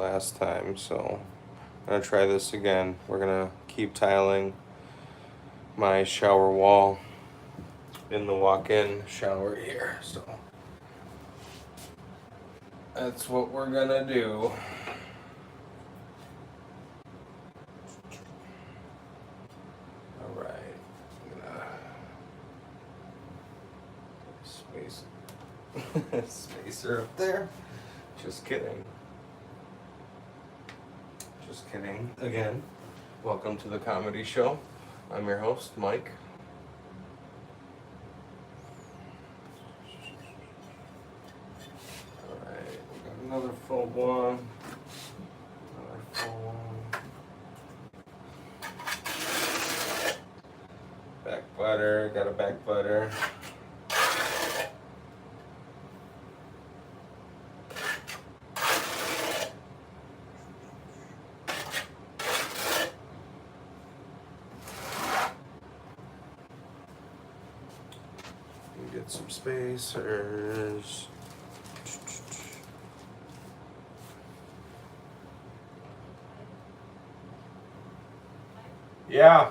last time, so I'm gonna try this again. We're gonna keep tiling my shower wall in the walk-in shower here, so that's what we're gonna do. All right, I'm gonna spacer up there. Just kidding. Just kidding. Again, welcome to the comedy show. I'm your host, Mike. Alright, we got another full one. Another full one. Back butter, got a back butter. Get some spacers. Yeah.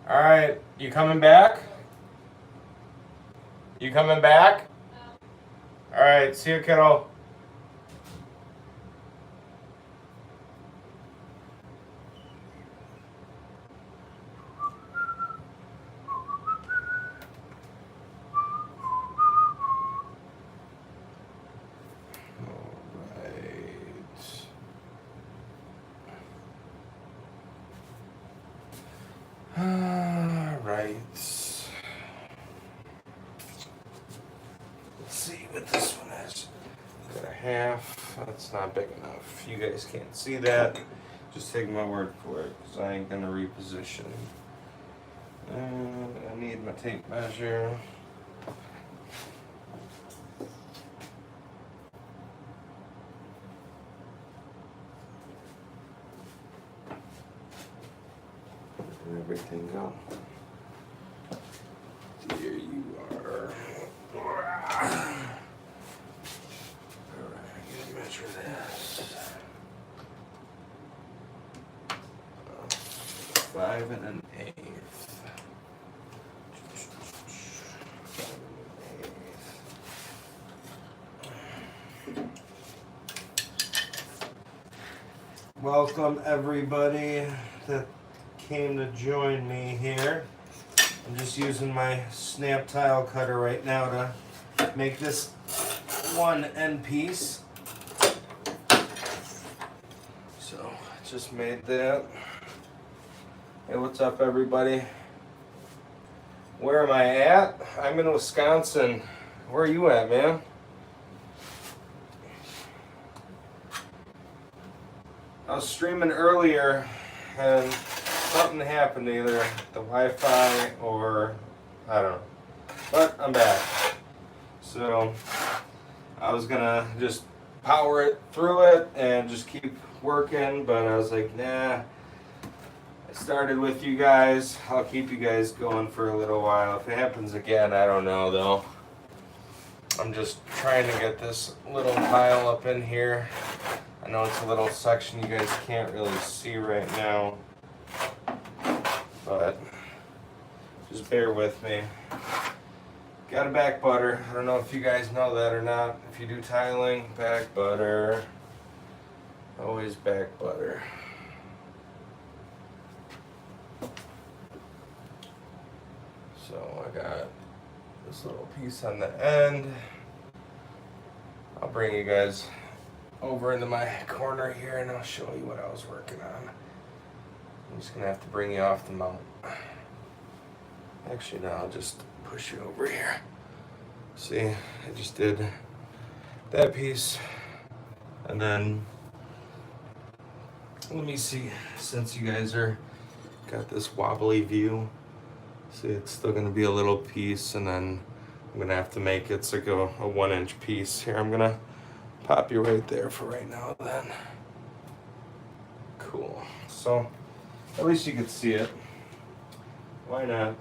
All right, you coming back? You coming back? All right, see you, kiddo. Alright. Let's see what this one is. Got a half. That's not big enough. You guys can't see that. Just take my word for it, because I ain't gonna reposition. And I need my tape measure. Everything go. Here you are. Alright, I gotta measure this. 5 1/8. Welcome everybody that came to join me here. I'm just using my snap tile cutter right now to make this one end piece. So just made that. Hey, what's up everybody? Where am I at? I'm in Wisconsin. Where are you at, man? I was streaming earlier and something happened, either the Wi-Fi or I don't know, but I'm back. So I was gonna just power it through it and just keep working, but I was like, nah. I started with you guys. I'll keep you guys going for a little while. If it happens again, I don't know though. I'm just trying to get this little tile up in here. I know it's a little section you guys can't really see right now, but just bear with me. Got a back butter. I don't know if you guys know that or not. If you do tiling, back butter. Always back butter. So I got this little piece on the end. I'll bring you guys over into my corner here and I'll show you what I was working on. I'm just gonna have to bring you off the mount. Actually, no, I'll just push you over here. See, I just did that piece, and then let me see, since you guys are got this wobbly view, see, it's still gonna be a little piece, and then I'm gonna have to make it's like a 1-inch piece. Here, I'm gonna pop you right there for right now then. Cool. So at least you could see it. Why not?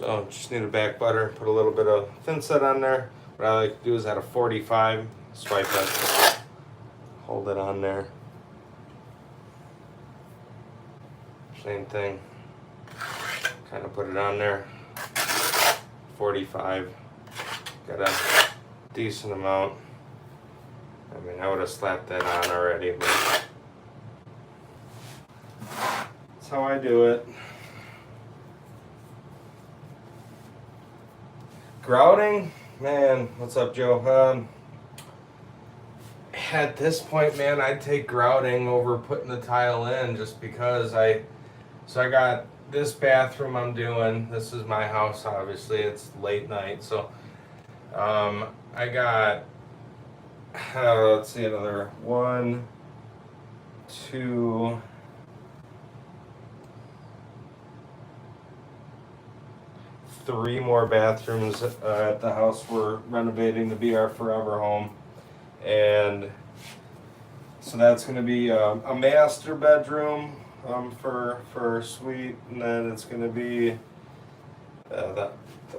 So just need a back butter, put a little bit of thin set on there. What I like to do is at a 45, swipe it, hold it on there. Same thing, kind of put it on there. 45, got a decent amount. I mean, I would have slapped that on already, but that's how I do it. Grouting, man, what's up, Joe? At this point, man, I'd take grouting over putting the tile in, just because I got this bathroom I'm doing. This is my house, obviously. It's late night, so I got, let's see, another 1, 2, 3 more bathrooms at the house we're renovating to be our forever home. And so that's going to be a master bedroom for suite, and then it's going to be the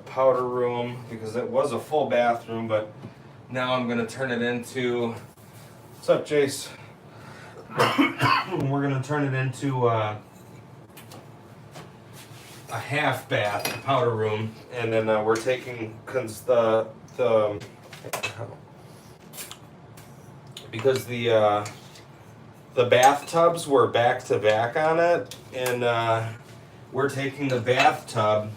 powder room, because it was a full bathroom, but now I'm going to turn it into, what's up, Jace? We're going to turn it into a half bath, powder room, and then we're taking, because the bathtubs were back to back on it, and we're taking the bathtub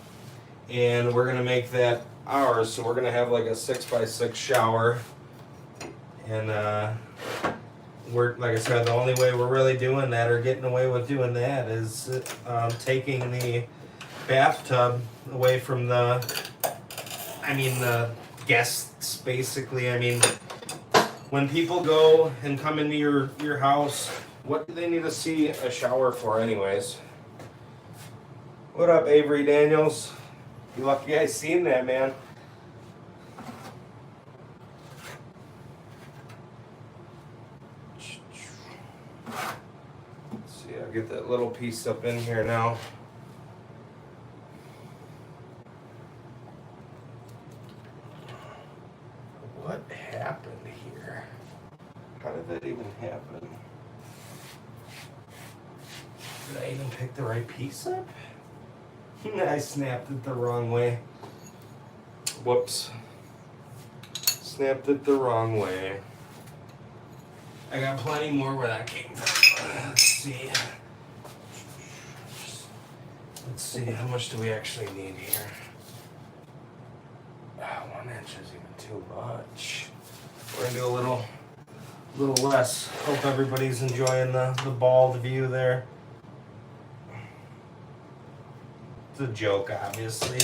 and we're gonna make that ours. So we're gonna have like a 6x6 shower, and we're, like I said, the only way we're really doing that, or getting away with doing that, is taking the bathtub away from the guests, basically. I mean, when people go and come into your house, what do they need to see a shower for anyways? What up, Avery Daniels? You lucky guys seen that, man. Let's see, I'll get that little piece up in here now. What happened here? How did that even happen? Did I even pick the right piece up? I snapped it the wrong way. Whoops. Snapped it the wrong way. I got plenty more where that came from. Let's see. Let's see, how much do we actually need here? 1 inch is even too much. We're gonna do a little less. Hope everybody's enjoying the bald view there. It's a joke, obviously.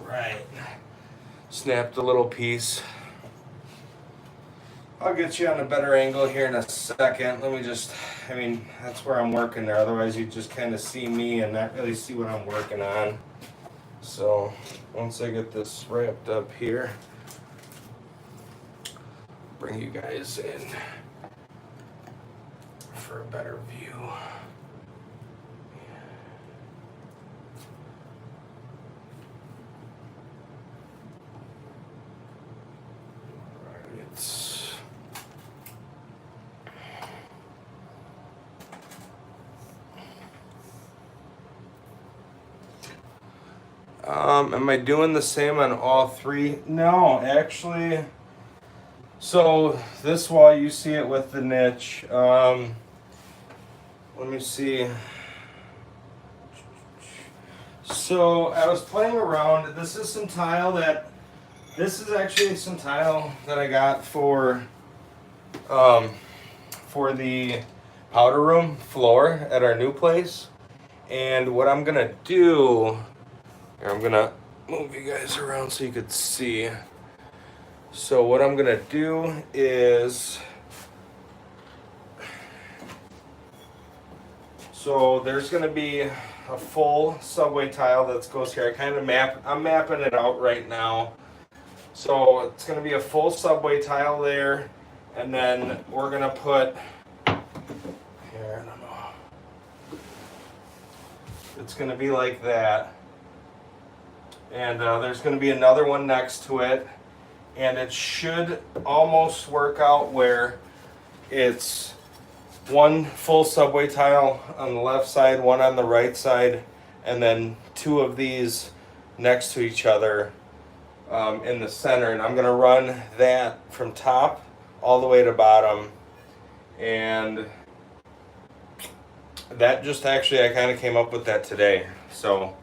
Alright. Snapped a little piece. I'll get you on a better angle here in a second. Let me just, that's where I'm working there. Otherwise you just kind of see me and not really see what I'm working on. So once I get this wrapped up here, bring you guys in for a better view. Am I doing the same on all 3? No, actually. So this wall, you see it with the niche. Let me see. So I was playing around. This is actually some tile that I got for the powder room floor at our new place. And what I'm gonna do, I'm gonna move you guys around so you could see. So what I'm gonna do is, so there's gonna be a full subway tile that goes here. I'm mapping it out right now. So it's gonna be a full subway tile there, And then we're gonna put, here, I don't know. It's gonna be like that. And there's gonna be another one next to it. And it should almost work out where it's one full subway tile on the left side, one on the right side, and then two of these next to each other in the center. And I'm gonna run that from top all the way to bottom. And that just actually, I kind of came up with that today. So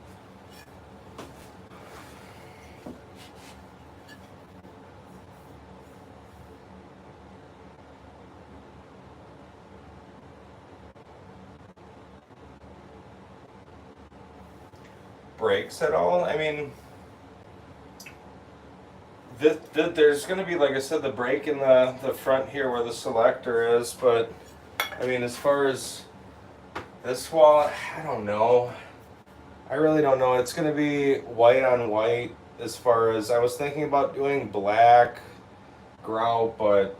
breaks at all? I mean, there's going to be, like I said, the break in the front here where the selector is, but I mean, as far as this wall, I don't know. I really don't know. It's going to be white on white as far as, I was thinking about doing black grout, but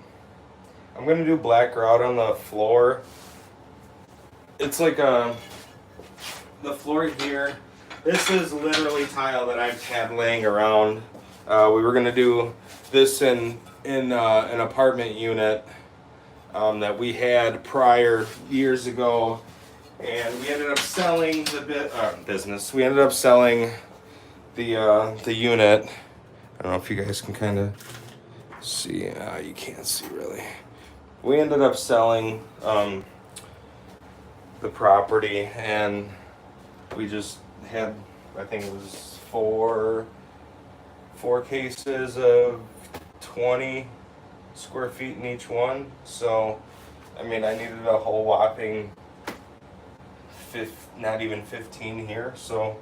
I'm going to do black grout on the floor. It's like the floor here. This is literally tile that I've had laying around. We were gonna do this in an apartment unit that we had prior years ago, and we ended up selling the business. We ended up selling the unit. I don't know if you guys can kind of see. You can't see really. We ended up selling the property, and we just had, I think it was four cases of 20 square feet in each one. So, I mean, I needed a whole whopping not even 15 here. So,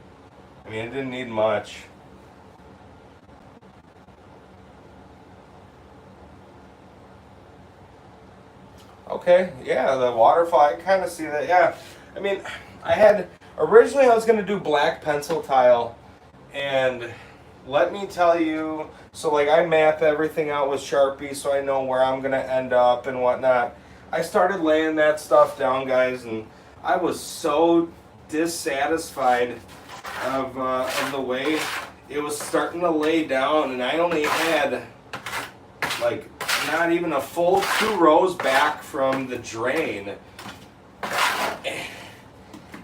I mean, it didn't need much. Okay, yeah, the waterfall, I kind of see that, yeah. I mean, originally I was going to do black pencil tile, and let me tell you, so like I map everything out with Sharpie so I know where I'm going to end up and whatnot. I started laying that stuff down, guys, and I was so dissatisfied of the way it was starting to lay down, and I only had like not even a full 2 rows back from the drain.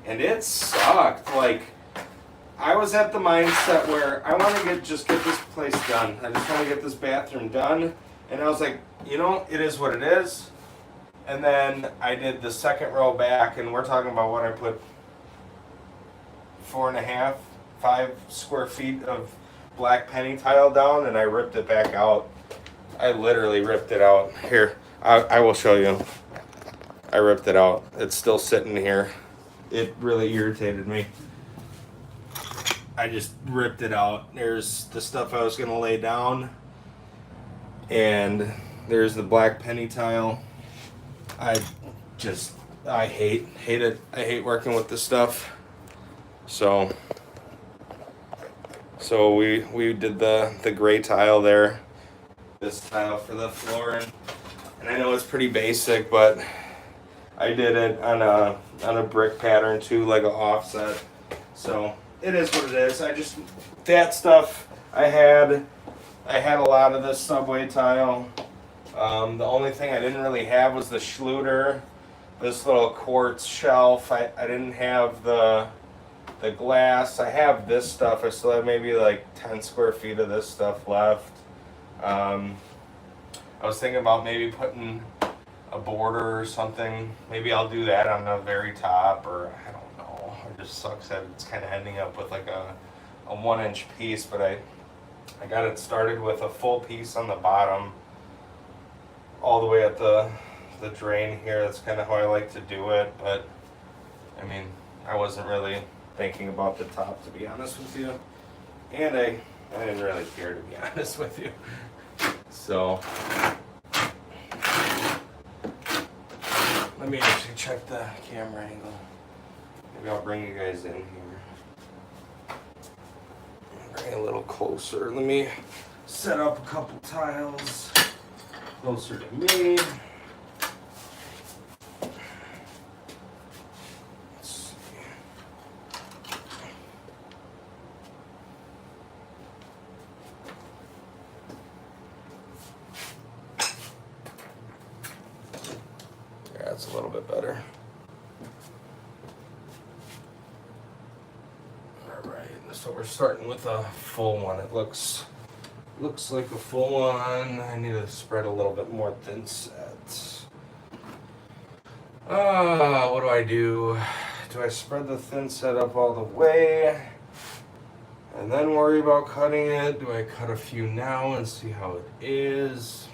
And it sucked. Like, I was at the mindset where I want to just get this place done. I just want to get this bathroom done. And I was like, you know, it is what it is. And then I did the second row back, and we're talking about what I put 4.5, 5 square feet of black penny tile down, and I ripped it back out. I literally ripped it out. Here, I will show you. I ripped it out. It's still sitting here. It really irritated me. I just ripped it out. There's the stuff I was going to lay down. And there's the black penny tile. I hate it. I hate working with this stuff. So we did the gray tile there. This tile for the floor, and I know it's pretty basic, but I did it on a brick pattern too, like an offset. So it is what it is. That stuff I had a lot of this subway tile. The only thing I didn't really have was the Schluter, this little quartz shelf. I didn't have the glass. I have this stuff. I still have maybe like 10 square feet of this stuff left. I was thinking about maybe putting a border or something. Maybe I'll do that on the very top, or I don't know. It just sucks that it's kind of ending up with like a 1-inch piece, but I got it started with a full piece on the bottom all the way at the drain here. That's kind of how I like to do it, but I mean, I wasn't really thinking about the top, to be honest with you, and I didn't really care, to be honest with you. So let me actually check the camera angle. Maybe I'll bring you guys in here. Bring it a little closer. Let me set up a couple tiles. closer to me. Let's see. Yeah, it's a little bit better. All right, so we're starting with a full one. It looks like a full one. I need to spread a little bit more thin set. What do I do? Do I spread the thin set up all the way and then worry about cutting it? Do I cut a few now and see how it is?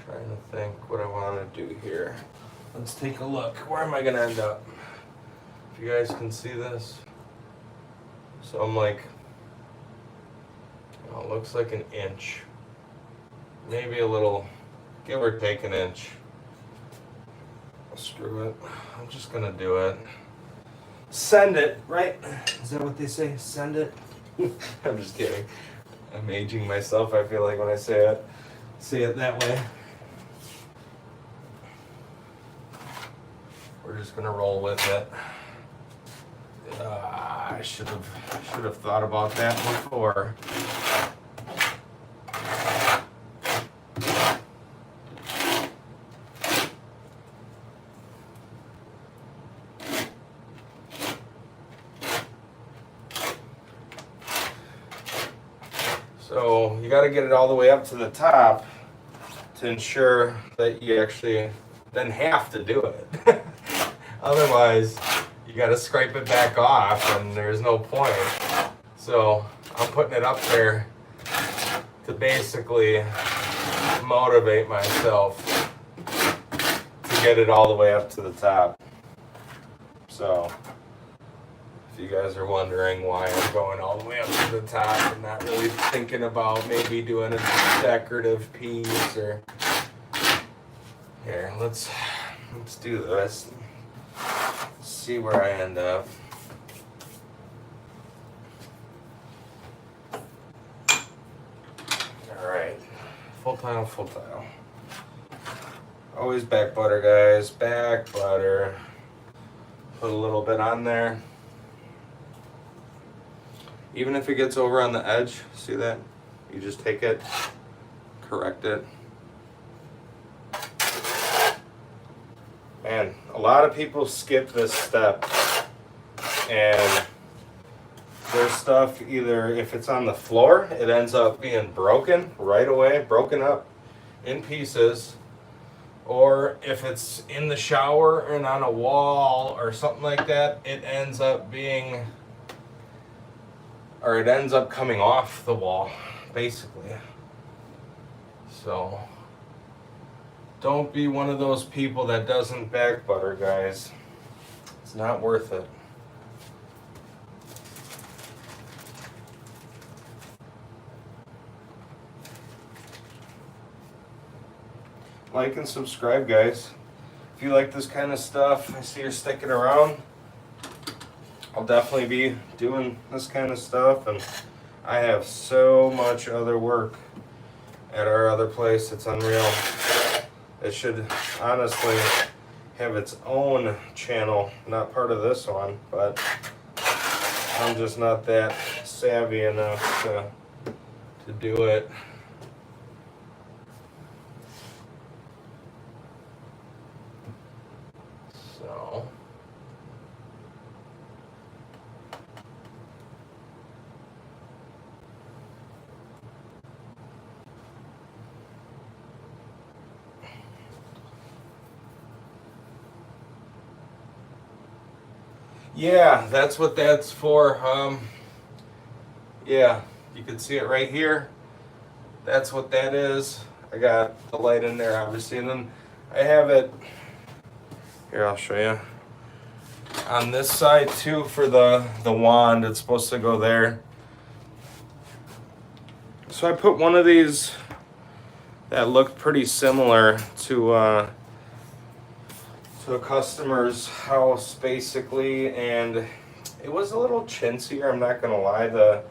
Trying to think what I want to do here. Let's take a look. Where am I going to end up? If you guys can see this. So I'm like, it looks like an inch. Maybe a little, give or take an inch. Screw it. I'm just going to do it. Send it, right? Is that what they say? Send it? I'm just kidding. I'm aging myself, I feel like, when I say it that way. We're just gonna roll with it. I should have thought about that before. So you got to get it all the way up to the top to ensure that you actually then have to do it. Otherwise, you got to scrape it back off and there's no point. So I'm putting it up there to basically motivate myself to get it all the way up to the top. So if you guys are wondering why I'm going all the way up to the top and not really thinking about maybe doing a decorative piece or... Here, let's do this. See where I end up. Alright. Full tile. Always back butter, guys. Back butter. Put a little bit on there. Even if it gets over on the edge, see that? You just take it, correct it. Man, a lot of people skip this step and their stuff, either if it's on the floor, it ends up being broken right away, broken up in pieces, or if it's in the shower and on a wall or something like that, it ends up being, or it ends up coming off the wall, basically. So don't be one of those people that doesn't back butter, guys. It's not worth it. Like and subscribe, guys. If you like this kind of stuff, I see you're sticking around. I'll definitely be doing this kind of stuff, and I have so much other work at our other place. It's unreal. It should honestly have its own channel, not part of this one, but I'm just not that savvy enough to do it. So yeah, that's what that's for. Yeah, you can see it right here. That's what that is. I got the light in there, obviously, and then I have it here. I'll show you on this side too for the wand. It's supposed to go there. So I put one of these that looked pretty similar to to a customer's house basically, and it was a little chintzier, I'm not gonna lie. The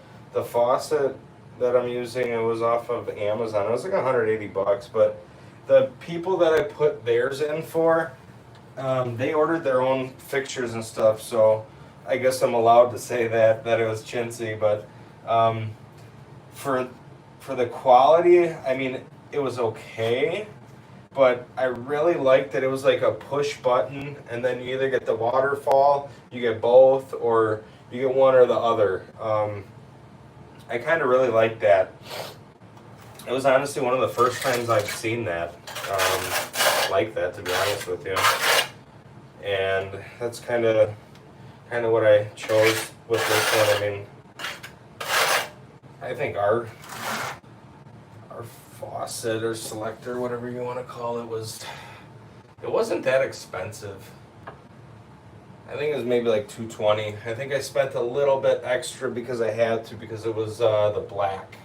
faucet that I'm using, it was off of Amazon. It was like 180 bucks, but the people that I put theirs in for, they ordered their own fixtures and stuff, so I guess I'm allowed to say that it was chintzy, but for the quality, I mean, it was okay, but I really liked that it was like a push button, and then you either get the waterfall, you get both, or you get one or the other. I kind of really liked that. It was honestly one of the first times I've seen that, like that, to be honest with you. And that's kind of what I chose with this one. I mean, I think our faucet or selector, whatever you want to call it, it wasn't that expensive. I think it was maybe like $220. I think I spent a little bit extra because I had to, because it was the black.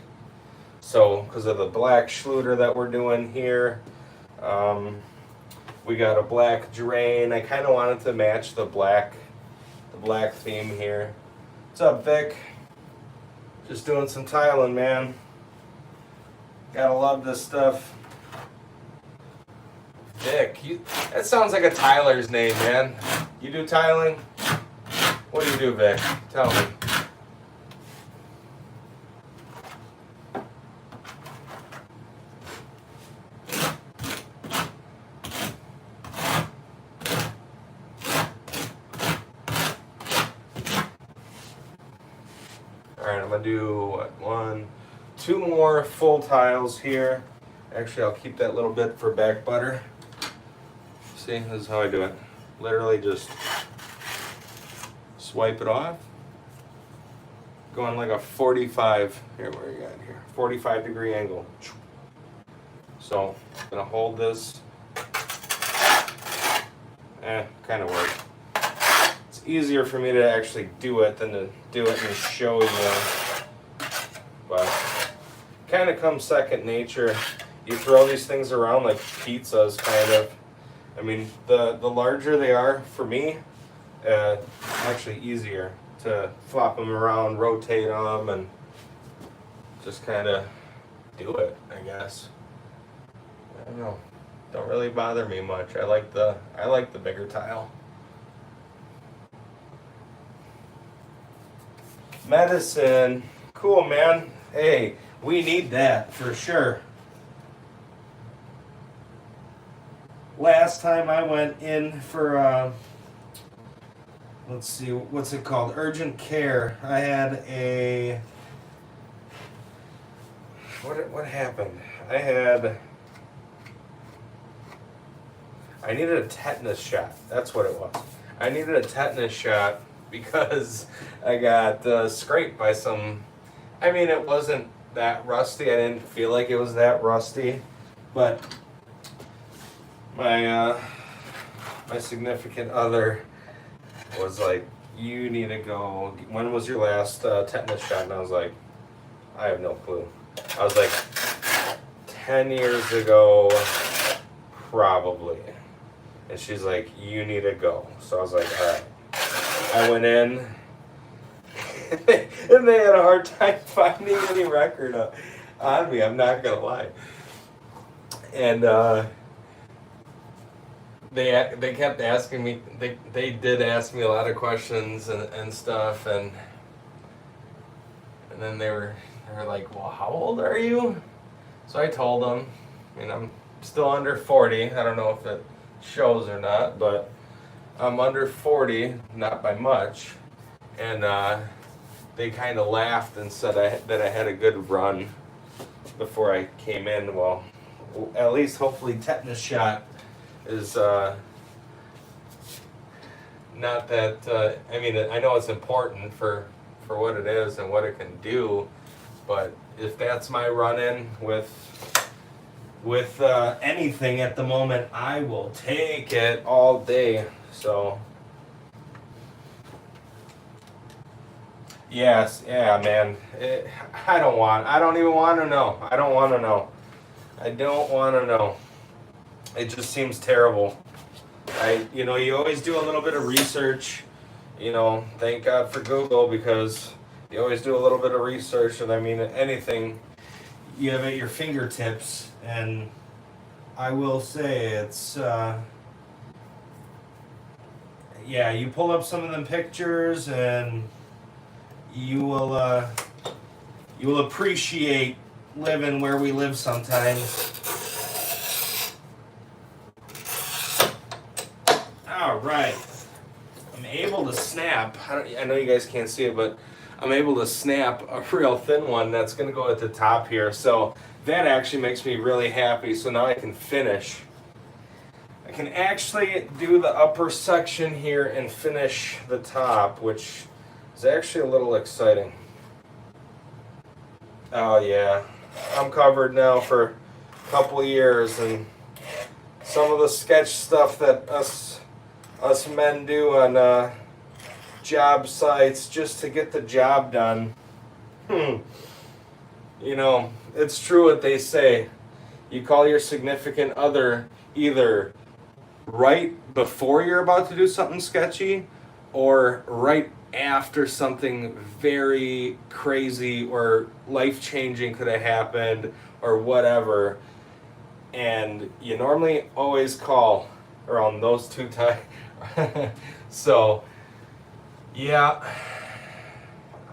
So because of the black Schluter that we're doing here, we got a black drain. I kind of wanted to match the black theme here. What's up, Vic? Just doing some tiling, man. Gotta love this stuff. Vic, that sounds like a Tyler's name, man. You do tiling? What do you do, Vic? Tell me. Alright, I'm gonna do what, 2 more full tiles here. Actually, I'll keep that little bit for back butter. See, this is how I do it. Literally just swipe it off. Going like a 45, here, where you at here? 45-degree angle. So, I'm gonna hold this. Kind of works. It's easier for me to actually do it than to do it and show you. But, kind of comes second nature. You throw these things around like pizzas, kind of. I mean, the larger they are, for me, actually easier to flop them around, rotate them, and just kind of do it, I guess. I don't know. Don't really bother me much. I like the bigger tile. Medicine. Cool, man. Hey, we need that for sure. Last time I went in for, let's see, what's it called? Urgent care. I had a, what happened? I needed a tetanus shot. That's what it was. I needed a tetanus shot because I got scraped by some, I mean, it wasn't that rusty. I didn't feel like it was that rusty, but my significant other was like, you need to go, when was your last tetanus shot? And I was like, I have no clue. I was like, 10 years ago, probably. And she's like, you need to go. So I was like, all right. I went in, and they had a hard time finding any record on me, I'm not gonna lie. And they kept asking me, they did ask me a lot of questions and stuff, and then they were like, well, how old are you? So I told them, I mean, I'm still under 40. I don't know if it shows or not, but I'm under 40, not by much. And they kind of laughed and said that I had a good run before I came in. Well, at least hopefully tetanus shot is not that, I mean, I know it's important for what it is and what it can do, but if that's my run-in with anything at the moment, I will take it all day. So yes, yeah, man. I don't even want to know. I don't want to know. It just seems terrible. You always do a little bit of research. Thank God for Google, because you always do a little bit of research, and I mean anything you have at your fingertips. And I will say it's you pull up some of them pictures, and you will appreciate living where we live sometimes. All right, I'm able to snap. I know you guys can't see it, but I'm able to snap a real thin one that's going to go at the top here. So that actually makes me really happy. So now I can finish. I can actually do the upper section here and finish the top, which is actually a little exciting. Oh yeah, I'm covered now for a couple years, and some of the sketch stuff that us men do on job sites just to get the job done. It's true what they say. You call your significant other either right before you're about to do something sketchy, or right after something very crazy or life-changing could have happened, or whatever. And you normally always call around those two times. So, yeah,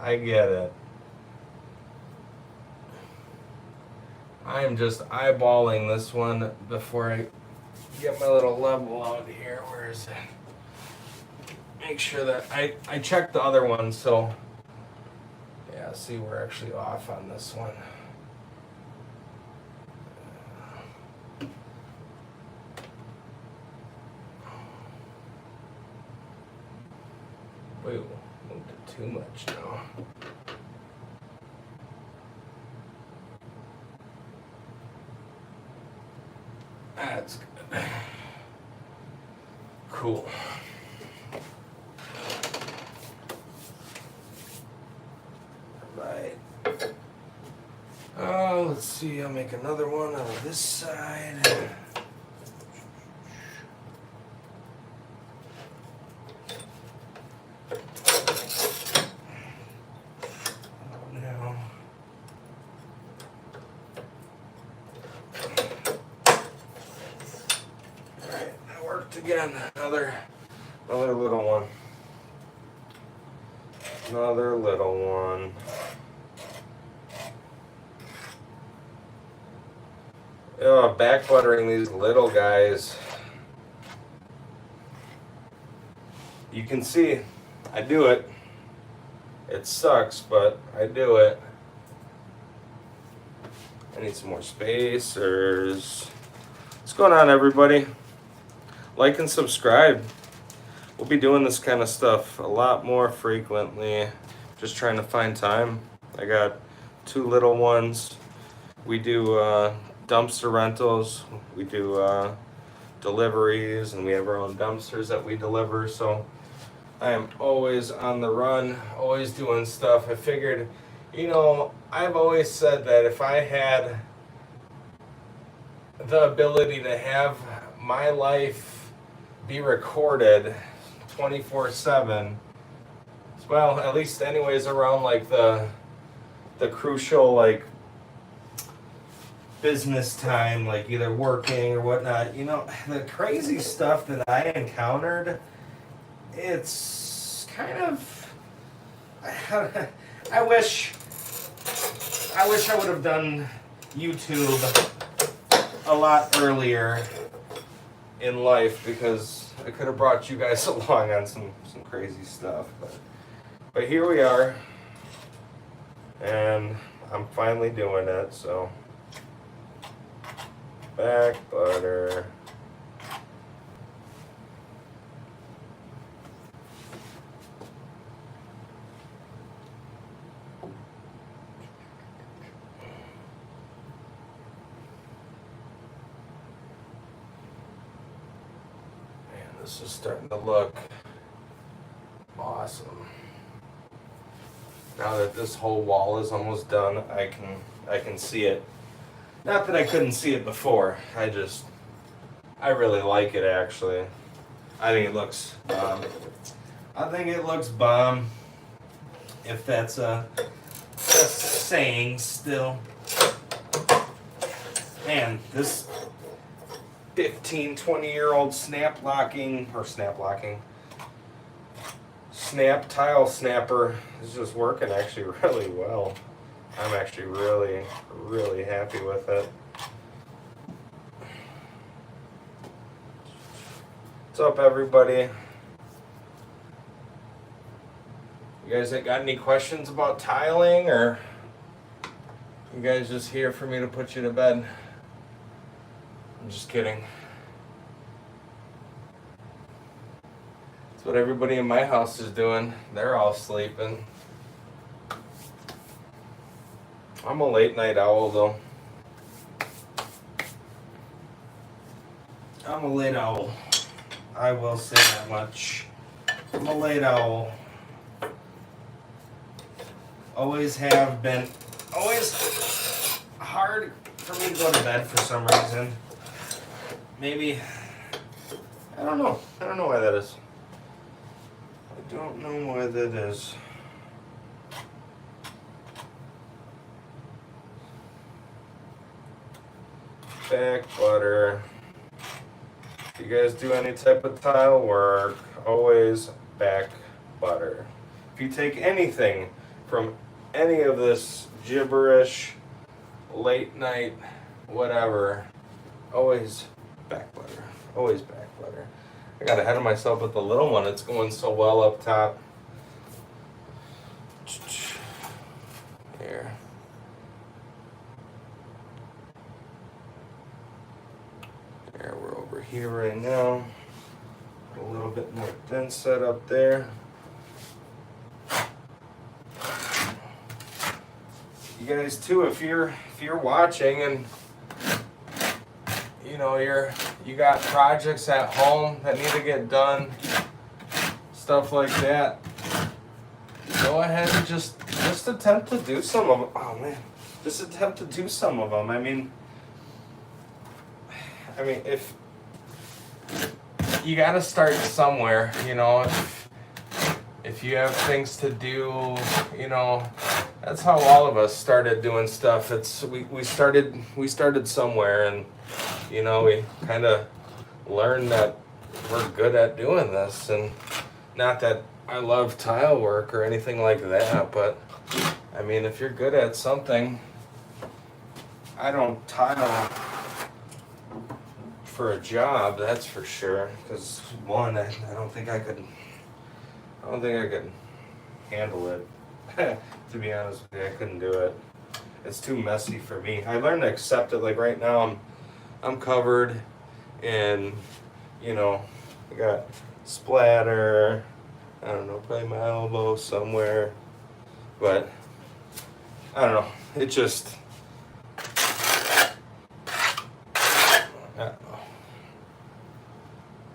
I get it. I am just eyeballing this one before I get my little level out here. Where is it? Make sure that I checked the other one, so yeah, see, we're actually off on this one. Wait, moved it too much now. That's good. Cool. Right. Oh, let's see. I'll make another one out of this side. Again, another little one. Another little one. Oh, back buttering these little guys. You can see I do it. It sucks, but I do it. I need some more spacers. What's going on, everybody? Like and subscribe. We'll be doing this kind of stuff a lot more frequently. Just trying to find time. I got 2 little ones. We do dumpster rentals. We do deliveries, and we have our own dumpsters that we deliver. So I am always on the run, always doing stuff. I figured, I've always said that if I had the ability to have my life be recorded 24/7, well, at least anyways around like the crucial like business time, like either working or whatnot, the crazy stuff that I encountered, it's kind of I wish I would have done YouTube a lot earlier in life, because I could have brought you guys along on some crazy stuff, but here we are, and I'm finally doing it. So back butter. This is starting to look awesome. Now that this whole wall is almost done, I can see it. Not that I couldn't see it before. I really like it, actually. I think it looks bomb. I think it looks bomb. If that's a saying still. Man, this 15, 20-year-old snap tile snapper is just working actually really well. I'm actually really, really happy with it. What's up, everybody? You guys got any questions about tiling, or you guys just here for me to put you to bed? I'm just kidding. That's what everybody in my house is doing. They're all sleeping. I'm a late night owl though. I'm a late owl. I will say that much. I'm a late owl. Always have been. Always hard for me to go to bed for some reason. Maybe, I don't know. I don't know why that is. I don't know why that is. Back butter. If you guys do any type of tile work, always back butter. If you take anything from any of this gibberish, late night, whatever, always back butter. Always back butter. I got ahead of myself with the little one. It's going so well up top. Here. There, we're over here right now. A little bit more thin set up there. You guys too, if you're watching and you know you got projects at home that need to get done, stuff like that, go ahead and just attempt to do some of them. Oh man, just attempt to do some of them. I mean, if you got to start somewhere, you know. If you have things to do, you know, that's how all of us started doing stuff. We started somewhere, and you know, we kind of learned that we're good at doing this. And not that I love tile work or anything like that, but I mean, if you're good at something, I don't tile for a job, that's for sure. Because one, I don't think I could handle it. To be honest with you, I couldn't do it. It's too messy for me. I learned to accept it. Like right now, I'm covered in, you know, I got splatter. I don't know, probably my elbow somewhere. But I don't know. It just, I don't know.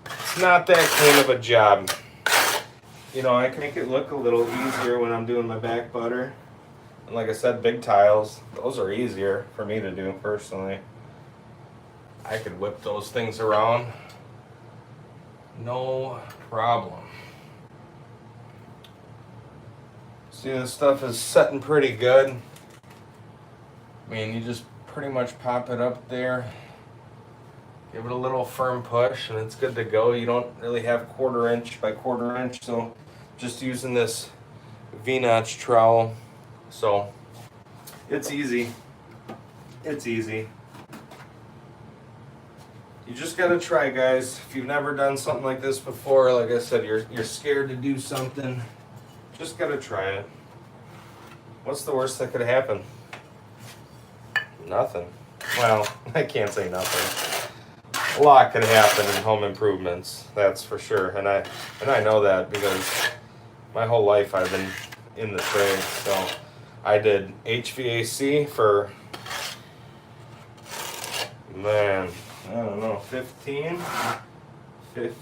It's not that clean of a job. You know, I can make it look a little easier when I'm doing my back butter. And like I said, big tiles, those are easier for me to do personally. I could whip those things around, no problem. See, this stuff is setting pretty good. I mean, you just pretty much pop it up there, give it a little firm push, and it's good to go. You don't really have 1/4 inch by 1/4 inch, so just using this V-notch trowel. So it's easy. It's easy. You just gotta try, guys. If you've never done something like this before, like I said, you're scared to do something, just gotta try it. What's the worst that could happen? Nothing. Well, I can't say nothing. A lot could happen in home improvements, that's for sure. And I know that because my whole life I've been in the trade. So I did HVAC for, man, I don't know, 15?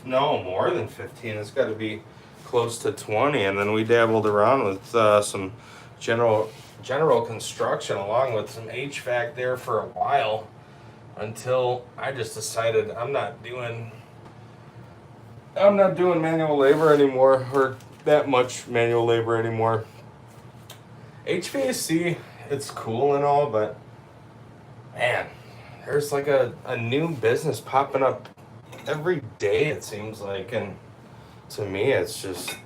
No, more than 15. It's got to be close to 20. And then we dabbled around with some general construction along with some HVAC there for a while, until I just decided I'm not doing I'm not doing manual labor anymore, or that much manual labor anymore. HVAC, it's cool and all, but man, there's like a new business popping up every day, it seems like, and to me it's just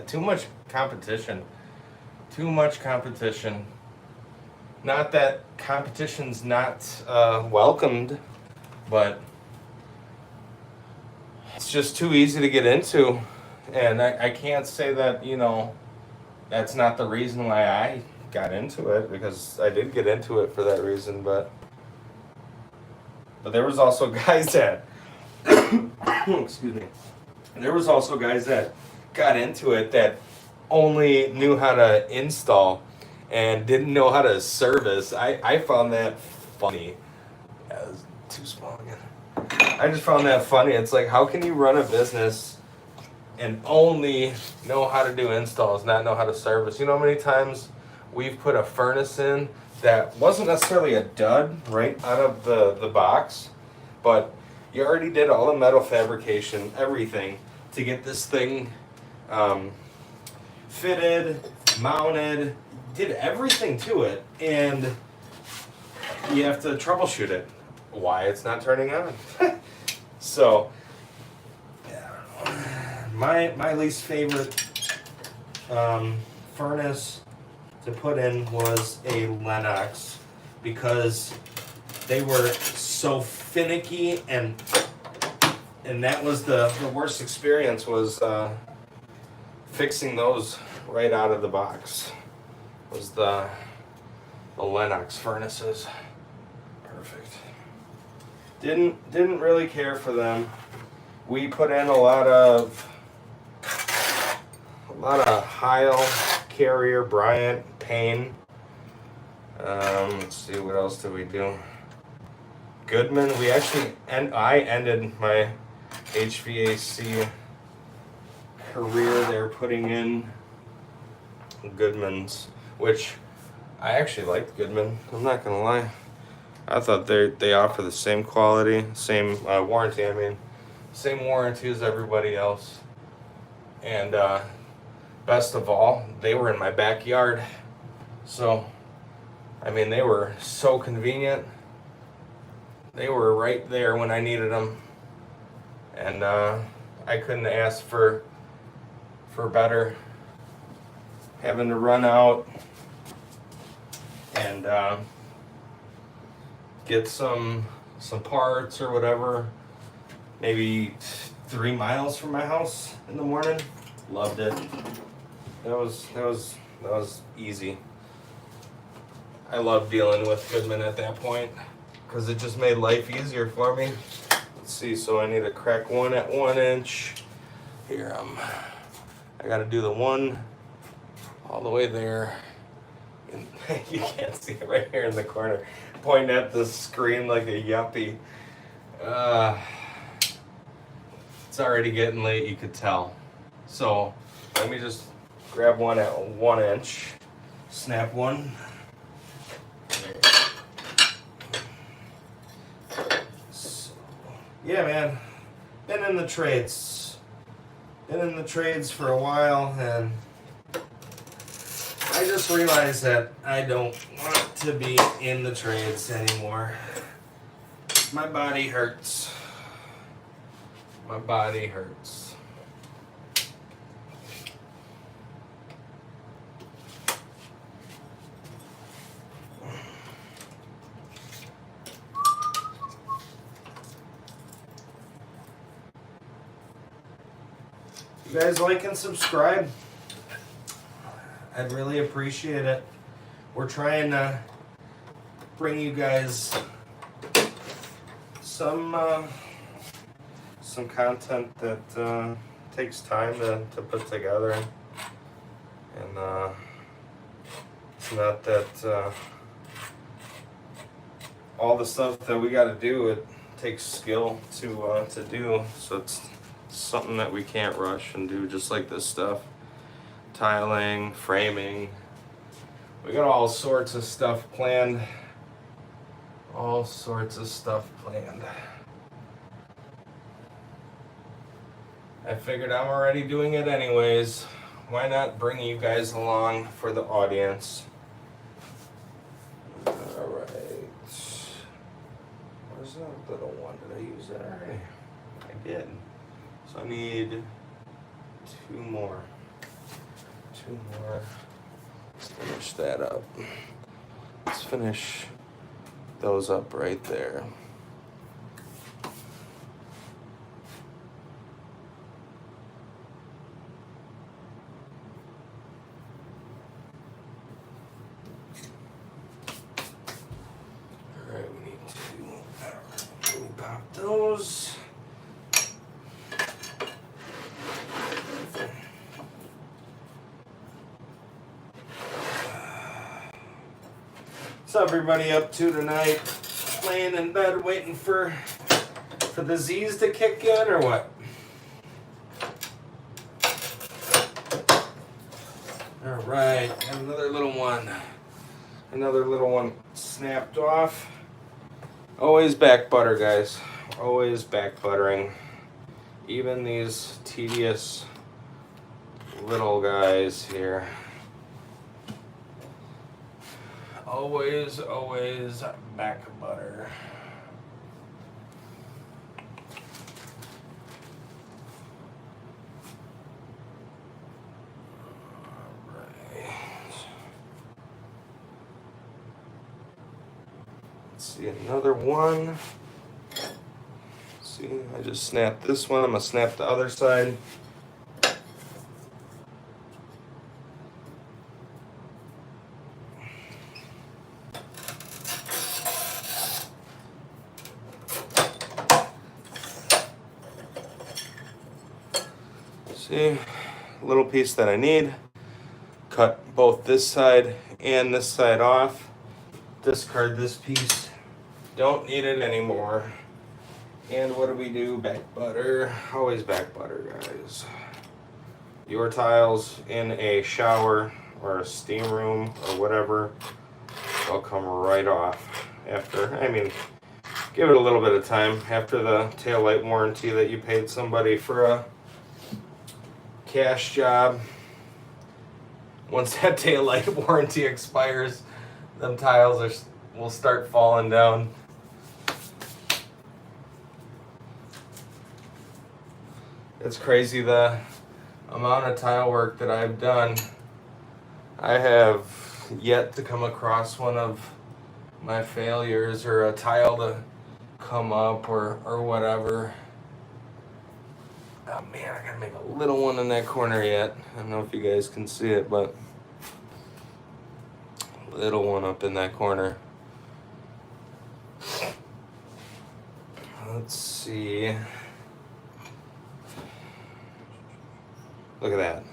too much competition. Too much competition. Not that competition's not welcomed, but it's just too easy to get into. And I can't say that, that's not the reason why I got into it, because I did get into it for that reason, but there was also guys that excuse me. There was also guys that got into it that only knew how to install and didn't know how to service. I found that funny. Yeah, it was too small again. I just found that funny. It's like, how can you run a business and only know how to do installs, not know how to service? You know how many times we've put a furnace in that wasn't necessarily a dud right out of the box, but you already did all the metal fabrication, everything, to get this thing fitted, mounted, did everything to it, and you have to troubleshoot it. Why it's not turning on. So, yeah, I don't know. My least favorite furnace to put in was a Lennox, because they were so finicky, and that was the worst experience, was fixing those right out of the box. Was the Lennox furnaces. Perfect. Didn't really care for them. We put in a lot of Heil, Carrier, Bryant, Payne. Let's see, what else did we do? Goodman. I ended my HVAC career there putting in Goodman's, which I actually liked Goodman. I'm not gonna lie. I thought they offer the same quality, same warranty. I mean, same warranty as everybody else. And best of all, they were in my backyard. So, I mean, they were so convenient. They were right there when I needed them. And I couldn't ask for better. Having to run out and get some parts or whatever, maybe 3 miles from my house in the morning. Loved it. That was easy. I loved dealing with Goodman at that point, because it just made life easier for me. Let's see, so I need to crack one at 1 inch. Here, I gotta do the one all the way there. And you can't see it right here in the corner, pointing at the screen like a yuppie. It's already getting late, you could tell. So let me just grab one at 1 inch, snap one. So, yeah, man, been in the trades for a while, and I just realized that I don't want to be in the trades anymore. My body hurts. My body hurts. You guys like and subscribe? I'd really appreciate it. We're trying to bring you guys some content that takes time to put together, and it's not that all the stuff that we got to do, it takes skill to do, so it's something that we can't rush and do, just like this stuff. Tiling, framing, we got all sorts of stuff planned. All sorts of stuff planned. I figured I'm already doing it anyways. Why not bring you guys along for the audience? Alright. Where's that little one? Did I use that already? I did. So I need two more. Let's finish that up. Let's finish those up right there. Alright, we need to let me pop those. What's everybody up to tonight? Laying in bed waiting for the Z's to kick in or what? Alright, got another little one. Another little one snapped off. Always back butter, guys. Always back buttering. Even these tedious little guys here. Always back butter. Alright. Let's see another one. See, I just snapped this one. I'm gonna snap the other side. See, a little piece that I need. Cut both this side and this side off. Discard this piece. Don't need it anymore. And what do we do? Back butter. Always back butter, guys. Your tiles in a shower or a steam room or whatever, they'll come right off after, I mean, give it a little bit of time after the taillight warranty that you paid somebody for a cash job. Once that taillight warranty expires, them tiles will start falling down. It's crazy the amount of tile work that I've done. I have yet to come across one of my failures or a tile to come up or whatever. Oh man, I gotta make a little one in that corner yet. I don't know if you guys can see it, but little one up in that corner. Let's see. Look at that.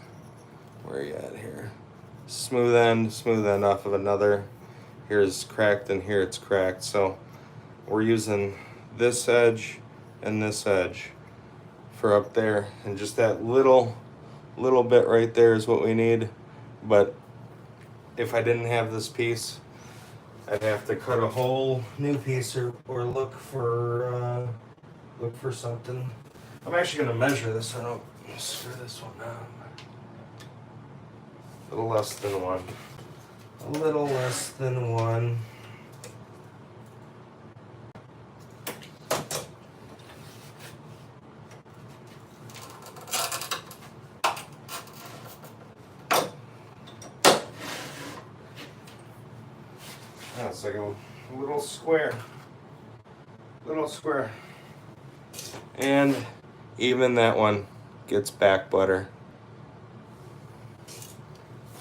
Where are you at here? Smooth end off of another. Here's cracked and here it's cracked. So we're using this edge and this edge for up there, and just that little bit right there is what we need. But if I didn't have this piece, I'd have to cut a whole new piece or look for something. I'm actually gonna measure this so I don't screw this one up. A little less than one. A little less than one. That's like a little square. Little square. And even that one gets back butter.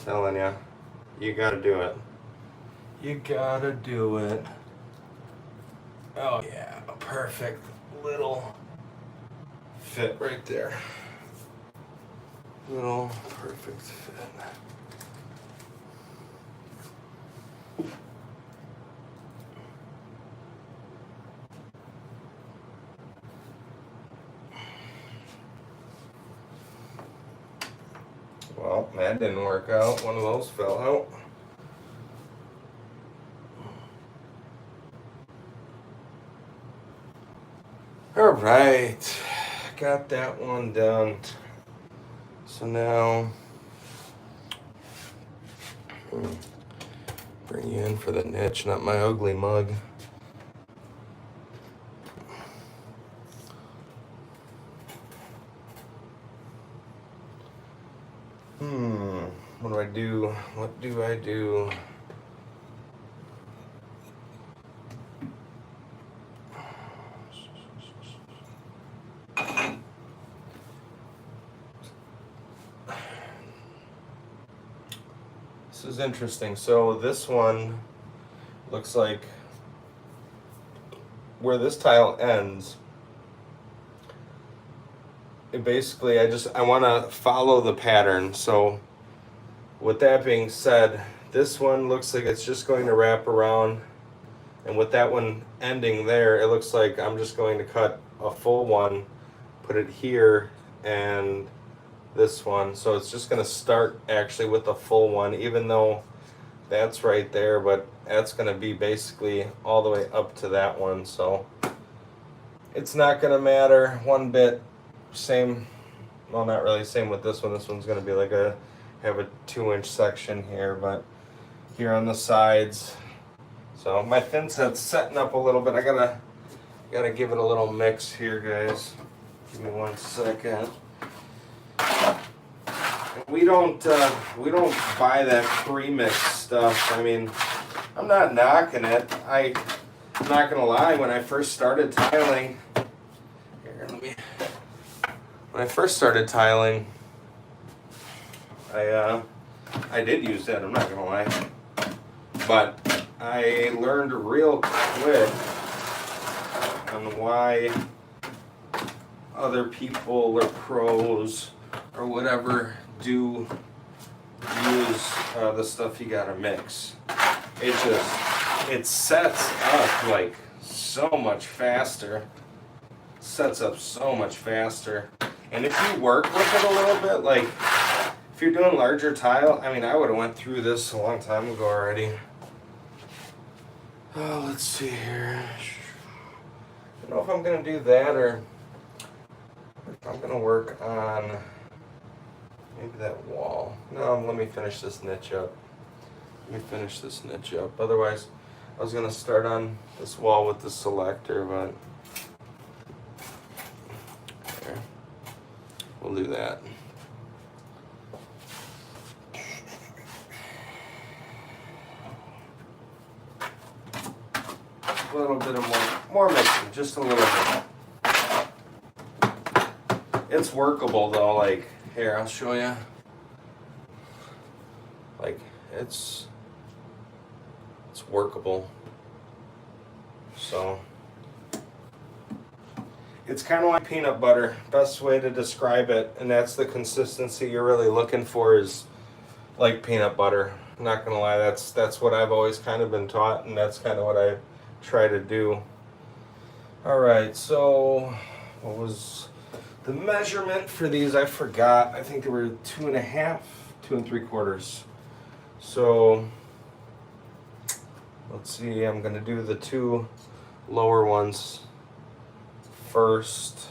Telling ya, you gotta do it. You gotta do it. Oh yeah, a perfect little fit right there. Little perfect fit. Well, that didn't work out. One of those fell out. All right. got that one done. So now, bring you in for the niche, not my ugly mug. What do I do? What do I do? This is interesting. So this one looks like where this tile ends, it basically, I want to follow the pattern. So with that being said, this one looks like it's just going to wrap around, and with that one ending there, it looks like I'm just going to cut a full one, put it here, and this one. So it's just going to start actually with a full one, even though that's right there, but that's going to be basically all the way up to that one. So it's not going to matter one bit. Same, well, not really same with this one. This one's going to be like have a 2-inch section here, but here on the sides. So my thin set's setting up a little bit. I gotta give it a little mix here, guys. Give me 1 second. We don't buy that pre-mixed stuff. I mean, I'm not knocking it. I'm not gonna lie. When I first started tiling, I did use that. I'm not gonna lie, but I learned real quick on why other people or pros or whatever do use the stuff you gotta mix. It sets up like so much faster. Sets up so much faster. And if you work with it a little bit, like if you're doing larger tile, I mean, I would have went through this a long time ago already. Oh, let's see here. I don't know if I'm gonna do that or if I'm gonna work on maybe that wall. No, let me finish this niche up. Otherwise, I was gonna start on this wall with the selector, but there. We'll do that. A little bit of more mixing, just a little bit. It's workable though. Like here, I'll show you. Like it's workable. So it's kind of like peanut butter. Best way to describe it, and that's the consistency you're really looking for, is like peanut butter. I'm not gonna lie, that's what I've always kind of been taught, and that's kind of what I try to do. All right, so what was the measurement for these? I forgot. I think they were 2.5, 2 3/4. So let's see, I'm gonna do the 2 lower ones first.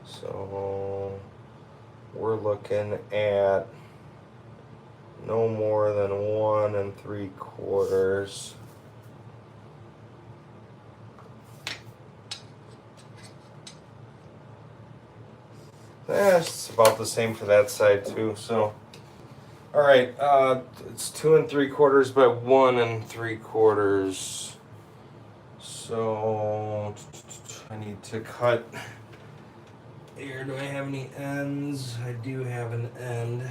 So we're looking at no more than 1 3/4. It's about the same for that side too. So, all right, it's 2 3/4 by 1 3/4. So I need to cut here. Do I have any ends? I do have an end.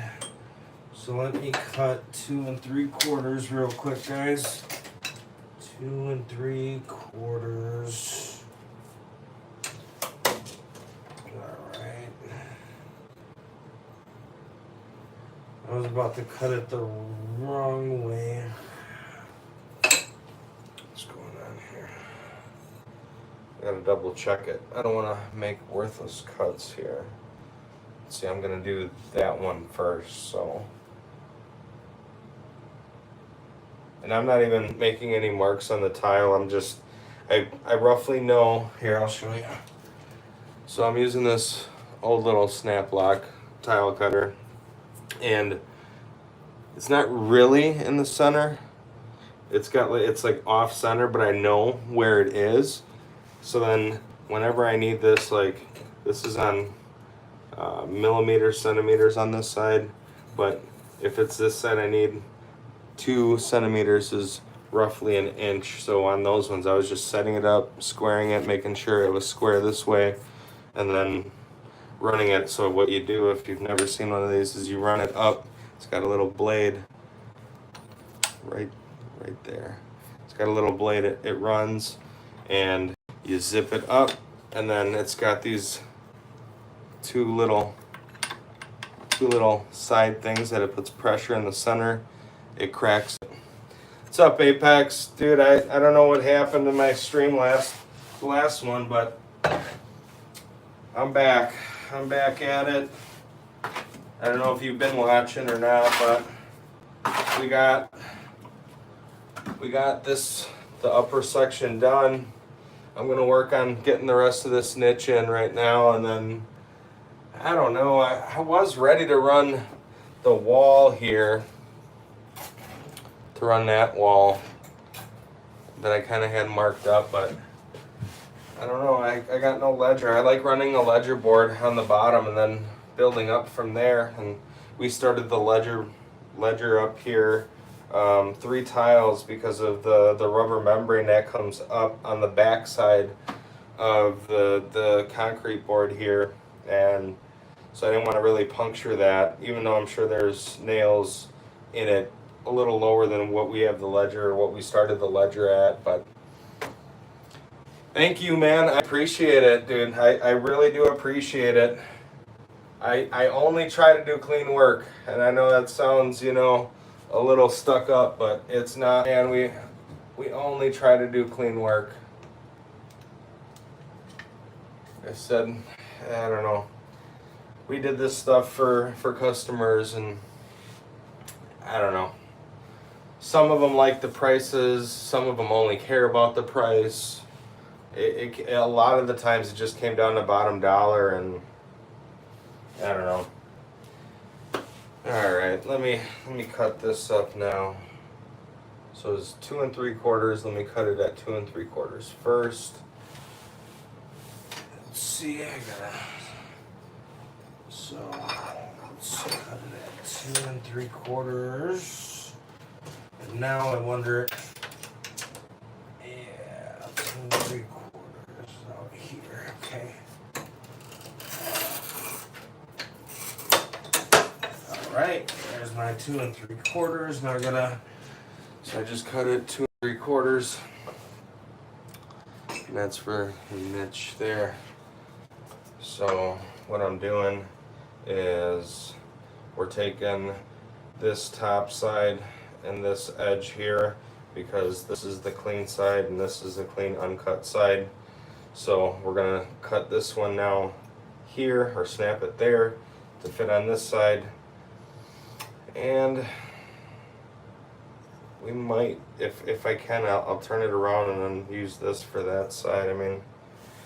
So let me cut 2 3/4 real quick, guys. 2 3/4. I was about to cut it the wrong way. What's going on here? I gotta double check it. I don't want to make worthless cuts here. Let's see, I'm gonna do that one first, so. And I'm not even making any marks on the tile. I'm just, I roughly know. Here, I'll show you. So I'm using this old little snap lock tile cutter, and it's not really in the center. It's like off center, but I know where it is. So then whenever I need this, like this is on millimeters, centimeters on this side, but if it's this side, I need 2 centimeters is roughly an inch. So on those ones, I was just setting it up, squaring it, making sure it was square this way, and then running it. So what you do, if you've never seen one of these, is you run it up. It's got a little blade right there. It's got a little blade. It runs, and you zip it up, and then it's got these two little side things that it puts pressure in the center. It cracks it. What's up, Apex? Dude, I don't know what happened to my stream last one, but I'm back. I'm back at it. I don't know if you've been watching or not, but we got the upper section done. I'm gonna work on getting the rest of this niche in right now, and then I don't know. I was ready to run the wall here, to run that wall that I kind of had marked up, but I don't know. I got no ledger. I like running a ledger board on the bottom and then building up from there. And we started the ledger up here, 3 tiles, because of the rubber membrane that comes up on the back side of the concrete board here, and so I didn't want to really puncture that, even though I'm sure there's nails in it a little lower than what we have the ledger, or what we started the ledger at. But thank you, man. I appreciate it, dude. I really do appreciate it. I only try to do clean work, and I know that sounds, a little stuck up, but it's not, man. We only try to do clean work. I said, I don't know. We did this stuff for customers, and I don't know. Some of them like the prices. Some of them only care about the price. A lot of the times it just came down to bottom dollar, and I don't know. All right, let me cut this up now. So it's 2 3/4. Let me cut it at 2 3/4 first. Let's see, so let's cut it at 2 3/4. And now I wonder, 2 3/4 out here, okay. Alright, there's my 2 3/4. Now so I just cut it 2 3/4. And that's for the niche there. So what I'm doing is we're taking this top side and this edge here, because this is the clean side and this is the clean uncut side. So we're gonna cut this one now here, or snap it there to fit on this side. And we might, if I can, I'll turn it around and then use this for that side. I mean,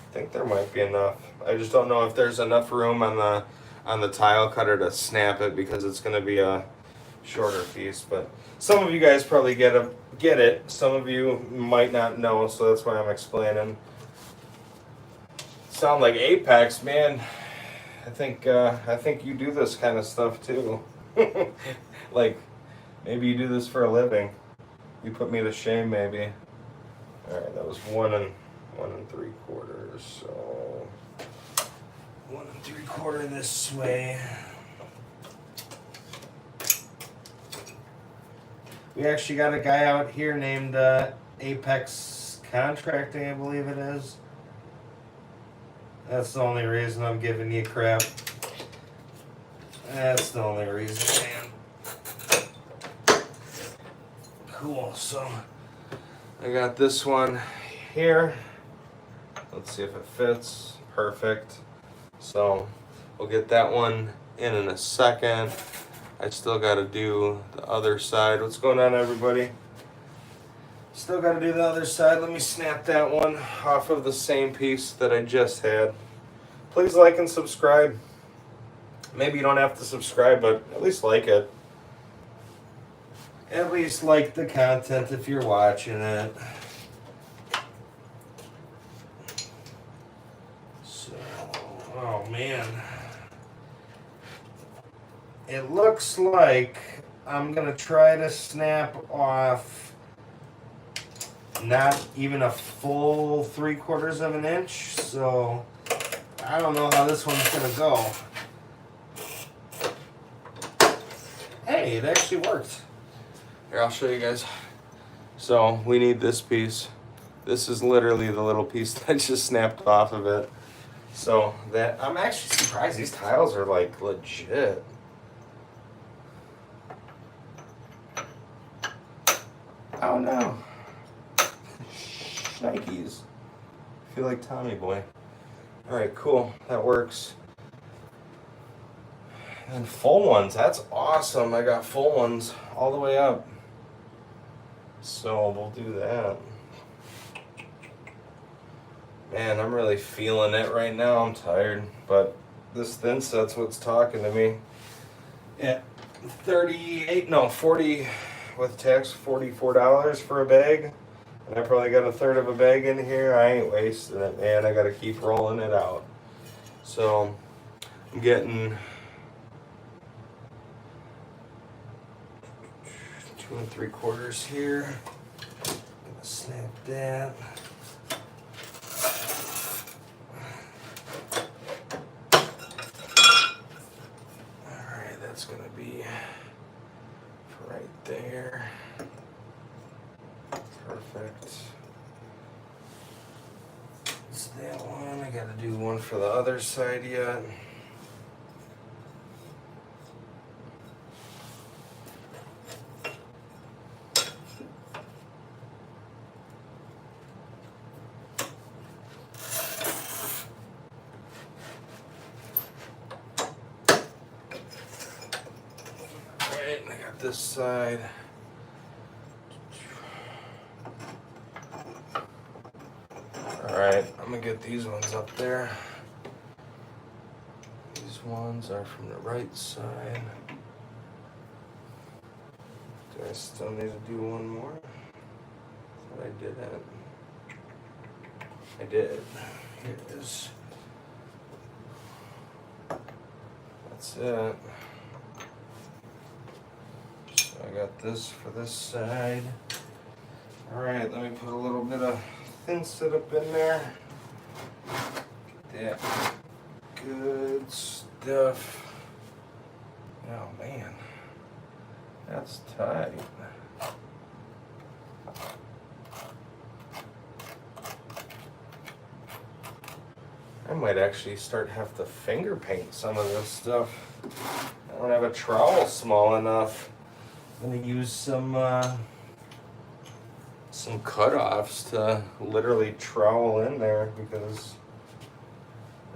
I think there might be enough. I just don't know if there's enough room on the tile cutter to snap it, because it's going to be a shorter piece. But some of you guys probably get it. Some of you might not know, so that's why I'm explaining. Sound like Apex, man. I think you do this kind of stuff too. Like, maybe you do this for a living. You put me to shame, maybe. All right, that was 1 3/4. So 1 3/4 this way. We actually got a guy out here named Apex Contracting, I believe it is. That's the only reason I'm giving you crap. That's the only reason, man. Cool, so I got this one here. Let's see if it fits. Perfect. So we'll get that one in a second. I still got to do the other side. What's going on, everybody? Still got to do the other side. Let me snap that one off of the same piece that I just had. please like and subscribe. Maybe you don't have to subscribe, but at least like it. At least like the content if you're watching it. So, oh man. It looks like I'm going to try to snap off not even a full 3/4 of an inch. So, I don't know how this one's going to go. Hey, it actually worked. Here, I'll show you guys. So we need this piece. This is literally the little piece that just snapped off of it. So that, I'm actually surprised these tiles are like legit. Oh no. Shnikes. I feel like Tommy Boy. Alright, cool. That works. And full ones, that's awesome. I got full ones all the way up. So we'll do that. Man, I'm really feeling it right now. I'm tired, but this thin set's what's talking to me. Yeah, 40 with tax, $44 for a bag. And I probably got a third of a bag in here. I ain't wasting it, man. I gotta keep rolling it out. So I'm getting 2 3/4 here. Gonna snap that. Alright, that's gonna be right there. Perfect. That's that one. I gotta do one for the other side yet. Alright, I got this side. Alright, I'm gonna get these ones up there. These ones are from the right side. Do I still need to do one more? Thought I didn't. I did. Here it is. That's it. So I got this for this side. Alright, let me put a little bit of thin set up in there. Get that good stuff. Oh man, that's tight. I might actually have to finger paint some of this stuff. I don't have a trowel small enough. I'm gonna use some cutoffs to literally trowel in there because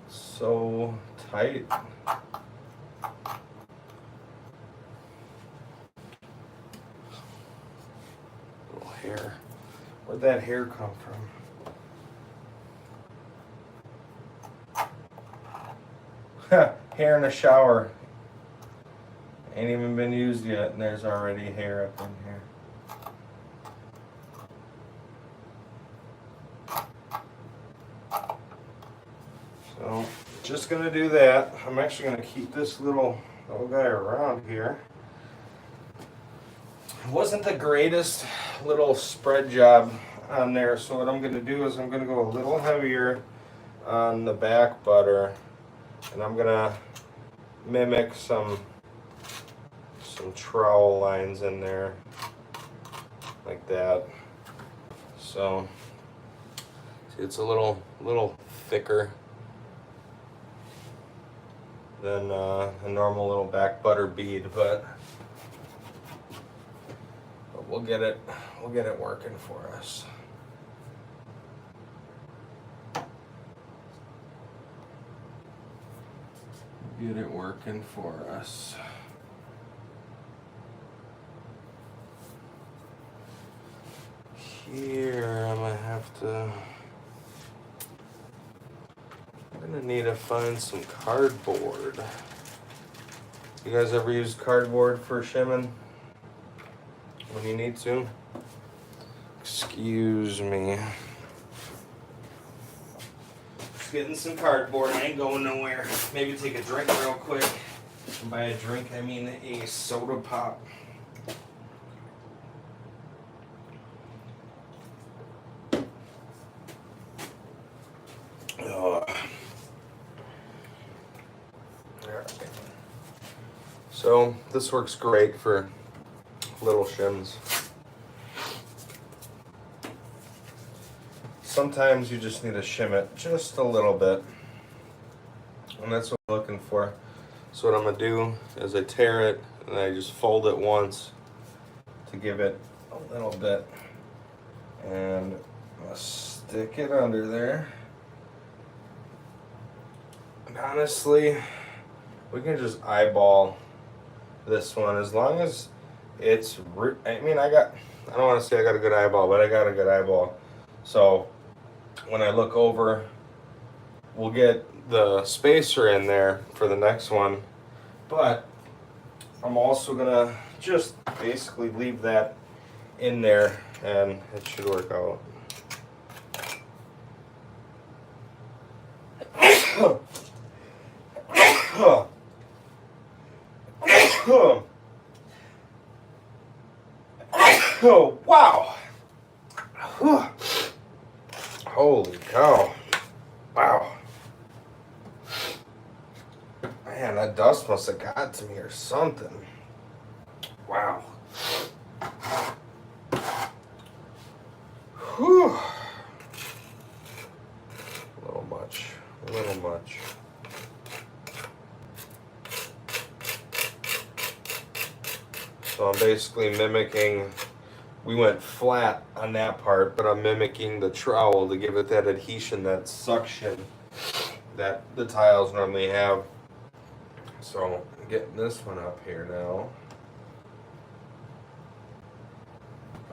it's so tight. Little hair. Where'd that hair come from? Hair in a shower. Ain't even been used yet, and there's already hair up in here. So, just gonna do that. I'm actually gonna keep this little guy around here. It wasn't the greatest little spread job on there, so what I'm gonna do is I'm gonna go a little heavier on the back butter, and I'm gonna mimic some trowel lines in there like that. So see, it's a little thicker than a normal little back butter bead, but we'll get it working for us. Get it working for us. Here I'm gonna gonna need to find some cardboard. You guys ever use cardboard for shimming when you need to? Excuse me. Just getting some cardboard. I ain't going nowhere. Maybe take a drink real quick. And by a drink, I mean a soda pop. So this works great for little shims. Sometimes you just need to shim it just a little bit, and that's what I'm looking for. So what I'm gonna do is I tear it and I just fold it once to give it a little bit, and I'm gonna stick it under there. And honestly, we can just eyeball this one as long as it's, I mean, I don't want to say I got a good eyeball, but I got a good eyeball. So when I look over, we'll get the spacer in there for the next one, but I'm also gonna just basically leave that in there and it should work out. Oh, wow. Holy cow. Wow. Man, that dust must have got to me or something. Wow. Whew. A little much. A little much. So I'm basically mimicking, we went flat on that part, but I'm mimicking the trowel to give it that adhesion, that suction that the tiles normally have. So I'm getting this one up here now.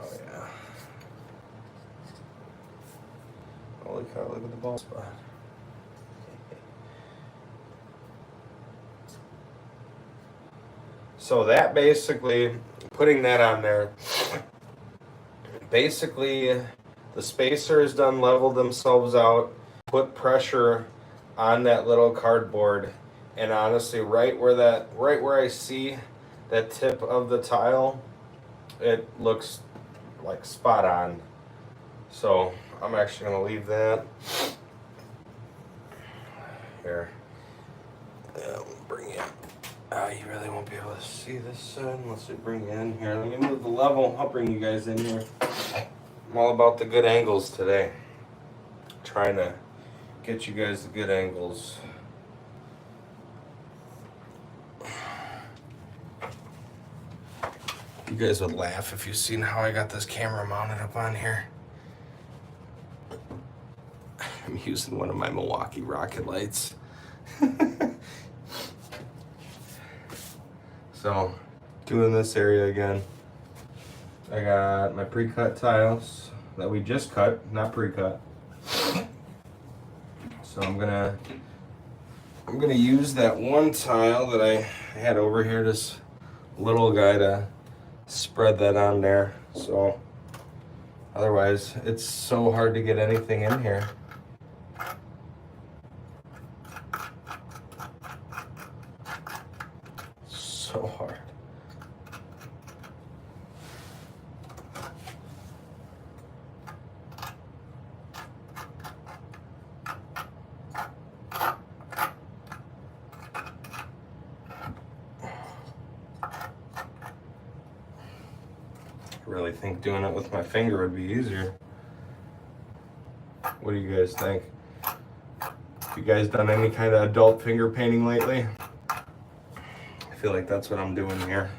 Oh yeah. Holy cow, look at the ball spot. So that basically, putting that on there, basically the spacers done leveled themselves out, put pressure on that little cardboard, and honestly right where I see that tip of the tile, it looks like spot on. So I'm actually gonna leave that here. We'll bring it. You really won't be able to see this side unless I bring you in here. Let me move the level. I'll bring you guys in here. I'm all about the good angles today. Trying to get you guys the good angles. You guys would laugh if you seen how I got this camera mounted up on here. I'm using one of my Milwaukee rocket lights. So, doing this area again. I got my pre-cut tiles that we just cut, not pre-cut. So I'm gonna use that one tile that I had over here, this little guy, to spread that on there. So otherwise, it's so hard to get anything in here. So hard. I really think doing it with my finger would be easier. What do you guys think? You guys done any kind of adult finger painting lately? I feel like that's what I'm doing here.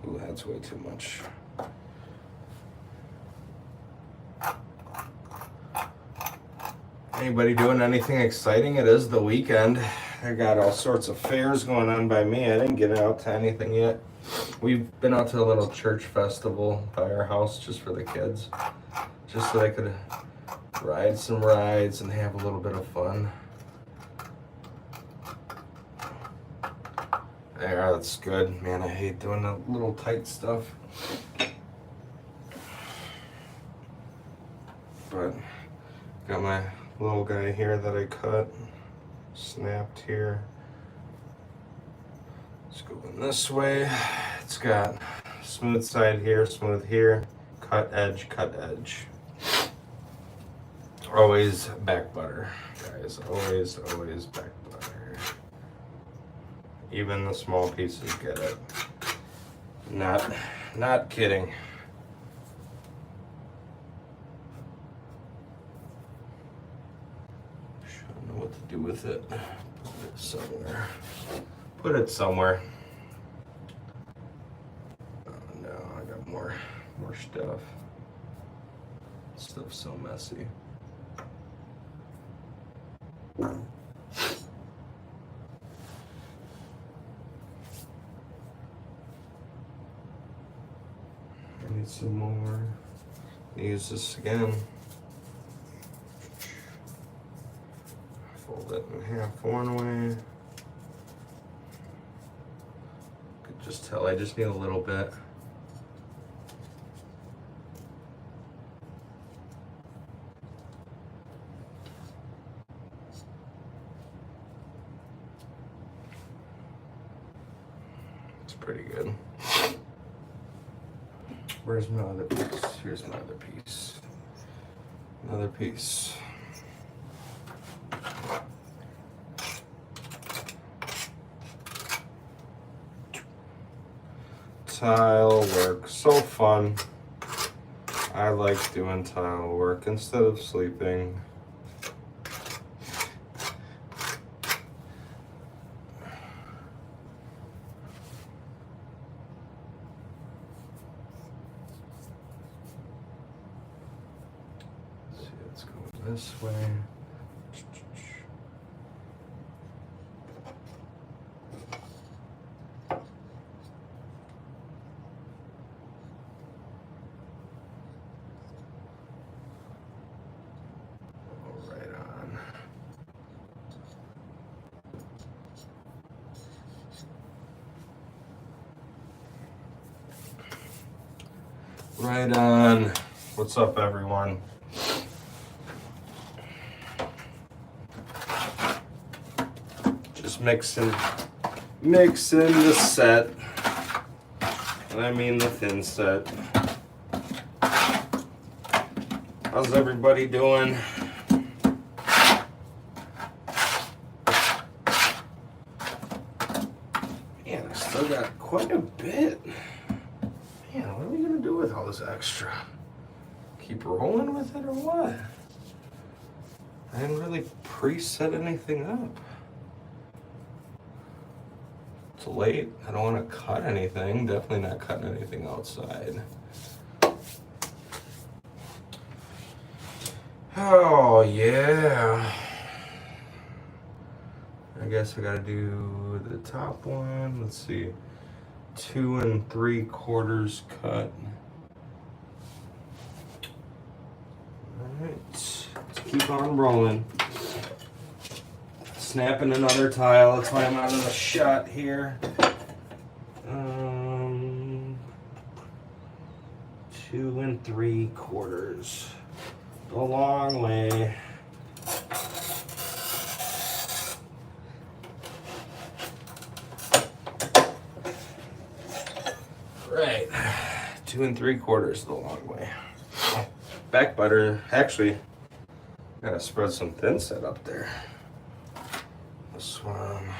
Ooh, that's way too much. Anybody doing anything exciting? It is the weekend. I got all sorts of fairs going on by me. I didn't get out to anything yet. We've been out to a little church festival by our house just for the kids. Just so they could ride some rides and have a little bit of fun. Yeah, that's good. Man, I hate doing the little tight stuff. But got my little guy here that I cut, snapped here. Let's go in this way. It's got smooth side here, smooth here, cut edge, cut edge. Always back butter, guys. Always back butter. Even the small pieces get it. Not kidding. I don't know what to do with it. Put it somewhere. Put it somewhere. Oh no, I got more stuff. Stuff's so messy. I need some more. Use this again. Fold it in half one way. Could just tell I just need a little bit. Pretty good. Where's my other piece? Here's my other piece. Another piece. Tile work, so fun. I like doing tile work instead of sleeping. This way. Right on. Right on. What's up, everyone? Mixing the set, and I mean the thin set. How's everybody doing? Man, I still got quite a bit. Man, what are we gonna do with all this extra? Keep rolling with it or what? I didn't really pre-set anything up. It's late. I don't want to cut anything. Definitely not cutting anything outside. Oh, yeah. I guess I got to do the top one. Let's see. 2 3/4 cut. All right. Let's keep on rolling. Snapping another tile, that's why I'm out of the shot here. 2 3/4. A long way. Right. 2 3/4 the long way. Back butter. Actually, gotta spread some thin set up there. This one,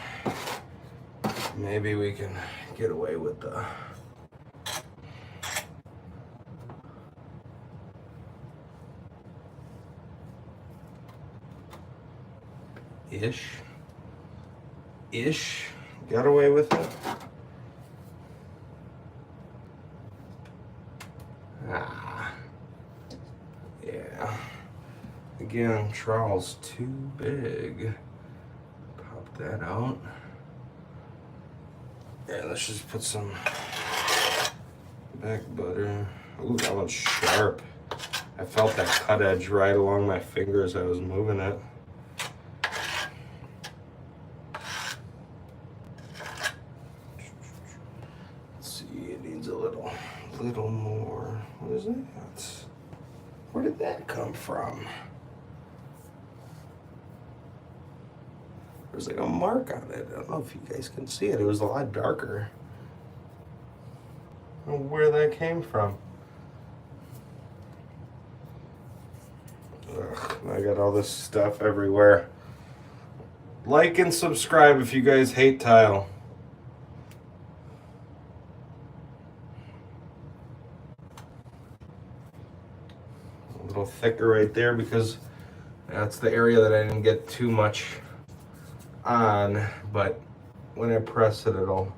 maybe we can get away with the ish, got away with it. Yeah. Again, trowel's too big. That out. Yeah, let's just put some back butter. Ooh, that one's sharp. I felt that cut edge right along my fingers as I was moving it. What is that? Where did that come from? There's like a mark on it. I don't know if you guys can see it. It was a lot darker. I don't know where that came from. Ugh, I got all this stuff everywhere. Like and subscribe if you guys hate tile. A little thicker right there because that's the area that I didn't get too much on, but when I press it, it'll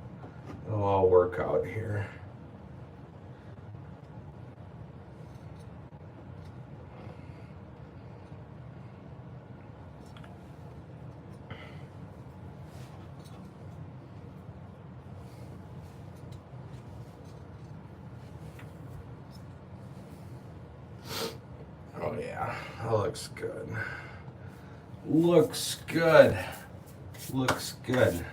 all work out here. Oh yeah, that looks good. Looks good. Looks good.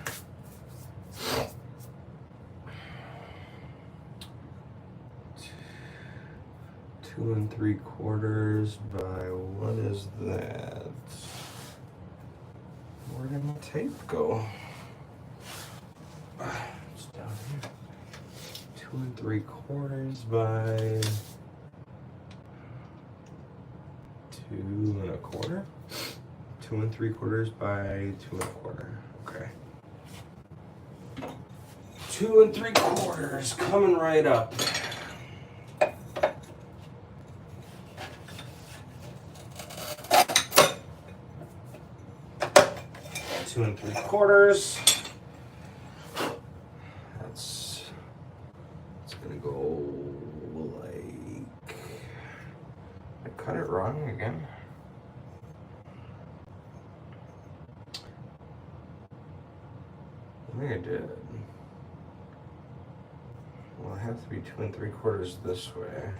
Two and 3/4 by, what is that? Where did my tape go? It's down here. 2 3/4 by 2 1/4. 2 3/4 by 2 1/4. Okay. 2 3/4 coming right up. 2 3/4. That's gonna go like. I cut it wrong again. I think I did. Well, it has to be 2 3/4 this way.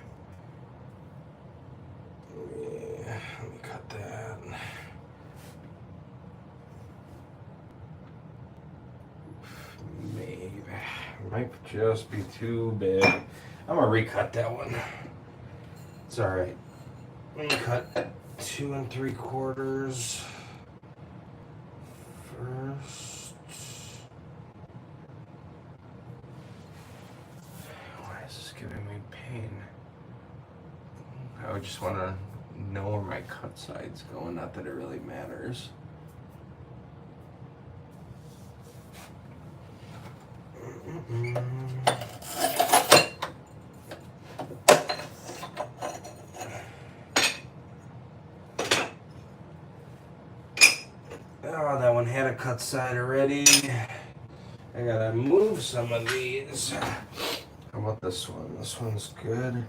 Let me cut that. Maybe. It might just be too big. I'm gonna recut that one. It's alright. Let me cut 2 3/4 first. Why is this giving me pain? I would just want to know where my cut side's going, not that it really matters. Oh, that one had a cut side already. I gotta move some of these. How about this one? This one's good.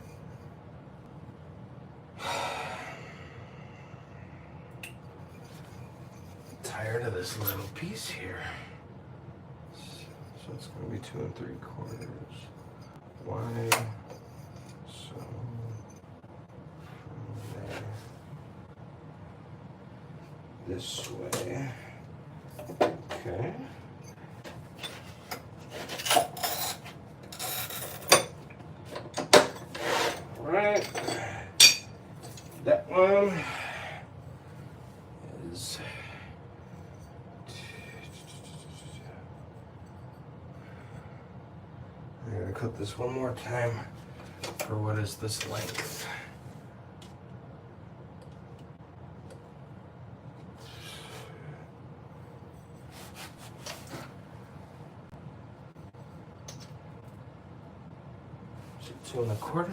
Tired of this little piece here. So it's gonna be 2 3/4. Why? So from there this way. Okay. Right. That one is I'm gonna cut this one more time for what is this length. Is it 2 1/4?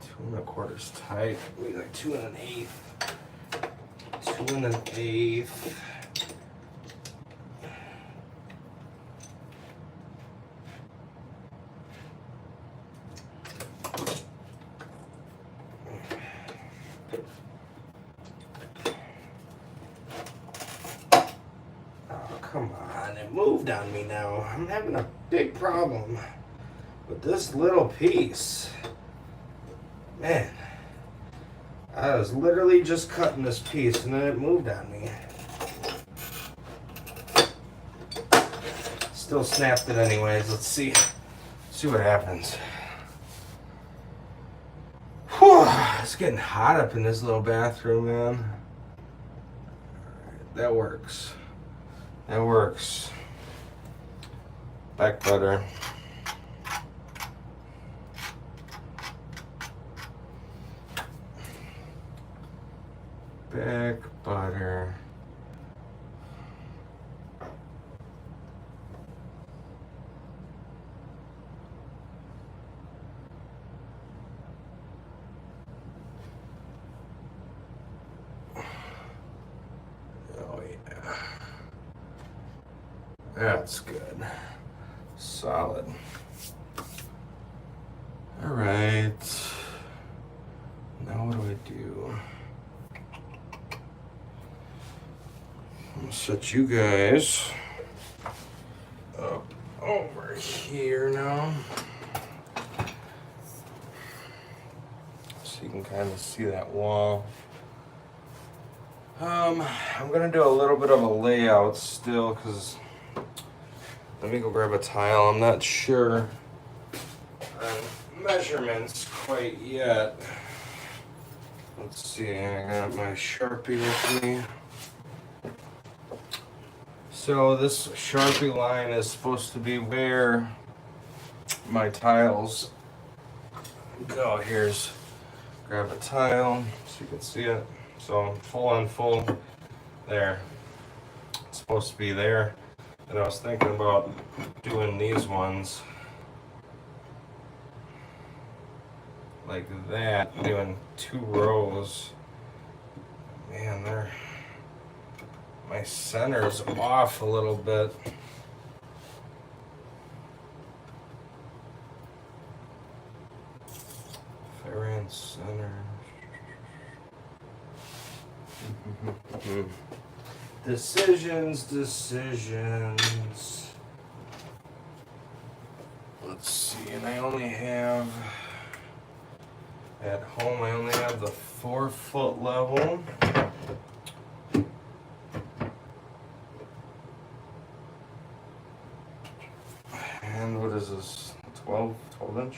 2 1/4's tight. We like 2 1/8. 2 1/8. Come on, it moved on me now. I'm having a big problem with this little piece. Man, I was literally just cutting this piece and then it moved on me. Still snapped it anyways. Let's see what happens. It's getting hot up in this little bathroom, man. That works. That works. Back butter. Back butter. Oh yeah. That's good. Solid. All right. Now what do I do? I'm gonna set you guys up over here now, so you can kind of see that wall. I'm gonna do a little bit of a layout still, because let me go grab a tile. I'm not sure on measurements quite yet. Let's see, I got my Sharpie with me. So this Sharpie line is supposed to be where my tiles go. Here's, grab a tile so you can see it. So full on full there. It's supposed to be there. And I was thinking about doing these ones like that, doing 2 rows. Man, my center's off a little bit. Fair and center. Decisions. Let's see, and I only have, at home, I only have the 4-foot level. And what is this, 12 inch?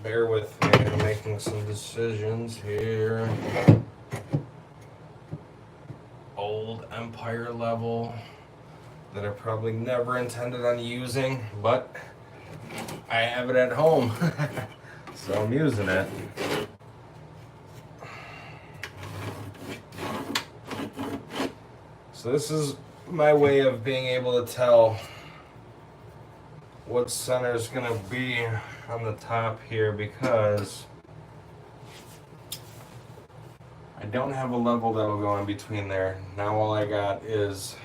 Bear with me, I'm making some decisions here. Old Empire level that I probably never intended on using, but I have it at home, so I'm using it. So this is my way of being able to tell what center is going to be on the top here, because I don't have a level that'll go in between there. Now all I got is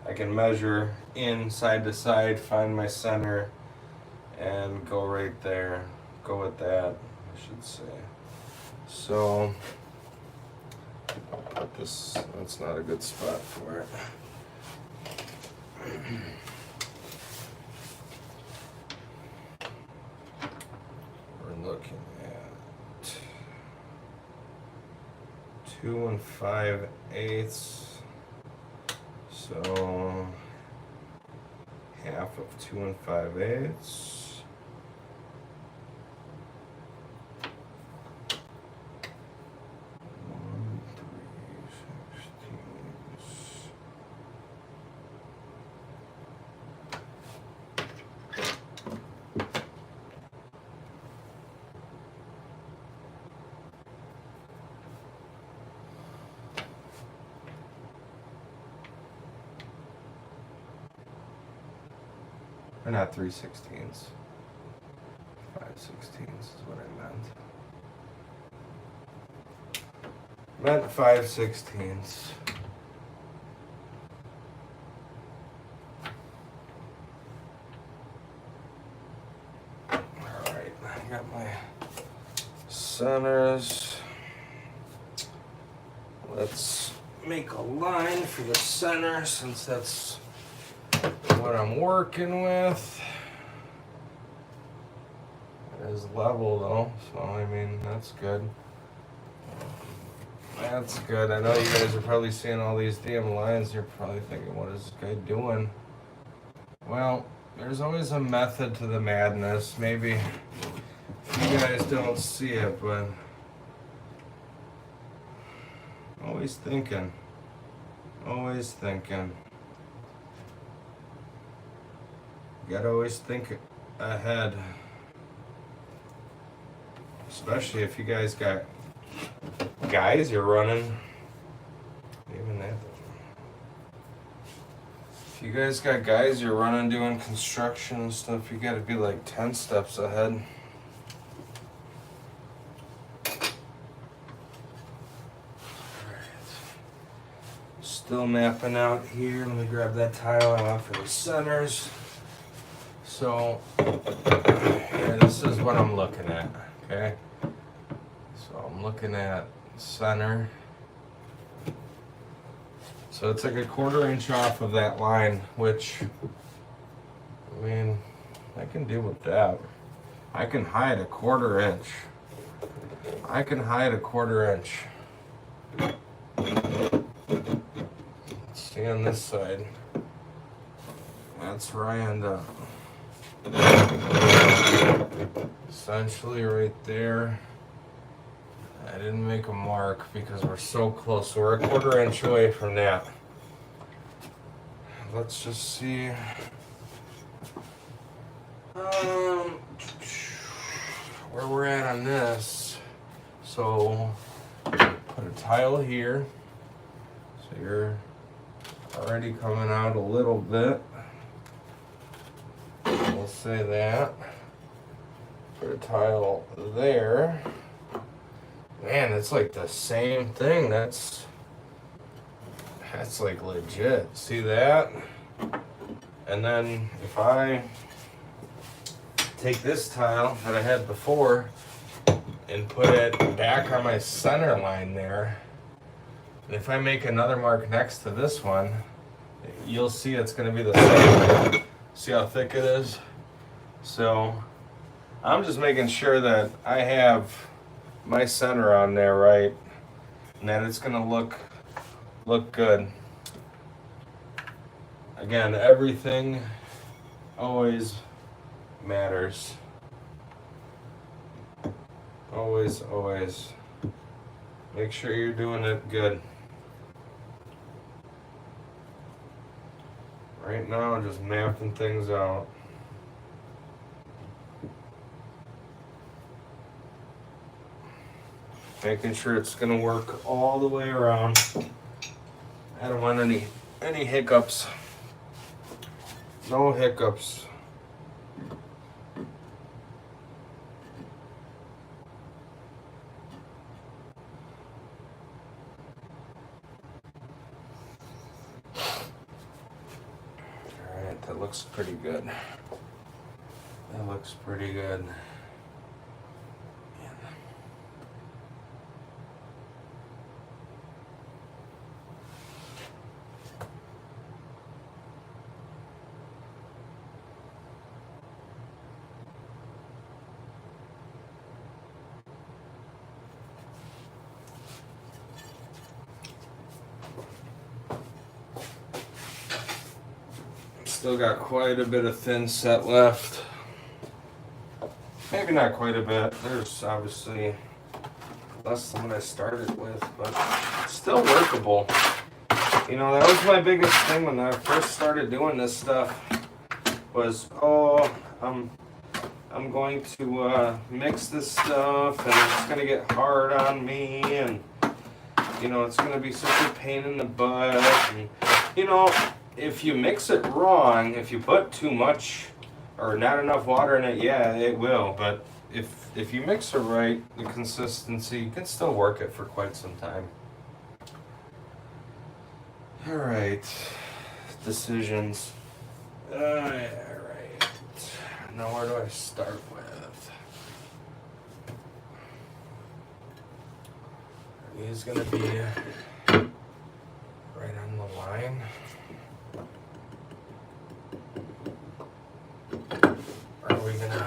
I can measure in side to side, find my center, and go right there. Go with that, I should say. So that's not a good spot for it. We're looking at 2 5/8, so half of 2 5/8. Or not 3/16. 5/16 is what I meant. Meant 5/16. Alright, I got my centers. Let's make a line for the center, since that's what I'm working with. is level though, so I mean, that's good. That's good. I know you guys are probably seeing all these damn lines. You're probably thinking, what is this guy doing? Well, there's always a method to the madness. Maybe you guys don't see it, but always thinking. Always thinking. You gotta always think ahead. Especially if you guys got guys you're running. Even that. If you guys got guys you're running doing construction and stuff, you gotta be like 10 steps ahead. Still mapping out here. Let me grab that tile off for the centers. So, yeah, this is what I'm looking at, okay? So I'm looking at center. So it's like a 1/4 inch off of that line, which, I mean, I can deal with that. I can hide a 1/4 inch. I can hide a 1/4 inch. See on this side, that's where I end up. Essentially right there. I didn't make a mark because we're so close. So we're a 1/4 inch away from that. Let's just see. Where we're at on this. So put a tile here. So you're already coming out a little bit. We'll say that. Put a tile there. Man, it's like the same thing. That's like legit. See that? And then if I take this tile that I had before and put it back on my center line there, and if I make another mark next to this one, you'll see it's going to be the same. See how thick it is? So I'm just making sure that I have my center on there right, and that it's going to look good. Again, everything always matters. Always, always. Make sure you're doing it good. Right now, I'm just mapping things out. Making sure it's gonna work all the way around. I don't want any hiccups. No hiccups. Alright, that looks pretty good. That looks pretty good. Still got quite a bit of thin set left. Maybe not quite a bit. There's obviously less than what I started with, but still workable. You know, that was my biggest thing when I first started doing this stuff was, oh, I'm going to mix this stuff and it's going to get hard on me and, you know, it's going to be such a pain in the butt. And, you know, if you mix it wrong, if you put too much or not enough water in it, yeah, it will. But if you mix it right, the consistency, you can still work it for quite some time. All right, decisions. All right. Now where do I start with? He's gonna be right on the line. Are we gonna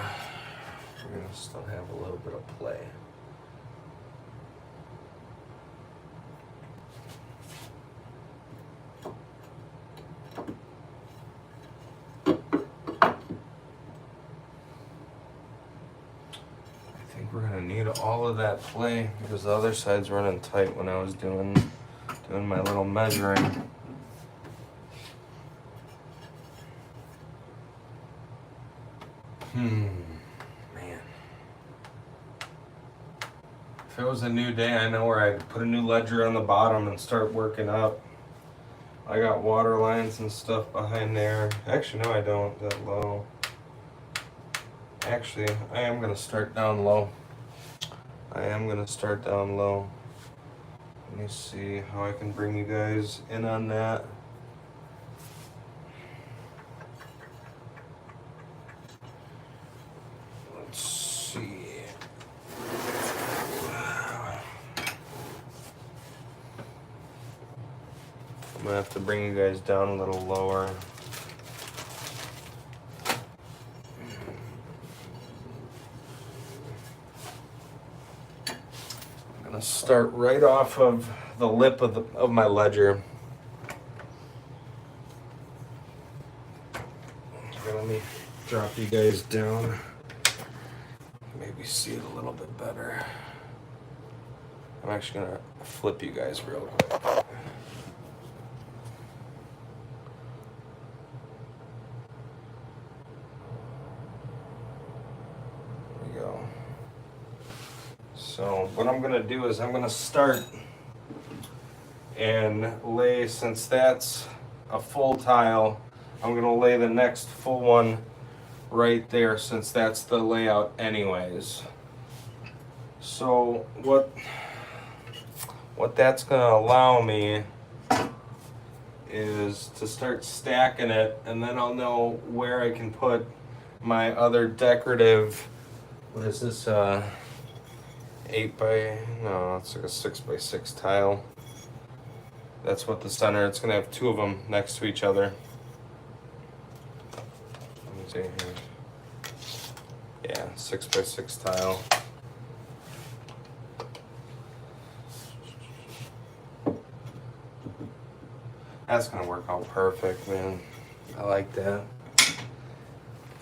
We're gonna still have a little bit of play. I think we're gonna need all of that play because the other side's running tight when I was doing my little measuring. Man. If it was a new day, I know where I could put a new ledger on the bottom and start working up. I got water lines and stuff behind there. Actually, no, I don't. That low. Actually, I am going to start down low. Let me see how I can bring you guys in on that. Let's see. I'm gonna have to bring you guys down a little lower. I'm gonna start right off of the lip of my ledger. Let me drop you guys down. Maybe see it a little bit better. I'm actually gonna flip you guys real quick. So what I'm gonna do is I'm gonna start and lay, since that's a full tile, I'm gonna lay the next full one right there since that's the layout anyways. So what that's gonna allow me is to start stacking it, and then I'll know where I can put my other decorative, what is this, 6 by 6 tile. That's what the center, it's gonna have two of them next to each other. Let me see here. Yeah, 6 by 6 tile. That's gonna work out perfect, man. I like that.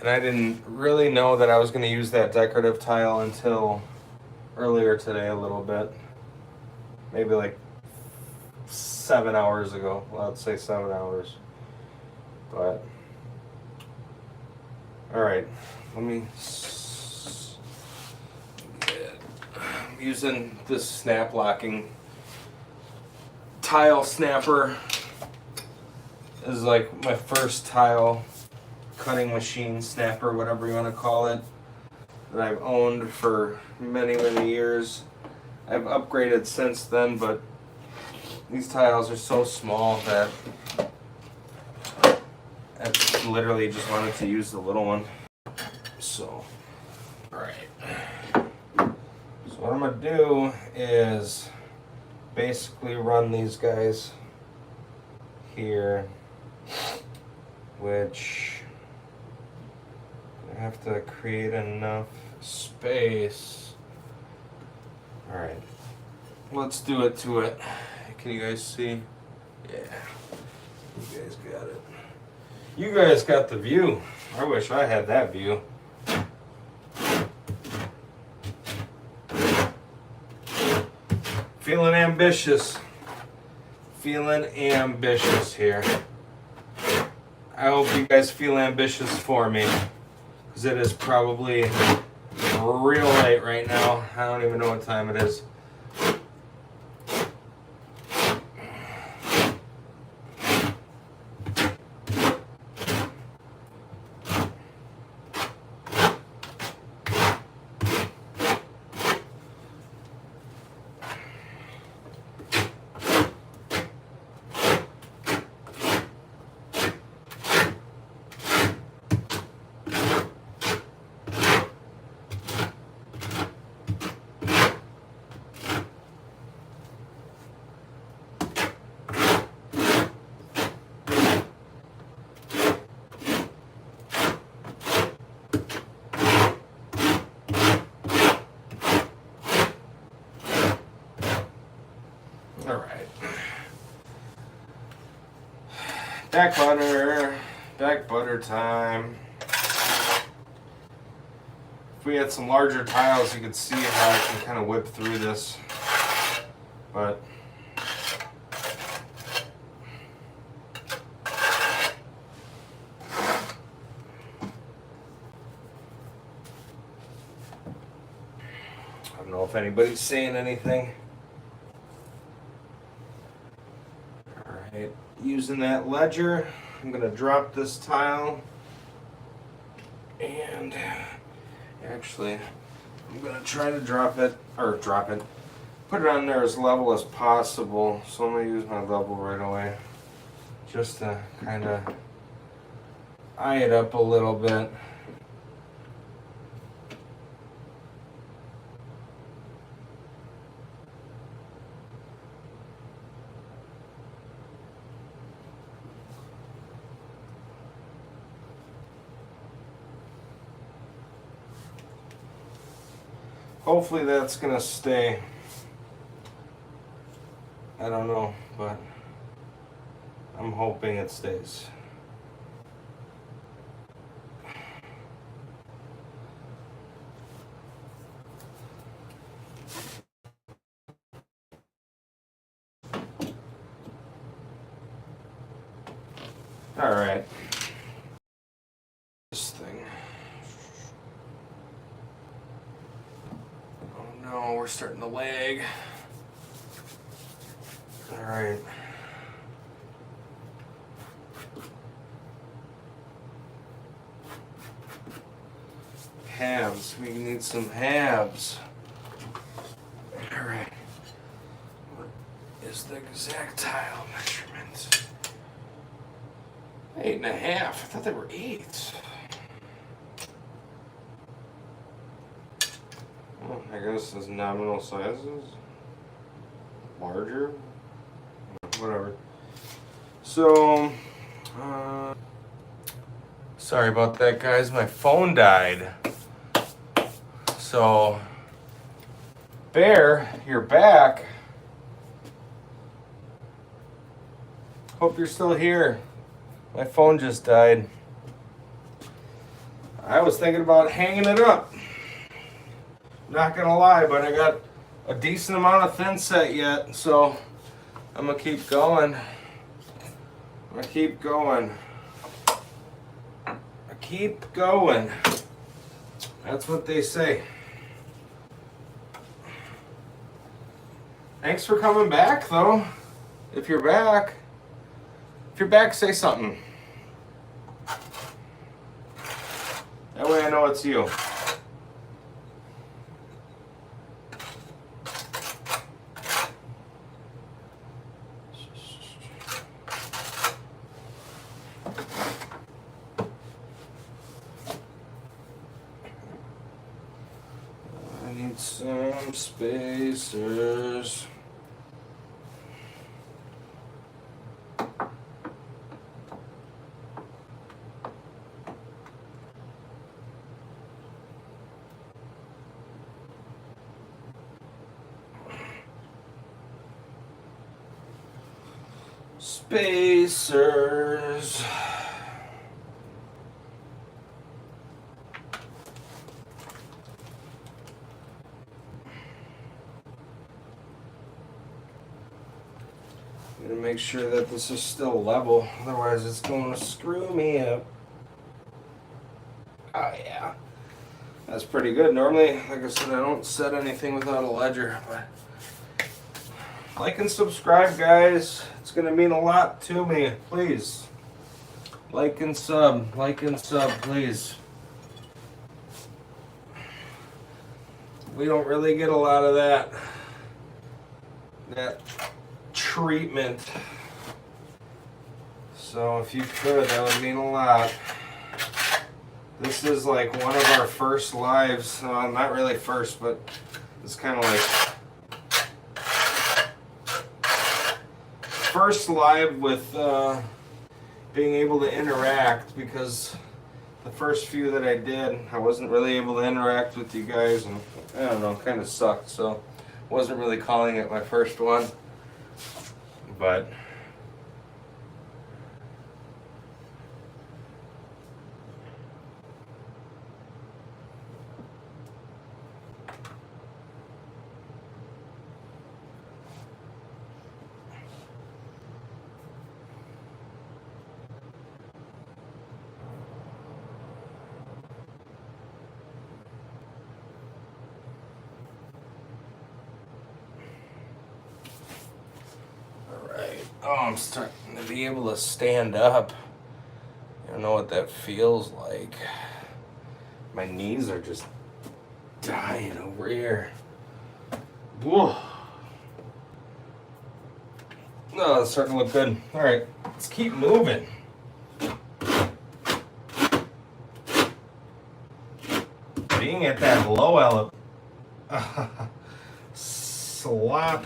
And I didn't really know that I was gonna use that decorative tile until earlier today a little bit. Maybe like 7 hours ago. Well, let's say 7 hours. But, all right, let me I'm using this snap locking tile snapper. This is like my first tile cutting machine, snapper, whatever you want to call it, that I've owned for many, many years. I've upgraded since then, but these tiles are so small that I literally just wanted to use the little one. So, alright. So what I'm going to do is basically run these guys here, which I have to create enough space. Alright, let's do it to it. Can you guys see? Yeah, you guys got it. You guys got the view. I wish I had that view. Feeling ambitious. Feeling ambitious here. I hope you guys feel ambitious for me, because it is probably real late right now. I don't even know what time it is. All right. Back butter time. If we had some larger tiles, you could see how I can kind of whip through this, but I don't know if anybody's saying anything. All right, using that ledger, I'm gonna drop this tile, and actually, I'm gonna try to put it on there as level as possible. So I'm gonna use my level right away, just to kind of eye it up a little bit. Hopefully that's gonna stay. I don't know, but I'm hoping it stays. All right. This thing. Oh no, we're starting to lag. All right. Halves. We need some halves. All right. What is the exact tile measurement? 8.5. I thought they were 8. Well, I guess as nominal sizes. Larger. Whatever. So, sorry about that, guys. My phone died. So, Bear, you're back. Hope you're still here. My phone just died. I was thinking about hanging it up. Not gonna lie, but I got a decent amount of thin set yet, so I'm gonna keep going. I keep going. That's what they say. Thanks for coming back, though. If you're back, say something. That way I know it's you. I need some spacers. Spacers. I'm gonna make sure that this is still level, otherwise it's going to screw me up. Oh yeah, that's pretty good. Normally, like I said, I don't set anything without a ledger, but like and subscribe, guys. It's gonna mean a lot to me. Please, like and sub, please. We don't really get a lot of that treatment. So if you could, that would mean a lot. This is like one of our first lives. Not really first, but it's kind of like first live with being able to interact, because the first few that I did, I wasn't really able to interact with you guys, and I don't know, kind of sucked, so wasn't really calling it my first one. but oh, I'm starting to be able to stand up. I don't know what that feels like. My knees are just dying over here. Whoa. No, that's starting to look good. All right, let's keep moving. Being at that low slop.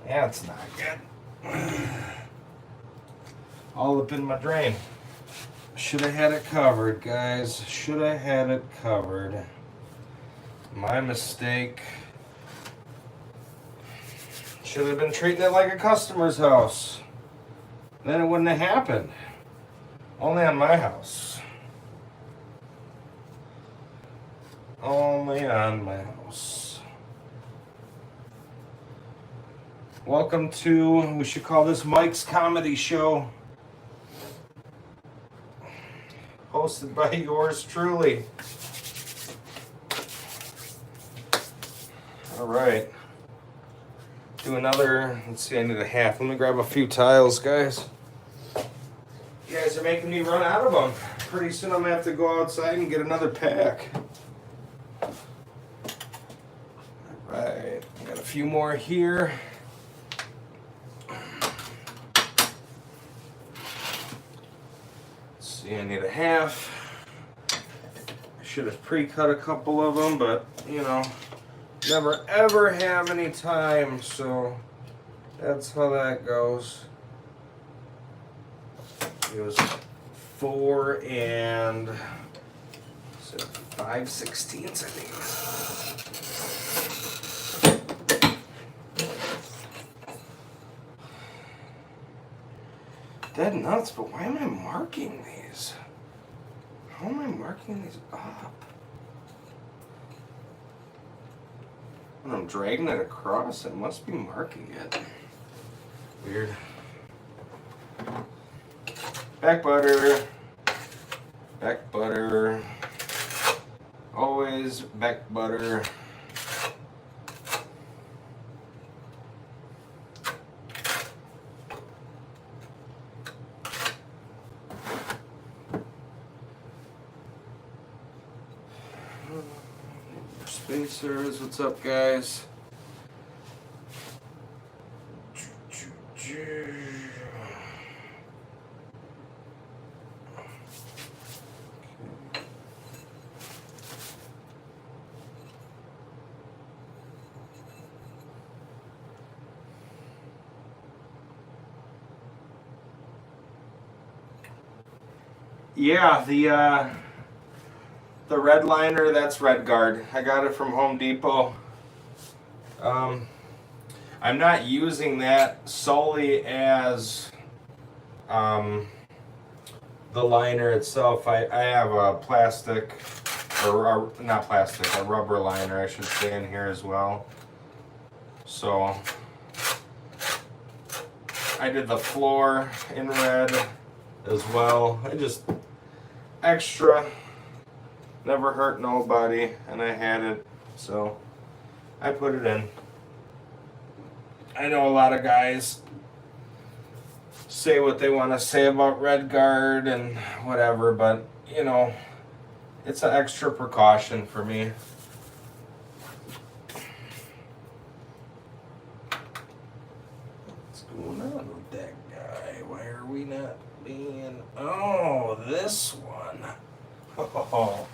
That's not good. All up in my drain. Should have had it covered, guys. Should have had it covered. My mistake. Should have been treating it like a customer's house. Then it wouldn't have happened. Only on my house. Only on my house. Welcome to, we should call this Mike's Comedy Show. Hosted by yours truly. All right. Do another, let's see, I need a half. Let me grab a few tiles, guys. You guys are making me run out of them. Pretty soon I'm gonna have to go outside and get another pack. All right, I got a few more here. Let's see, I need a half. I should have pre-cut a couple of them, but you know, never ever have any time, so that's how that goes. It was 4 and 5/16, I think. Dead nuts, but why am I marking these? How am I marking these up? When I'm dragging it across, it must be marking it. Weird. Back butter. Back butter. Always back butter. Spacers, what's up, guys? Yeah, the red liner, that's Red Guard. I got it from Home Depot. I'm not using that solely as the liner itself. I have a plastic, or not plastic, a rubber liner, I should say, in here as well. So I did the floor in red as well. I just extra, never hurt nobody, and I had it, so I put it in. I know a lot of guys say what they want to say about Red Guard and whatever, but you know, it's an extra precaution for me. What's going on with that guy? Why are we not being... Oh, this one. Oh.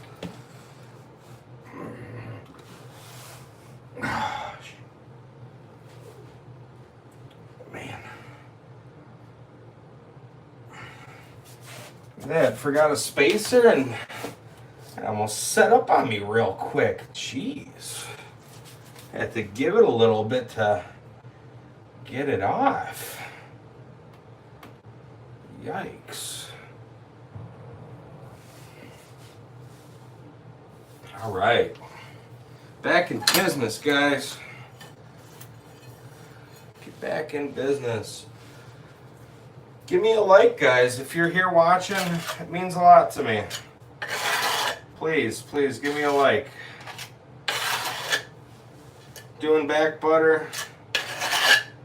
Man. That forgot a spacer and it almost set up on me real quick. Jeez. I have to give it a little bit to get it off. Yikes. All right. Back in business, guys. Get back in business. Give me a like, guys. If you're here watching, it means a lot to me. Please, please give me a like. Doing back butter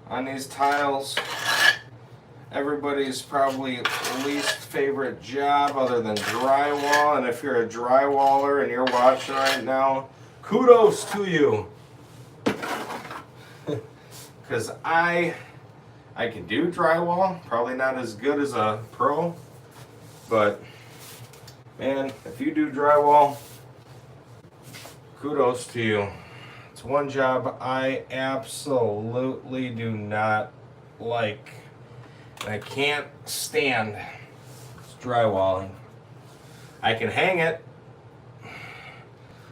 on these tiles. Everybody's probably least favorite job other than drywall. And if you're a drywaller and you're watching right now, kudos to you. Because I can do drywall, probably not as good as a pro, but man, if you do drywall, kudos to you. It's one job I absolutely do not like. And I can't stand drywalling. I can hang it.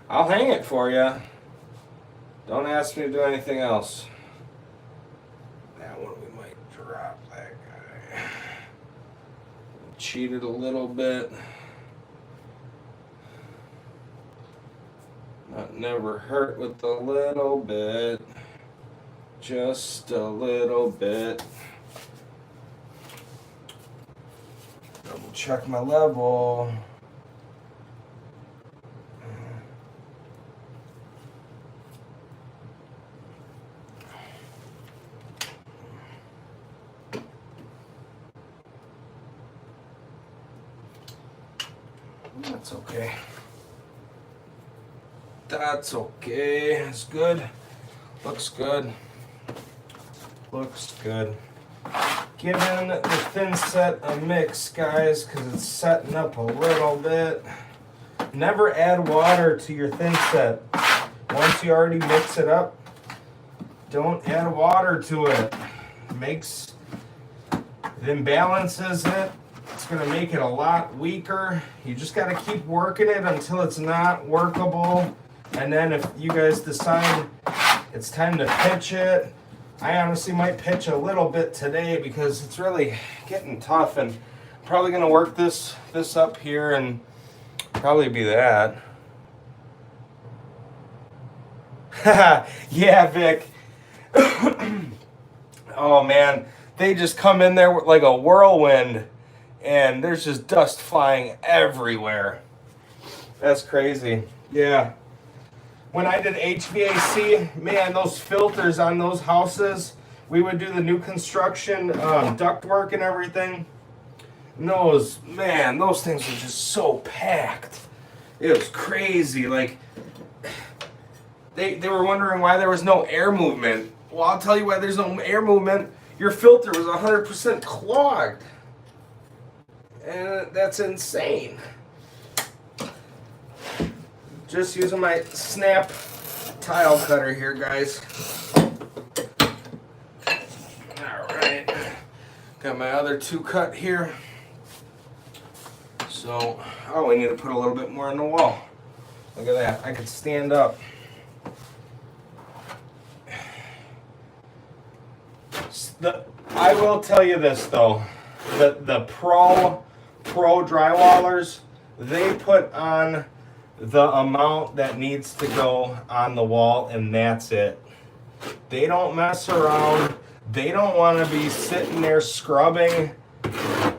I'll hang it for you. Don't ask me to do anything else. That one we might drop that guy. Cheated a little bit. Not never hurt with a little bit. Just a little bit. Double check my level. That's okay. That's okay. It's good. Looks good. Looks good. Giving the thin set a mix, guys, because it's setting up a little bit. Never add water to your thin set. Once you already mix it up, don't add water to it. It makes it imbalances it. It's going to make it a lot weaker. You just got to keep working it until it's not workable. And then if you guys decide it's time to pitch it, I honestly might pitch a little bit today because it's really getting tough, and I'm probably going to work this up here and probably be that. Yeah, Vic. Oh man, they just come in there with like a whirlwind and there's just dust flying everywhere. That's crazy. Yeah. When I did HVAC, man, those filters on those houses, we would do the new construction duct work and everything. And those things were just so packed. It was crazy. Like, they were wondering why there was no air movement. Well, I'll tell you why there's no air movement. Your filter was 100% clogged. And that's insane. Just using my snap tile cutter here, guys. Alright. Got my other two cut here. So, oh, we need to put a little bit more on the wall. Look at that. I could stand up. I will tell you this, though. The pro drywallers, they put on the amount that needs to go on the wall, and that's it. They don't mess around. They don't want to be sitting there scrubbing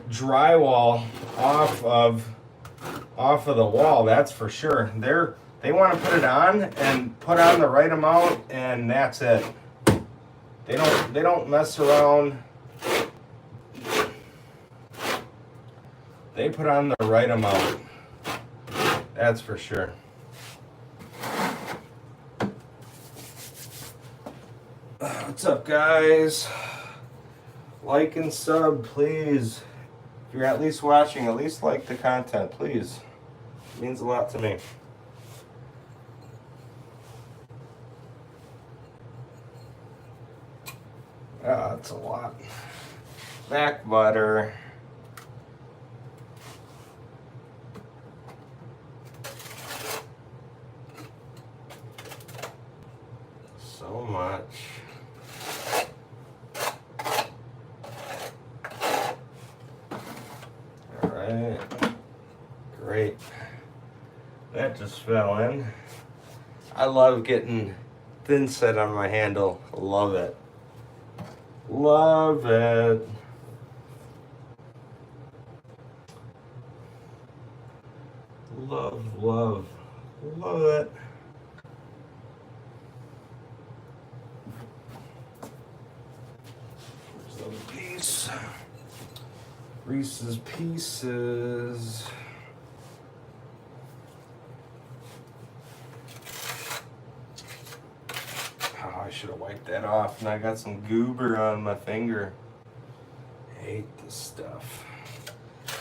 drywall off of the wall, that's for sure. They want to put it on and put on the right amount, and that's it. They don't mess around. They put on the right amount. That's for sure. What's up, guys? Like and sub, please. If you're at least watching, at least like the content, please. It means a lot to me. Ah, that's a lot. Back butter. so much. All right, great. That just fell in. I love getting thin set on my handle. Love it. Love it. Love, love, love it. Here's the other piece. Reese's Pieces. Oh, I should have wiped that off, and I got some goober on my finger. I hate this stuff.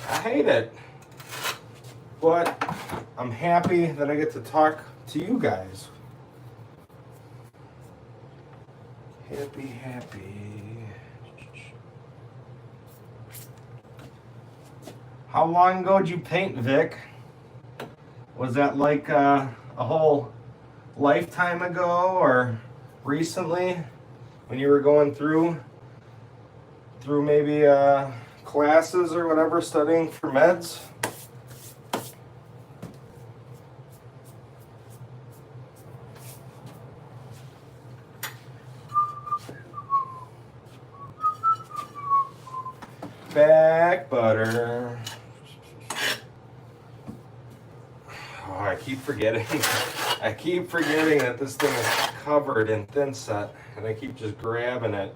I hate it. But I'm happy that I get to talk to you guys. Happy, happy. How long ago did you paint, Vic? Was that like a whole lifetime ago, or recently when you were going through maybe classes or whatever, studying for meds? Back butter. Oh, I keep forgetting. I keep forgetting that this thing is covered in thin set, and I keep just grabbing it.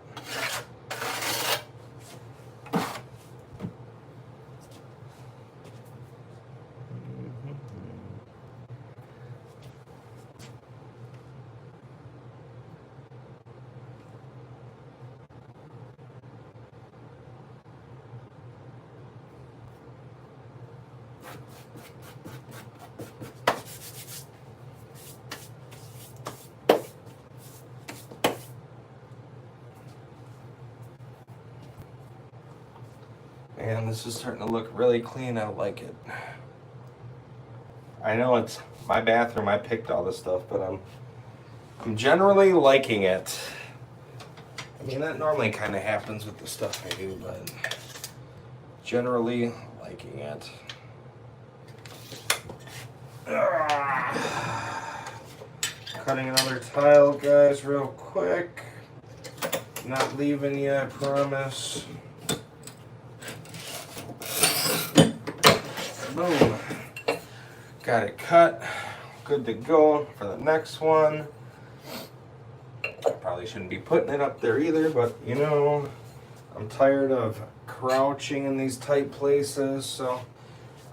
Man, this is starting to look really clean. I like it. I know it's my bathroom. I picked all this stuff, but I'm generally liking it. I mean, that normally kind of happens with the stuff I do, but generally liking it. Cutting another tile, guys, real quick. Not leaving you, I promise. Boom. Got it cut. Good to go for the next one. Probably shouldn't be putting it up there either, but you know, I'm tired of crouching in these tight places, so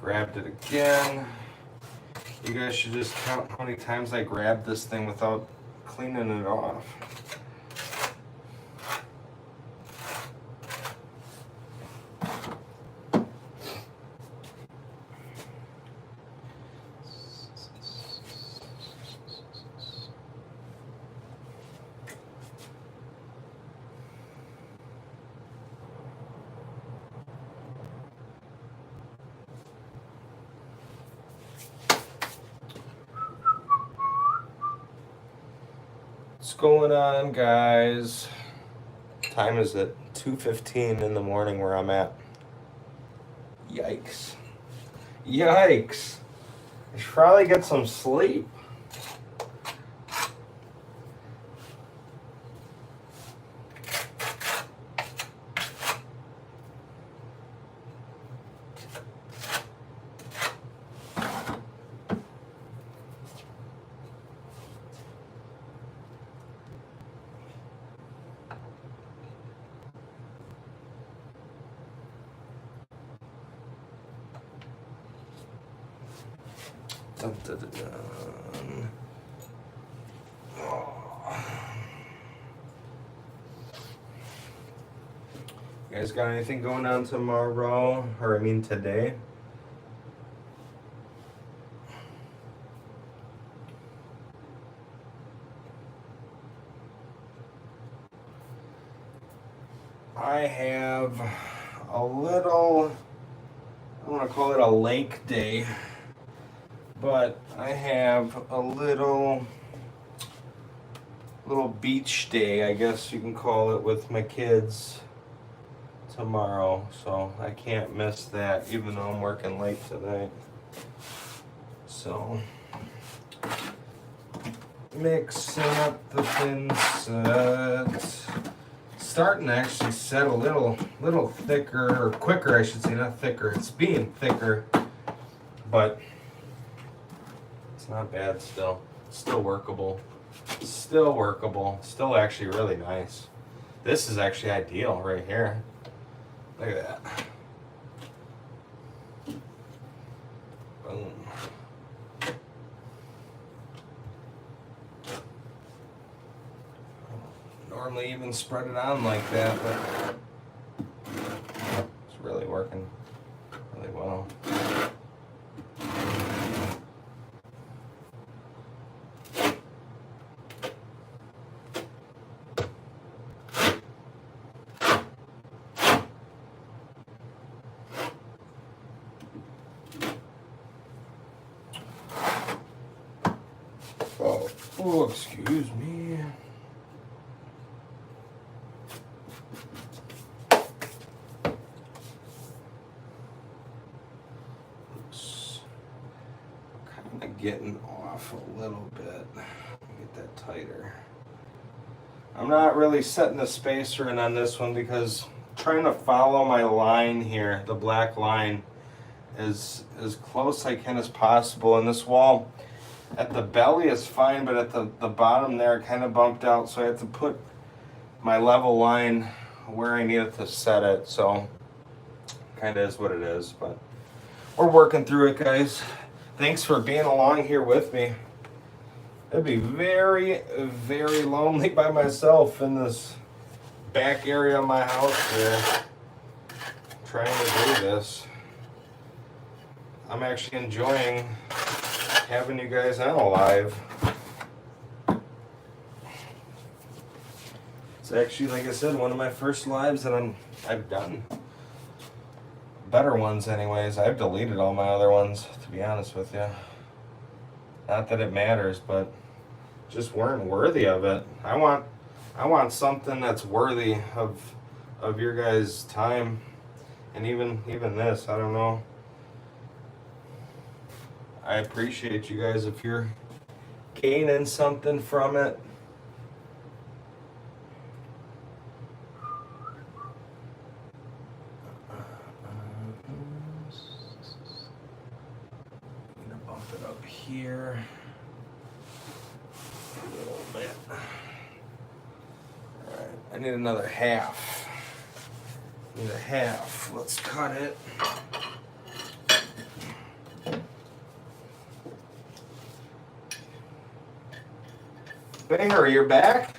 grabbed it again. You guys should just count how many times I grabbed this thing without cleaning it off. What's going on, guys? Time is at 2:15 in the morning where I'm at. Yikes. Yikes. I should probably get some sleep. Dun, dun, dun, dun. You guys got anything going on tomorrow? Or I mean today? I have a little, I don't want to call it a lake day, but I have a little little beach day, I guess you can call it, with my kids tomorrow. So I can't miss that, even though I'm working late tonight. So mixing up the thin set. Starting to actually set a little thicker, or quicker I should say, not thicker. It's being thicker, but it's not bad still. Still workable. Still workable. Still actually really nice. This is actually ideal right here. Look at that. Boom. Normally even spread it on like that, but it's really working really well. Oh, excuse me. Looks kind of getting off a little bit. Get that tighter. I'm not really setting the spacer in on this one because I'm trying to follow my line here, the black line, as close I can as possible. And this wall at the belly is fine, but at the bottom there, it kind of bumped out, so I have to put my level line where I need it to set it. So kind of is what it is, but we're working through it, guys. Thanks for being along here with me. It'd be very, very lonely by myself in this back area of my house here, trying to do this. I'm actually enjoying having you guys on live. It's actually, like I said, one of my first lives that I've done. Better ones anyways. I've deleted all my other ones, to be honest with you. Not that it matters, but just weren't worthy of it. I want something that's worthy of your guys' time. And even this, I don't know. I appreciate you guys if you're gaining something from it. I'm gonna bump it up here a little bit. All right, I need another half. Need a half. Let's cut it. Bear, you're back?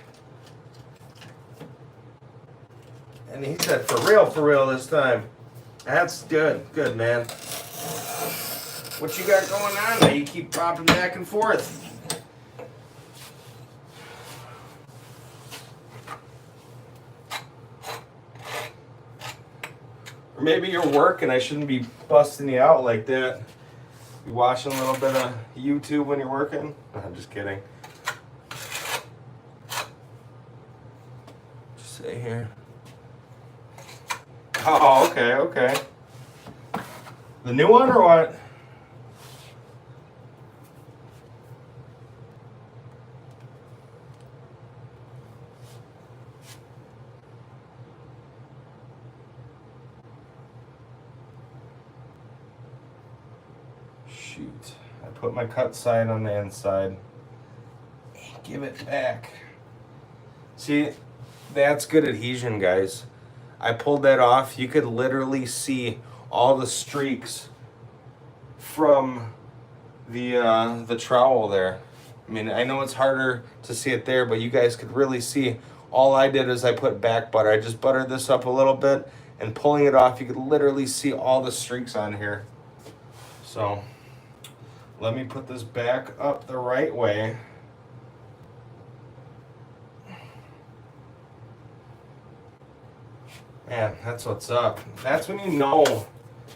And he said, for real this time. That's good. Good, man. What you got going on there? You keep popping back and forth. Or maybe you're working. I shouldn't be busting you out like that. You watching a little bit of YouTube when you're working? I'm just kidding. Say here. Oh, okay. The new one or what? Shoot. I put my cut side on the inside. Give it back. See, that's good adhesion, guys. I pulled that off. You could literally see all the streaks from the trowel there. I mean, I know it's harder to see it there, but you guys could really see. All I did is I put back butter. I just buttered this up a little bit, and pulling it off, you could literally see all the streaks on here. So let me put this back up the right way. Man, that's what's up. That's when you know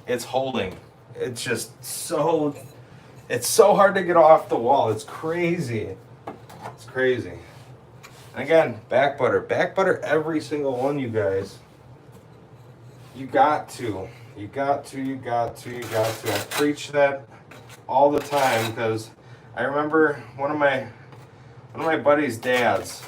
it's holding. It's just it's so hard to get off the wall. It's crazy. It's crazy. Again, back butter. Back butter every single one, you guys. You got to. You got to. I preach that all the time because I remember one of my buddy's dads.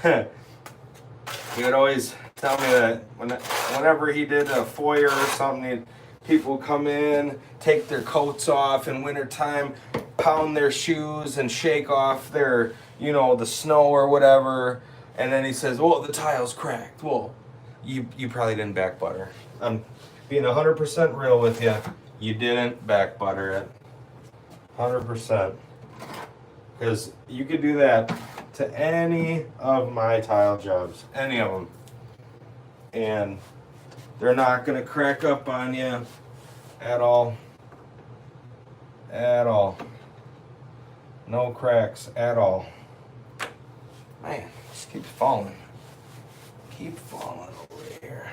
He would always tell me that whenever he did a foyer or something, people would come in, take their coats off in wintertime, pound their shoes and shake off their, the snow or whatever. And then he says, well, the tile's cracked. Well, you probably didn't back butter. I'm being 100% real with you. You didn't back butter it. 100%. Because you could do that to any of my tile jobs. Any of them. And they're not going to crack up on you at all. At all. No cracks at all. Man, just keeps falling. Keep falling over here.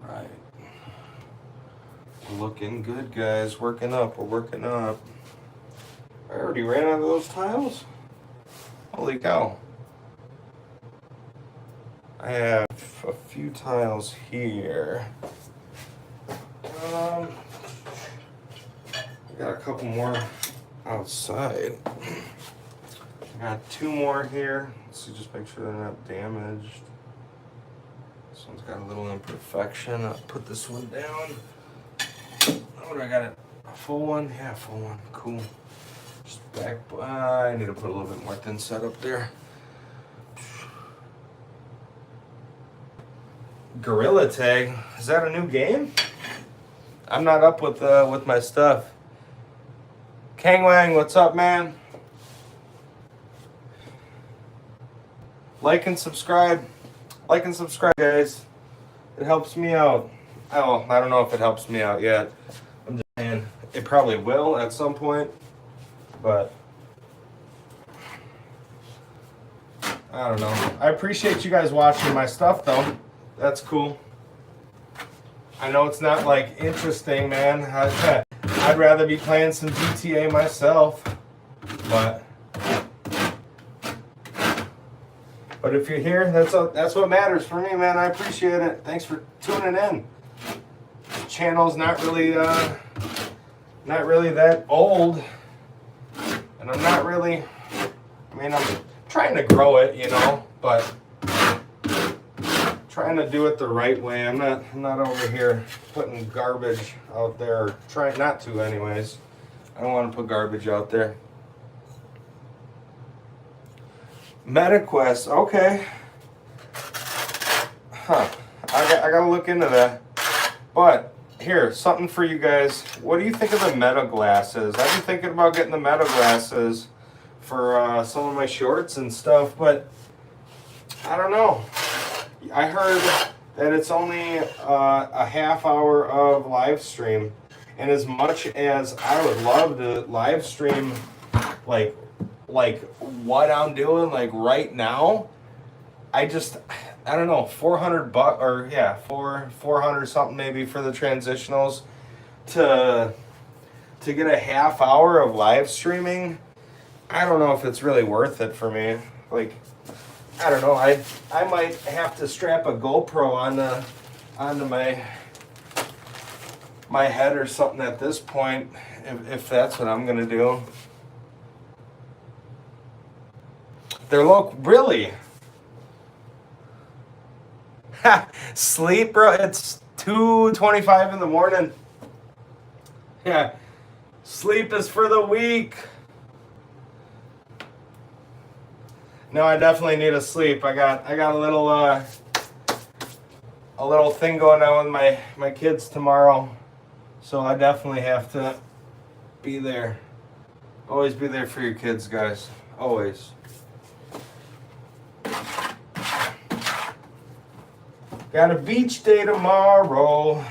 All right. Looking good, guys. Working up. We're working up. I already ran out of those tiles. Holy cow. I have a few tiles here. I got a couple more outside. I got 2 more here. Let's see, just make sure they're not damaged. This one's got a little imperfection. I'll put this one down. Oh, I got a full one? Yeah, full one. Cool. Just back. I need to put a little bit more thin set up there. Gorilla Tag. Is that a new game? I'm not up with my stuff. Kang Wang, what's up, man? Like and subscribe. Like and subscribe, guys. It helps me out. Oh, I don't know if it helps me out yet. I'm just saying it probably will at some point, but I don't know. I appreciate you guys watching my stuff, though. That's cool. I know it's not like interesting, man. I'd rather be playing some GTA myself, but if you're here, that's what matters for me, man. I appreciate it. Thanks for tuning in. The channel's not really that old, and I'm not really. I mean, I'm trying to grow it, but trying to do it the right way. I'm not over here putting garbage out there, or trying not to, anyways. I don't want to put garbage out there. MetaQuest, okay. Huh. I gotta look into that. But here, something for you guys. What do you think of the Meta glasses? I've been thinking about getting the Meta glasses for some of my shorts and stuff, but I don't know. I heard that it's only a half hour of live stream, and as much as I would love to live stream like what I'm doing like right now, I don't know, $400 or yeah, 400 something maybe for the transitionals to get a half hour of live streaming. I don't know if it's really worth it for me. Like, I don't know. I might have to strap a GoPro onto my head or something at this point, if that's what I'm gonna do. They're low, really. Sleep, bro. It's 2:25 in the morning. Yeah, sleep is for the weak. No, I definitely need to sleep. I got a little thing going on with my kids tomorrow, so I definitely have to be there. Always be there for your kids, guys. Always. Got a beach day tomorrow.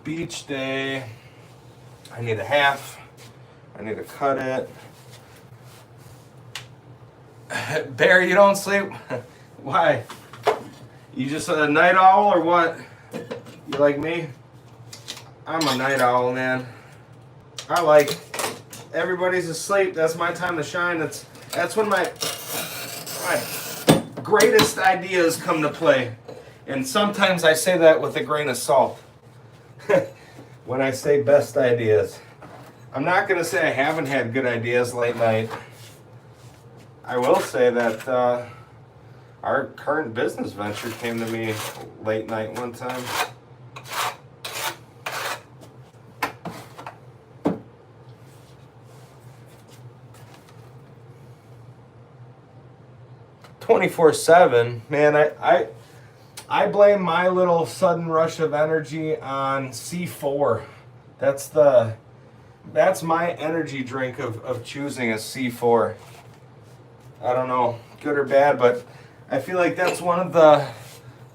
Beach day. I need a half. I need to cut it. Barry, you don't sleep? Why? You just a night owl or what? You like me? I'm a night owl, man. I like, everybody's asleep. That's my time to shine. That's when my greatest ideas come to play. And sometimes I say that with a grain of salt. When I say best ideas. I'm not going to say I haven't had good ideas late night. I will say that our current business venture came to me late night one time. "24/7, man, I blame my little sudden rush of energy on C4. That's my energy drink of choosing a C4. I don't know, good or bad, but I feel like that's one of the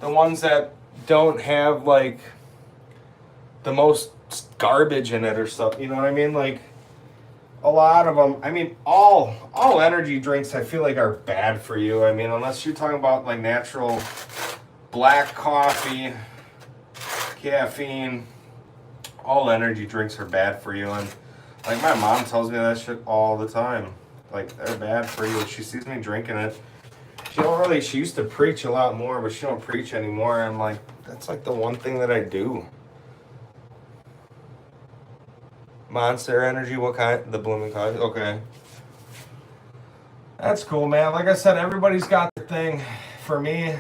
ones that don't have like the most garbage in it or stuff. You know what I mean? Like a lot of them. I mean, all energy drinks I feel like are bad for you. I mean, unless you're talking about like natural black coffee, caffeine. All energy drinks are bad for you, and like my mom tells me that shit all the time. Like they're bad for you. She sees me drinking it. She used to preach a lot more, but she don't preach anymore. I'm like, that's like the one thing that I do. Monster Energy, what kind? The blooming kind? Okay. That's cool, man. Like I said, everybody's got their thing. For me,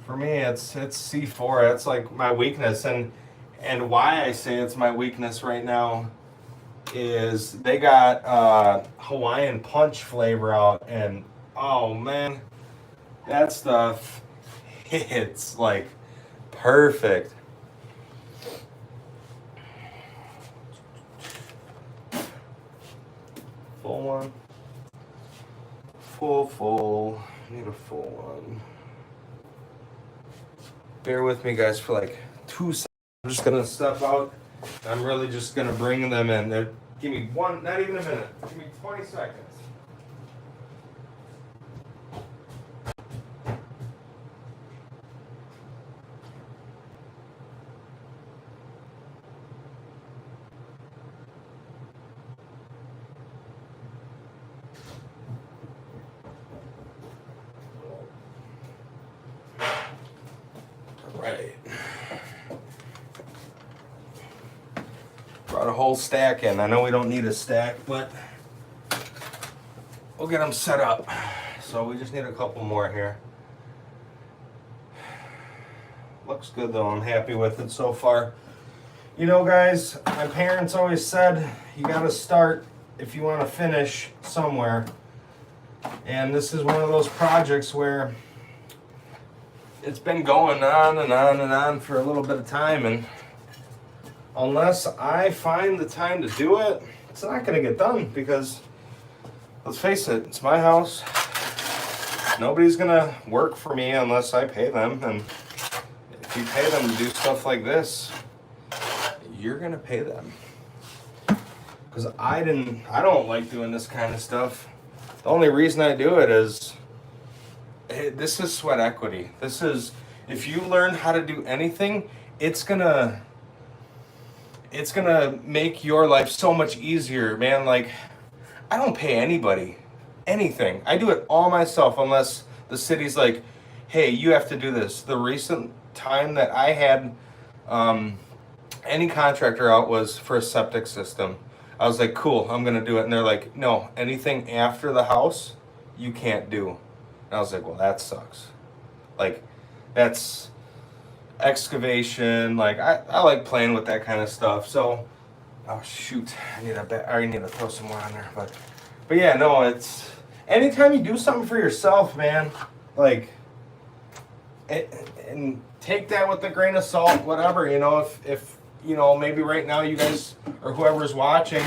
it's C4. That's like my weakness, and why I say it's my weakness right now is they got Hawaiian Punch flavor out, and oh man, that stuff hits like perfect. Full one. Full. Need a full one. Bear with me, guys, for like 2 seconds. I'm just gonna step out. I'm really just gonna bring them in. Give me one, not even a minute. Give me 20 seconds. Right. Brought a whole stack in. I know we don't need a stack, but we'll get them set up. So we just need a couple more here. Looks good though. I'm happy with it so far. You know, guys, my parents always said you gotta start if you want to finish somewhere. And this is one of those projects where it's been going on and on and on for a little bit of time, and unless I find the time to do it, it's not going to get done because, let's face it, it's my house. Nobody's going to work for me unless I pay them, and if you pay them to do stuff like this, you're going to pay them. Because I don't like doing this kind of stuff. The only reason I do it is, this is sweat equity. This is, if you learn how to do anything, it's gonna make your life so much easier, man. Like, I don't pay anybody anything. I do it all myself unless the city's like, hey, you have to do this. The recent time that I had any contractor out was for a septic system. I was like, cool, I'm gonna do it. And they're like, no, anything after the house, you can't do. And I was like, well, that sucks. Like, that's excavation. Like, I like playing with that kind of stuff. So, oh shoot, I already need to throw some more on there. But yeah, no, it's, anytime you do something for yourself, man, like, and take that with a grain of salt, whatever, you know, if you know, maybe right now you guys, or whoever's watching,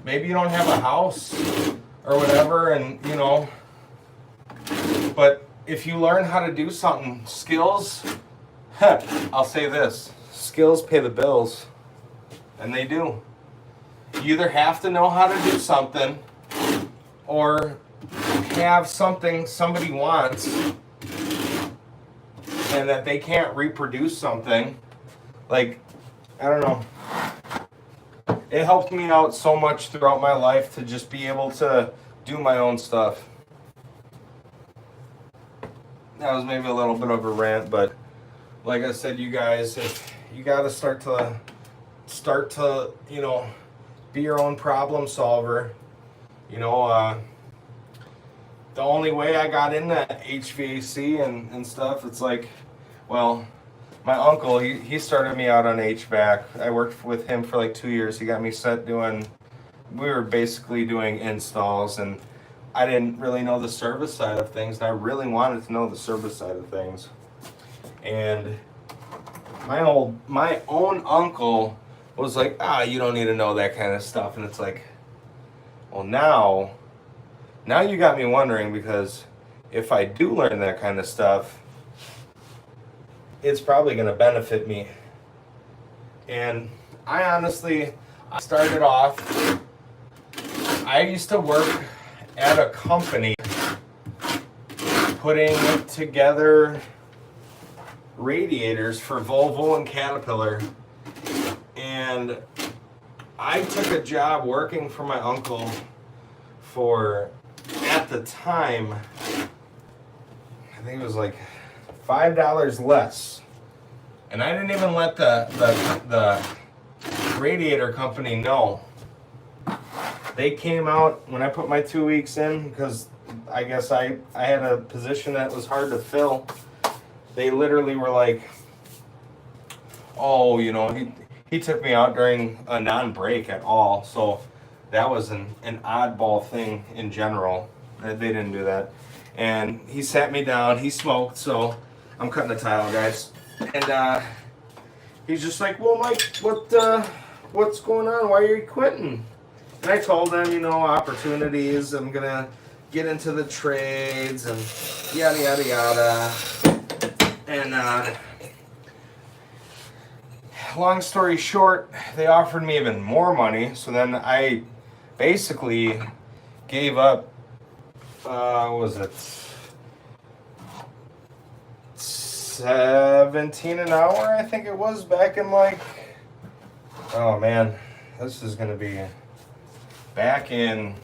maybe you don't have a house or whatever, and, you know, but if you learn how to do something, skills, I'll say this, skills pay the bills, and they do. You either have to know how to do something, or have something somebody wants, and that they can't reproduce something. Like, I don't know. It helped me out so much throughout my life to just be able to do my own stuff. That was maybe a little bit of a rant, but like I said, you guys, if you got to start to, you know, be your own problem solver. You know, the only way I got into HVAC and stuff, it's like, well, my uncle, he started me out on HVAC. I worked with him for like 2 years. He got me set doing, we were basically doing installs, and I didn't really know the service side of things, and I really wanted to know the service side of things. And my own uncle was like, you don't need to know that kind of stuff. And it's like, well, now you got me wondering, because if I do learn that kind of stuff, it's probably going to benefit me. And I started off, I used to work at a company putting together radiators for Volvo and Caterpillar. And I took a job working for my uncle for, at the time, I think it was like $5 less. And I didn't even let the radiator company know. They came out when I put my 2 weeks in, because I guess I had a position that was hard to fill. They literally were like, oh, you know, he took me out during a non-break at all. So that was an oddball thing in general. They didn't do that. And he sat me down, he smoked, so I'm cutting the tile, guys. And he's just like, well, Mike, what's going on? Why are you quitting? And I told him, you know, opportunities, I'm gonna get into the trades and yada, yada, yada. And long story short, they offered me even more money. So then I basically gave up, what was it, $17 an hour, I think it was, back in like, oh man, this is gonna be back in,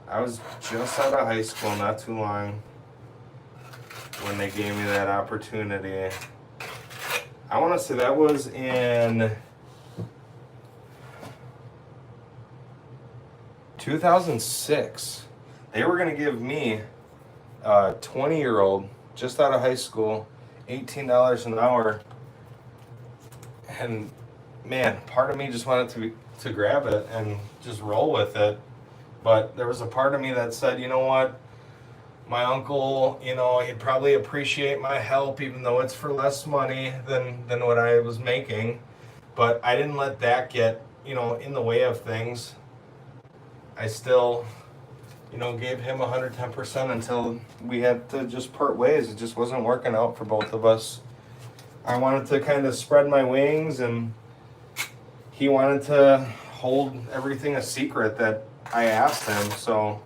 I was just out of high school, not too long, when they gave me that opportunity. I want to say that was in 2006. They were going to give me a 20-year-old, just out of high school, $18 an hour. And man, part of me just wanted to grab it and just roll with it. But there was a part of me that said, you know what? My uncle, you know, he'd probably appreciate my help, even though it's for less money than what I was making. But I didn't let that get, you know, in the way of things. I still, you know, gave him 110% until we had to just part ways. It just wasn't working out for both of us. I wanted to kind of spread my wings, and he wanted to hold everything a secret that I asked him. So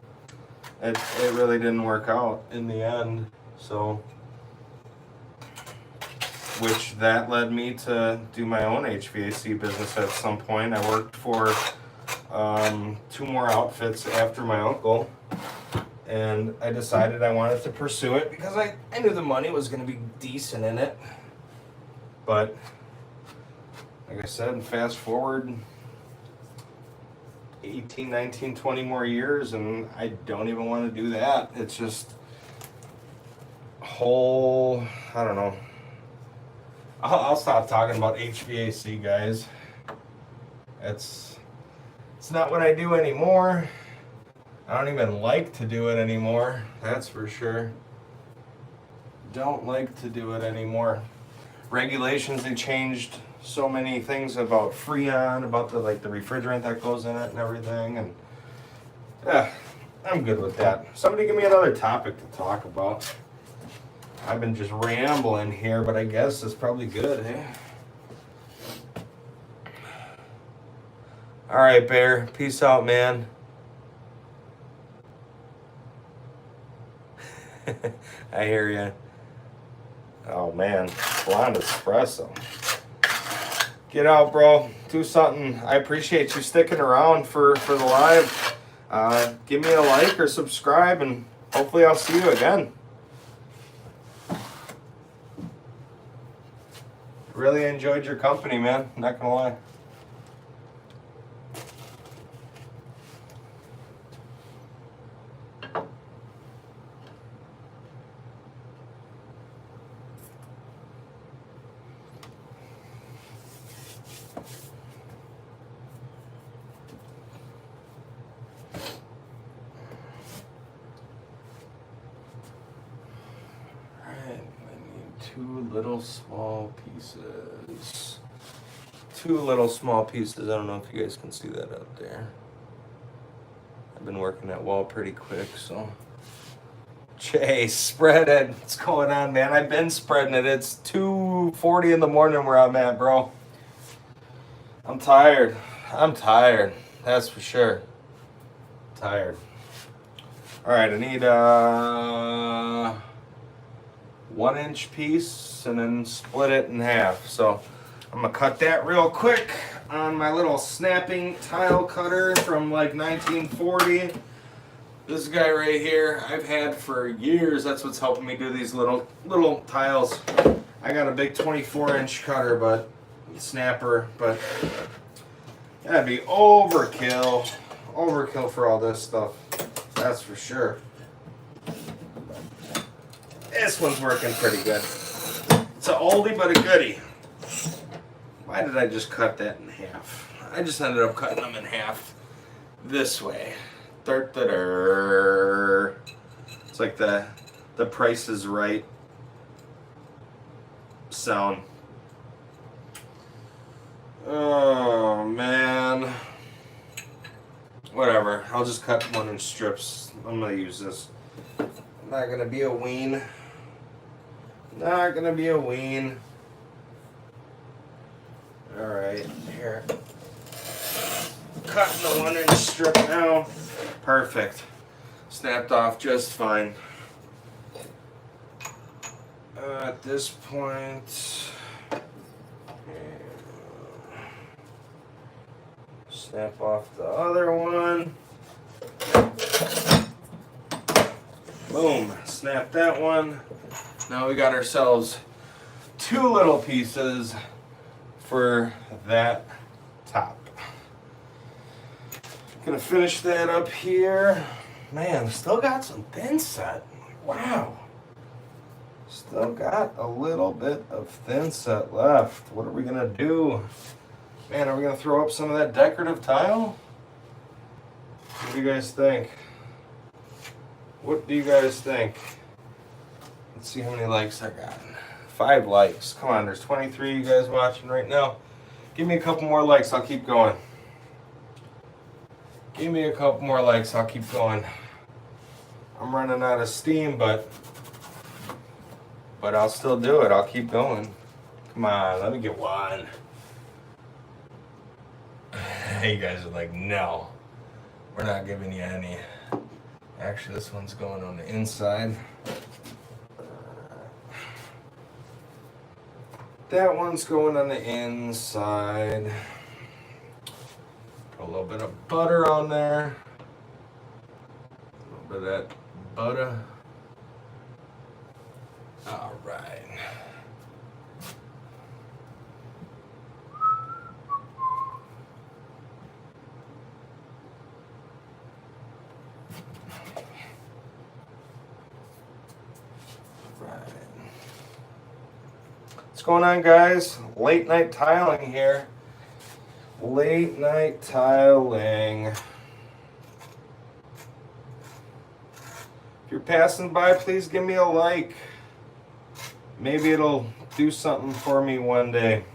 it really didn't work out in the end. So, which that led me to do my own HVAC business at some point. I worked for 2 more outfits after my uncle, and I decided I wanted to pursue it because I knew the money was going to be decent in it. But like I said, fast forward 18, 19, 20 more years, and I don't even want to do that. It's just whole, I don't know. I'll stop talking about HVAC, guys. It's not what I do anymore. I don't even like to do it anymore. That's for sure. Don't like to do it anymore. Regulations, they changed so many things about Freon, about the refrigerant that goes in it and everything, and I'm good with that. Somebody give me another topic to talk about. I've been just rambling here, but I guess it's probably good, eh? All right, Bear. Peace out, man. I hear ya. Oh man, blonde espresso. Get out, bro. Do something. I appreciate you sticking around for the live. Give me a like or subscribe, and hopefully I'll see you again. Really enjoyed your company, man. Not gonna lie. Two little small pieces. Two little small pieces. I don't know if you guys can see that out there. I've been working that wall pretty quick, so. Chase, spread it. What's going on, man? I've been spreading it. It's 2:40 in the morning where I'm at, bro. I'm tired. I'm tired. That's for sure. Tired. All right, I need 1-inch piece and then split it in half. So I'm gonna cut that real quick on my little snapping tile cutter from like 1940. This guy right here I've had for years. That's what's helping me do these little tiles. I got a big 24-inch cutter, but snapper, but that'd be overkill for all this stuff. That's for sure. This one's working pretty good. It's an oldie but a goodie. Why did I just cut that in half? I just ended up cutting them in half this way. It's like the Price is Right sound. Oh man. Whatever. I'll just cut 1-inch strips. I'm gonna use this. Not gonna be a ween. Not gonna be a ween. Alright, here. Cutting the 1-inch strip now. Perfect. Snapped off just fine. At this point, snap off the other one. Boom, snap that one. Now we got ourselves 2 little pieces for that top. Gonna finish that up here. Man, still got some thin set. Wow. Still got a little bit of thin set left. What are we gonna do? Man, are we gonna throw up some of that decorative tile? What do you guys think? What do you guys think? Let's see how many likes I got. 5 likes. Come on, there's 23 of you guys watching right now. Give me a couple more likes, I'll keep going. Give me a couple more likes, I'll keep going. I'm running out of steam, but I'll still do it. I'll keep going. Come on, let me get one. You guys are like, no, we're not giving you any. Actually, this one's going on the inside. That one's going on the inside. Put a little bit of butter on there. A little bit of that butter. All right. What's going on, guys? Late night tiling here. Late night tiling. If you're passing by, please give me a like. Maybe it'll do something for me one day.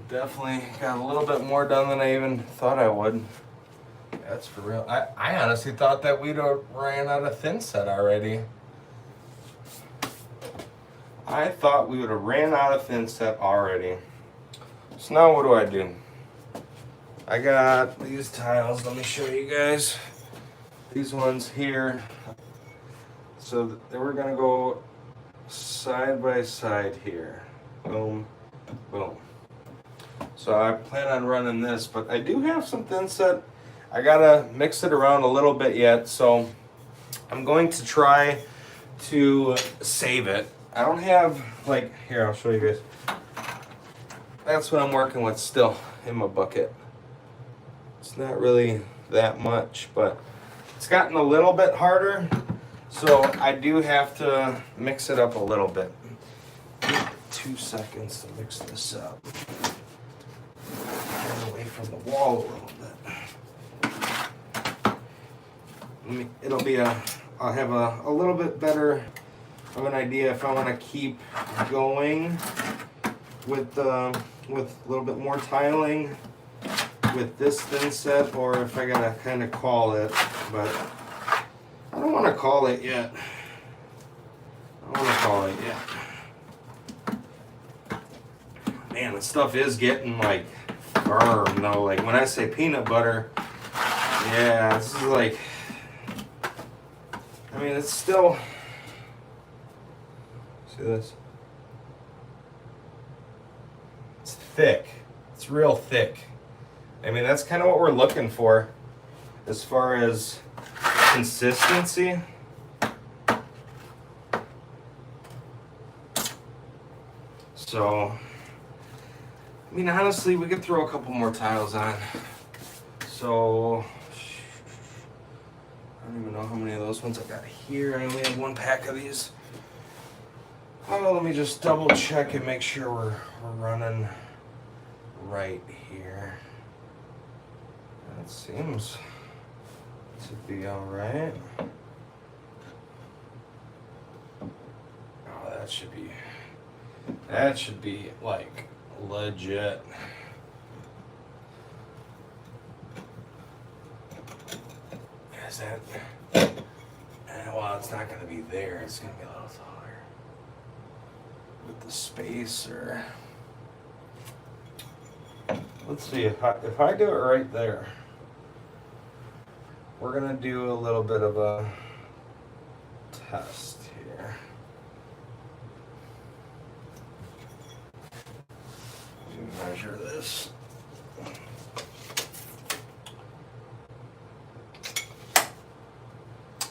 Definitely got a little bit more done than I even thought I would. That's for real. I honestly thought that we'd ran out of thin set already. I thought we would have ran out of thin set already. So now what do? I got these tiles. Let me show you guys. these ones here. So we're gonna go side by side here. Boom, boom. So I plan on running this, but I do have some thin set. I gotta mix it around a little bit yet, so I'm going to try to save it. I don't have, like, here, I'll show you guys. That's what I'm working with still in my bucket. It's not really that much, but it's gotten a little bit harder, so I do have to mix it up a little bit. 2 seconds to mix this up. Get away from the wall a little bit. It'll be I'll have a little bit better of an idea if I want to keep going with a little bit more tiling with this thin set, or if I gotta kind of call it, but I don't want to call it yet. Man, the stuff is getting like firm though. Like when I say peanut butter, yeah, this is like, I mean, it's still, see this? It's thick. It's real thick. I mean, that's kind of what we're looking for as far as consistency. So, I mean, honestly, we could throw a couple more tiles on. So, I don't even know how many of those ones I got here. I only have 1 pack of these. Oh, let me just double check and make sure we're running right here. That seems to be all right. Oh, that should be like legit. Is that? Well, it's not going to be there. It's going to be a little taller with the spacer. Let's see if I do it right there. We're going to do a little bit of a test here. Measure this.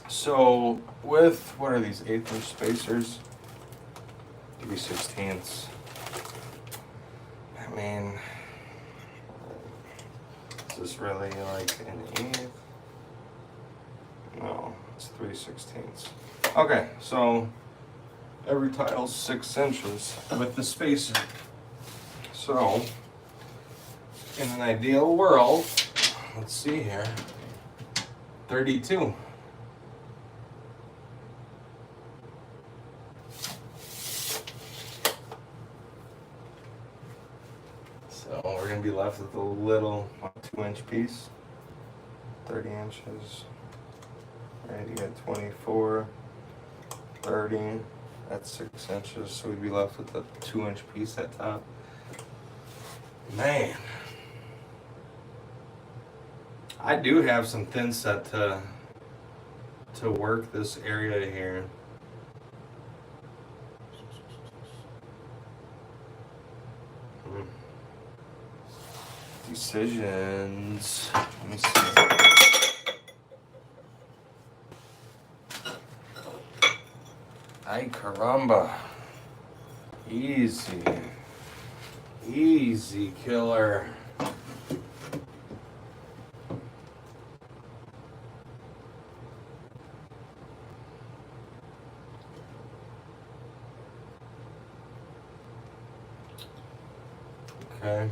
So with, what are these, 1/8" spacers? 3/16. I mean, is this really like an 1/8? No, it's 3/16. Okay, so every tile's 6 inches with the spacer. So, in an ideal world, let's see here, 32. So we're going to be left with a little 2-inch piece, 30 inches. Right, you got 24, 30, that's 6 inches, so we'd be left with a 2-inch piece at top. Man, I do have some thin set to work this area here. Decisions. Let me see. Ay caramba. Easy. Easy killer. Okay.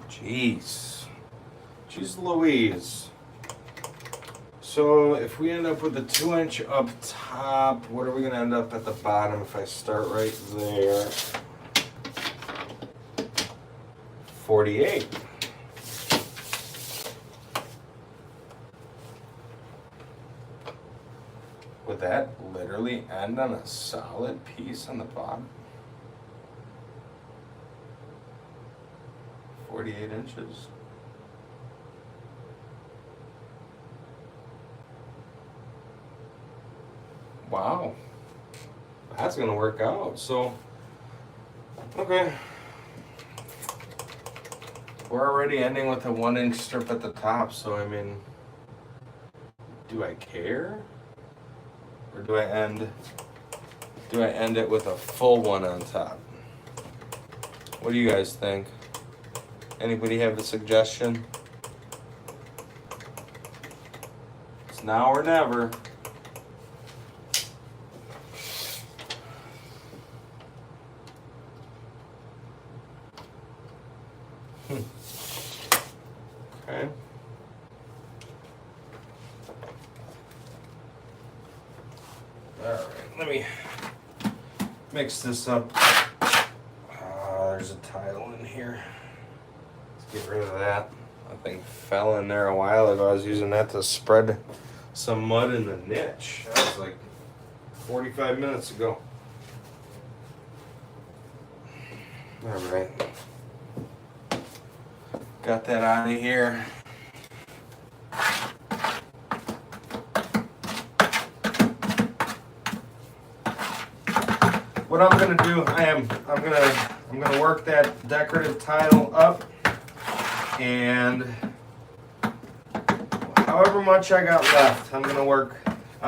Jeez. Jeez Louise. So if we end up with a 2-inch up top, what are we going to end up at the bottom if I start right there? 48. Would that literally end on a solid piece on the bottom? 48 inches. Wow. That's gonna work out. So, okay. We're already ending with a 1-inch strip at the top, so I mean, do I care? Or do I end it with a full one on top? What do you guys think? Anybody have a suggestion? It's now or never. Okay. Alright, let me mix this up. There's a tile in here. Let's get rid of that. That thing fell in there a while ago. I was using that to spread some mud in the niche. That was like 45 minutes ago. Alright. Got that out of here. What I'm gonna do, I'm gonna work that decorative tile up, and however much I got left, I'm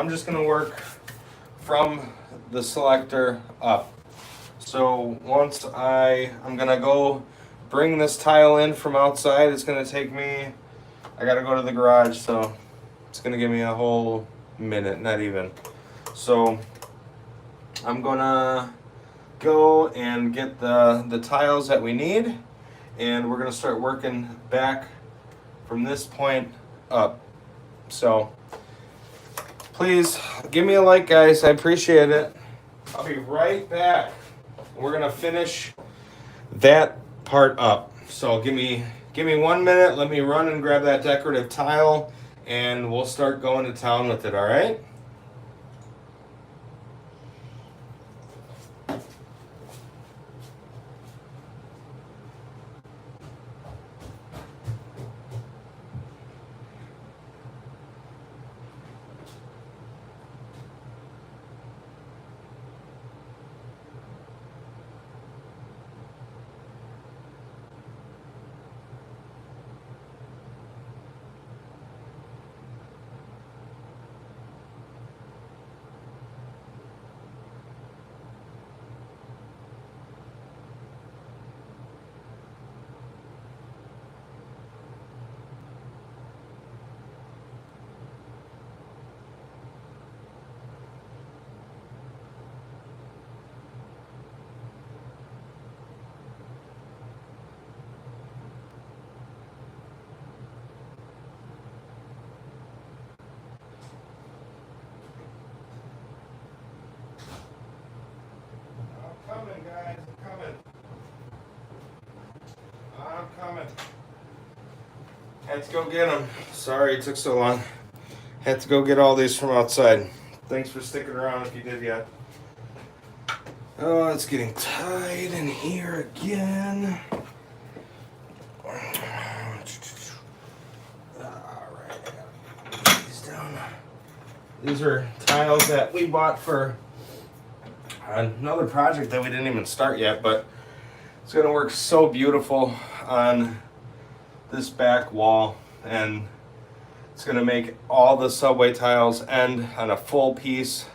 just gonna work from the selector up. So once I'm gonna go bring this tile in from outside. It's gonna take me, I gotta go to the garage, so it's gonna give me a whole minute, not even. So I'm gonna go and get the tiles that we need, and we're gonna start working back from this point up. So please give me a like, guys. I appreciate it. I'll be right back. We're gonna finish that part up. So give me 1 minute. Let me run and grab that decorative tile, and we'll start going to town with it. All right. Coming, guys, I'm coming. Had to go get them. Sorry it took so long. Had to go get all these from outside. Thanks for sticking around if you did yet. Oh, it's getting tight in here again. Alright, I gotta put these down. These are tiles that we bought for another project that we didn't even start yet, but it's going to work so beautiful on this back wall, and it's going to make all the subway tiles end on a full piece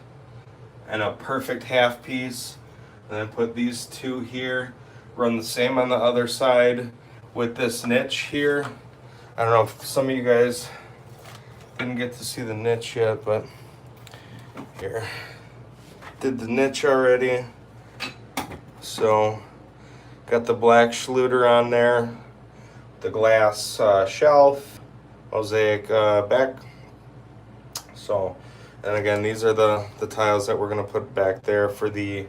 and a perfect half piece, and then put these two here, run the same on the other side with this niche here. I don't know if some of you guys didn't get to see the niche yet, but here. Did the niche already, so got the black schluter on there, the glass shelf, mosaic back. So, and again, these are the tiles that we're gonna put back there for the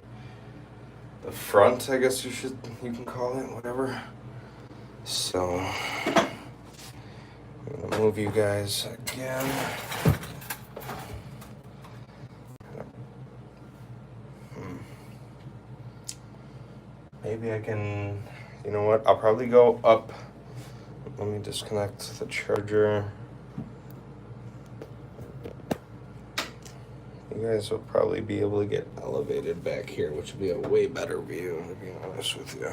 front, I guess you can call it, whatever. So I'm gonna move you guys again. Maybe I can, you know what, I'll probably go up. Let me disconnect the charger. You guys will probably be able to get elevated back here, which will be a way better view, to be honest with you.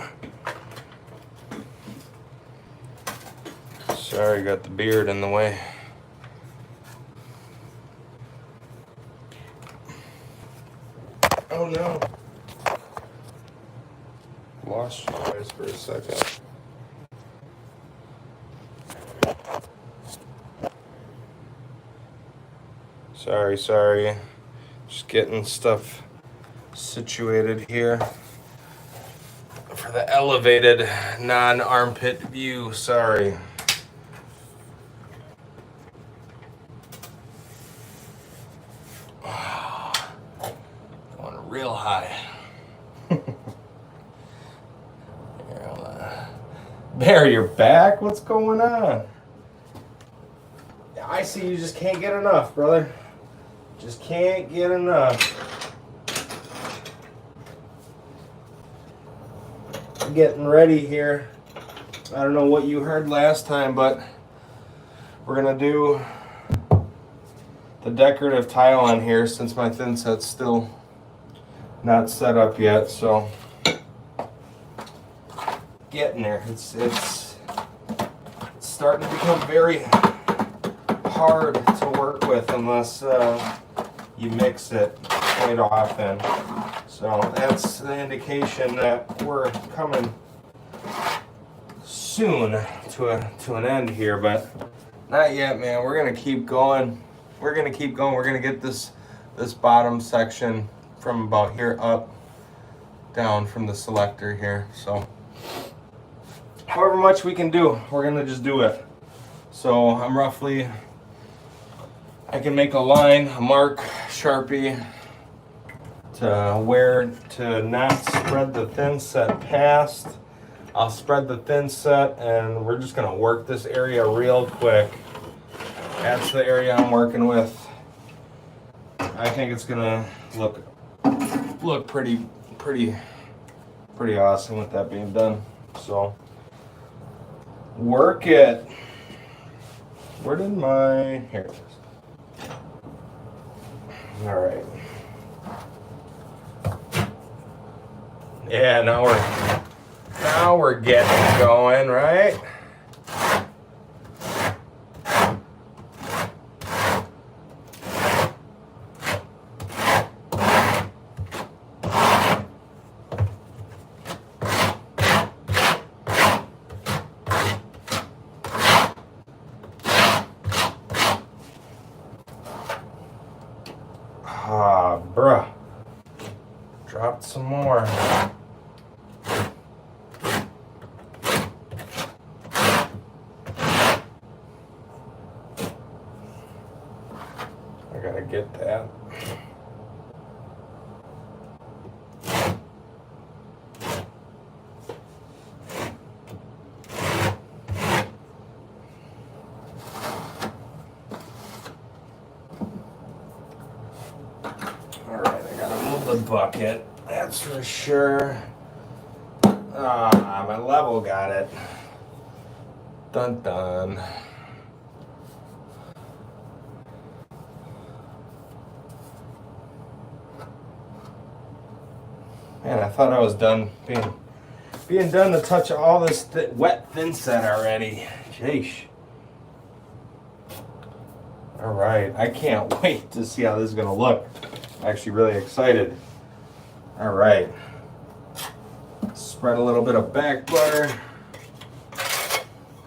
Sorry, got the beard in the way. Oh no. Lost you guys for a second. Sorry. Just getting stuff situated here for the elevated non-armpit view. Sorry. Going real high. Bear, you're back? What's going on? I see you just can't get enough, brother. Just can't get enough. I'm getting ready here. I don't know what you heard last time, but we're gonna do the decorative tile on here since my thin set's still not set up yet, so getting there. It's starting to become very hard to work with unless you mix it quite often. So that's the indication that we're coming soon to an end here, but not yet, man. We're gonna keep going. We're gonna get this bottom section from about here up down from the selector here. So however much we can do, we're gonna just do it. So I can make a line, a mark, Sharpie, to where to not spread the thin set past. I'll spread the thin set and we're just gonna work this area real quick. That's the area I'm working with. I think it's gonna look pretty awesome with that being done. So work it. Where did here it is. All right. Yeah, now we're getting going, right? Ah, bruh. Dropped some more. I gotta get that. Bucket, that's for sure. My level got it. Dun dun. Man, I thought I was done being done to touch all this wet thin set already. Sheesh. All right, I can't wait to see how this is gonna look. I'm actually really excited. All right, spread a little bit of back butter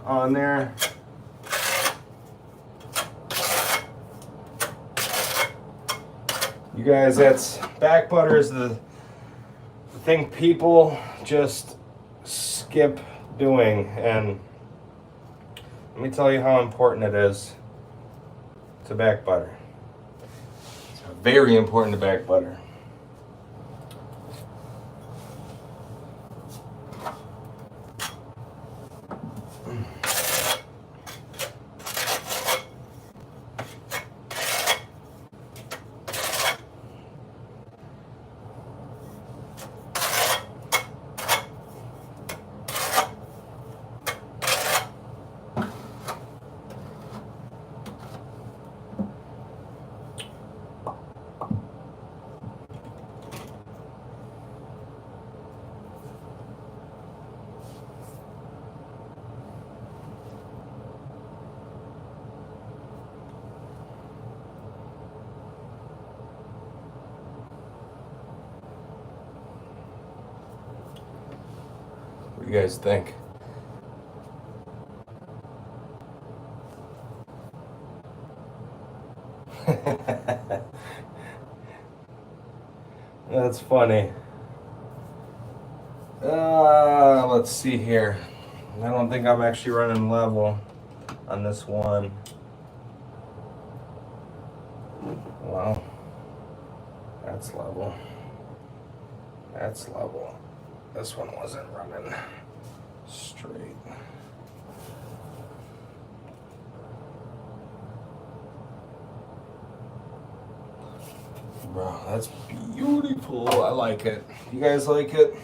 on there. You guys, that's back butter is the thing people just skip doing, and let me tell you how important it is to back butter. It's very important to back butter. you guys think? That's funny. Let's see here. I don't think I'm actually running level on this one. Well, that's level. That's level. This one wasn't running straight. Bro, that's beautiful. I like it. You guys like it?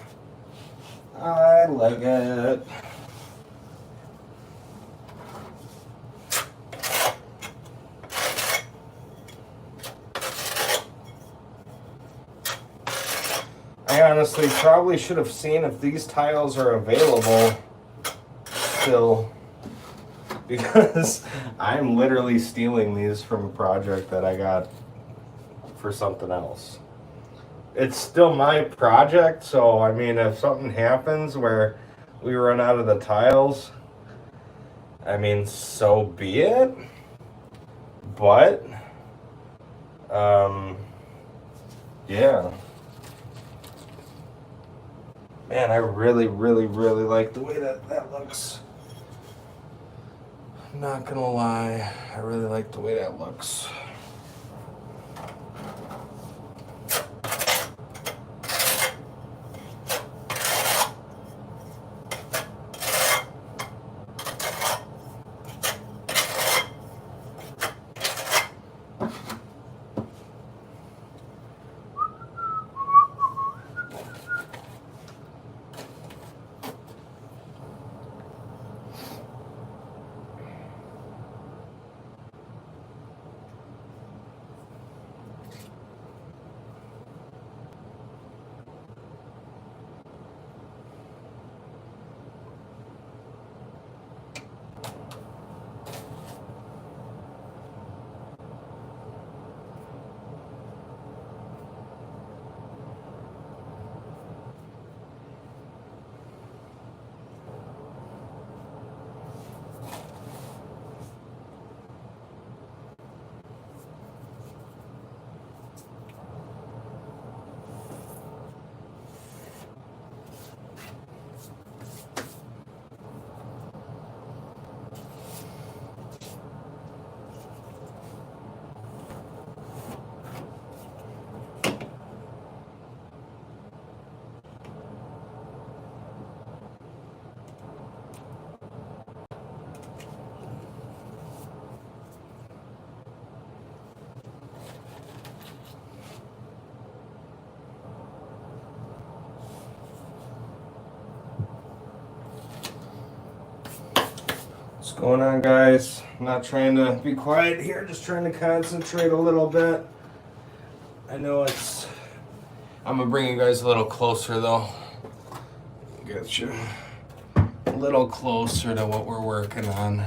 I like it. I honestly probably should have seen if these tiles are available still, because I'm literally stealing these from a project that I got for something else. It's still my project, so I mean, if something happens where we run out of the tiles, I mean, so be it. But yeah, man, I really like the way that looks. I'm not gonna lie, I really like the way that looks. What's going on, guys? I'm not trying to be quiet here, just trying to concentrate a little bit. I know I'm gonna bring you guys a little closer though. Get you a little closer to what we're working on.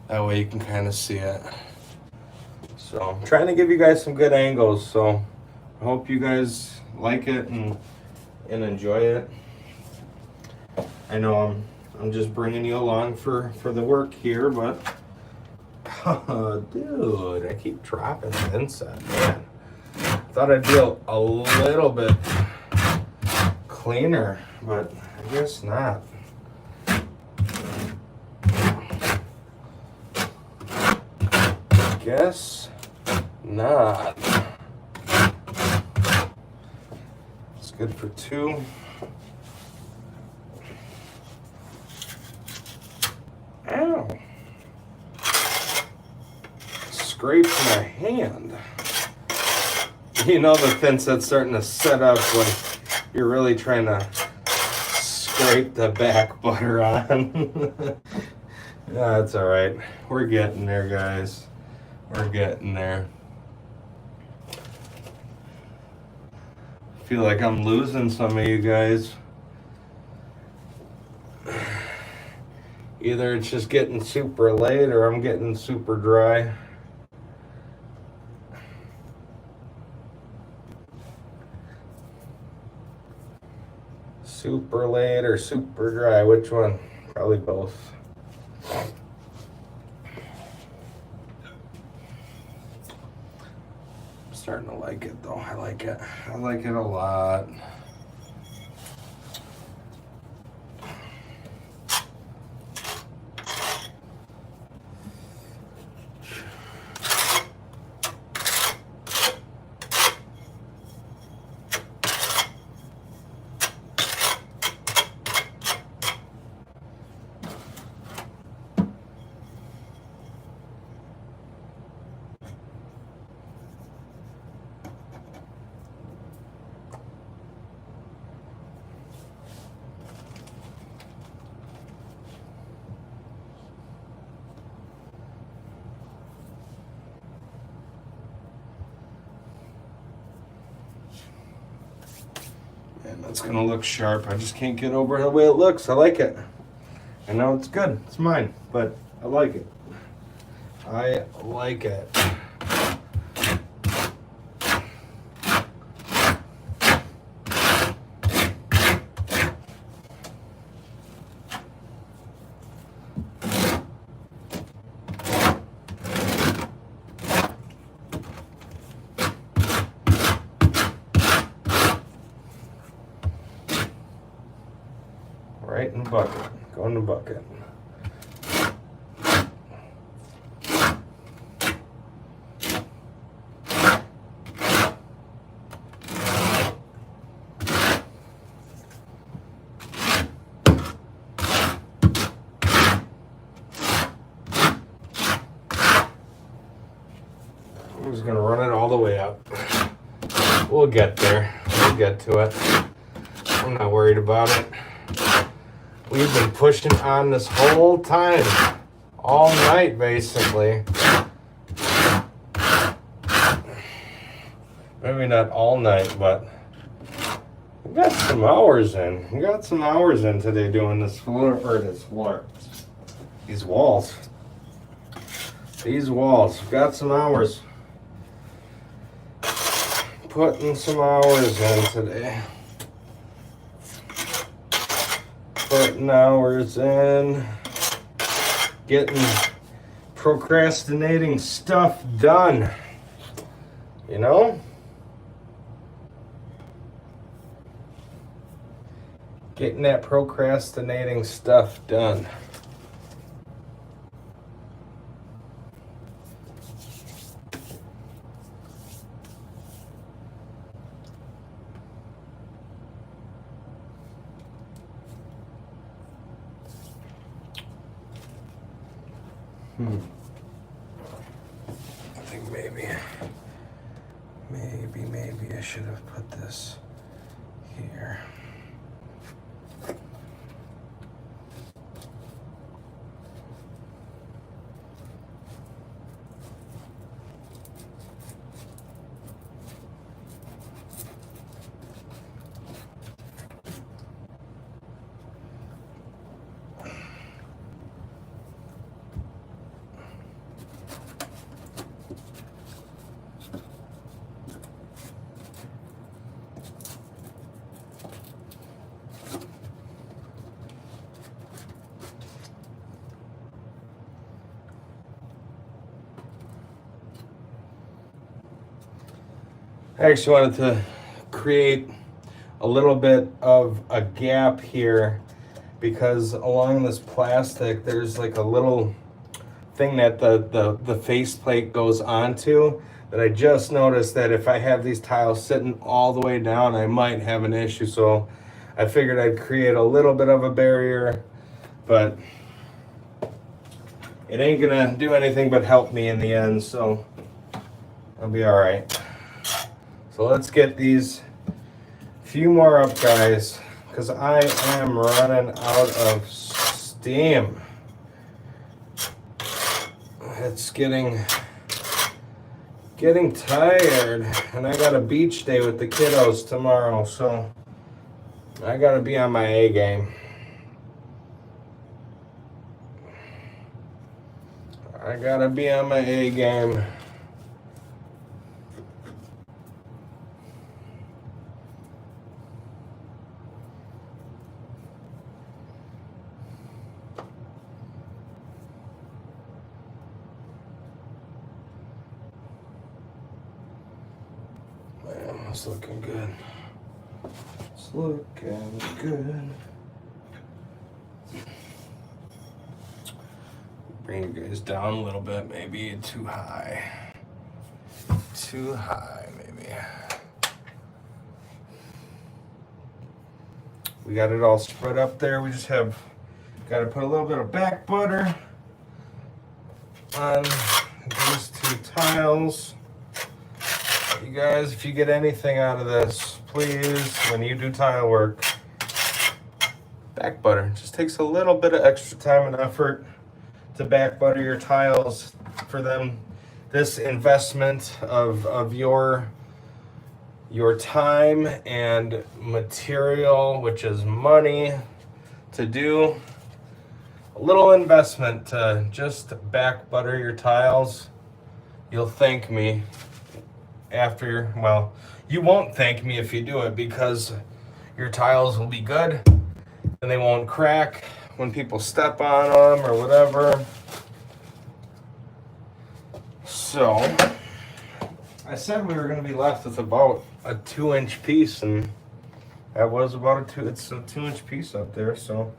That way you can kind of see it. So I'm trying to give you guys some good angles, so I hope you guys like it and enjoy it. I know I'm just bringing you along for the work here, but oh, dude, I keep dropping the inset, man. Thought I'd be a little bit cleaner, but I guess not. Guess not. It's good for 2. Ow. Scraped my hand. You know the thinset's starting to set up when you're really trying to scrape the back butter on. That's alright. We're getting there, guys. We're getting there. I feel like I'm losing some of you guys. Either it's just getting super late or I'm getting super dry. Super late or super dry? Which one? Probably both. I'm starting to like it though. I like it. I like it a lot. And that's gonna look sharp. I just can't get over the way it looks. I like it. I know it's good. It's mine, but I like it. I like it. Right in the bucket. Go in the bucket. I'm just gonna run it all the way up. We'll get there. We'll get to it. I'm not worried about it. We've been pushing on this whole time. All night, basically. Maybe not all night, but we got some hours in. We got some hours in today doing this floor, or this floor. These walls. These walls. We got some hours. Putting some hours in today. Putting hours in. Getting procrastinating stuff done. You know? Getting that procrastinating stuff done. I think maybe I should have put this here. I actually wanted to create a little bit of a gap here because along this plastic there's like a little thing that the faceplate goes onto that I just noticed that if I have these tiles sitting all the way down I might have an issue, so I figured I'd create a little bit of a barrier, but it ain't gonna do anything but help me in the end, so I'll be all right. So let's get these few more up, guys, because I am running out of steam. It's getting tired, and I got a beach day with the kiddos tomorrow, so I gotta be on my A game. I gotta be on my A game. It's looking good. It's looking good. Bring you guys down a little bit, maybe too high. Too high, maybe. We got it all spread up there. We just have got to put a little bit of back butter on these two tiles. You guys, if you get anything out of this, please, when you do tile work, back butter. It just takes a little bit of extra time and effort to back butter your tiles for them. This investment of your time and material, which is money, to do a little investment to just back butter your tiles. You'll thank me after, well, you won't thank me if you do it, because your tiles will be good and they won't crack when people step on them or whatever. So I said we were going to be left with about a 2-inch piece, and that was about it's a 2-inch piece up there, so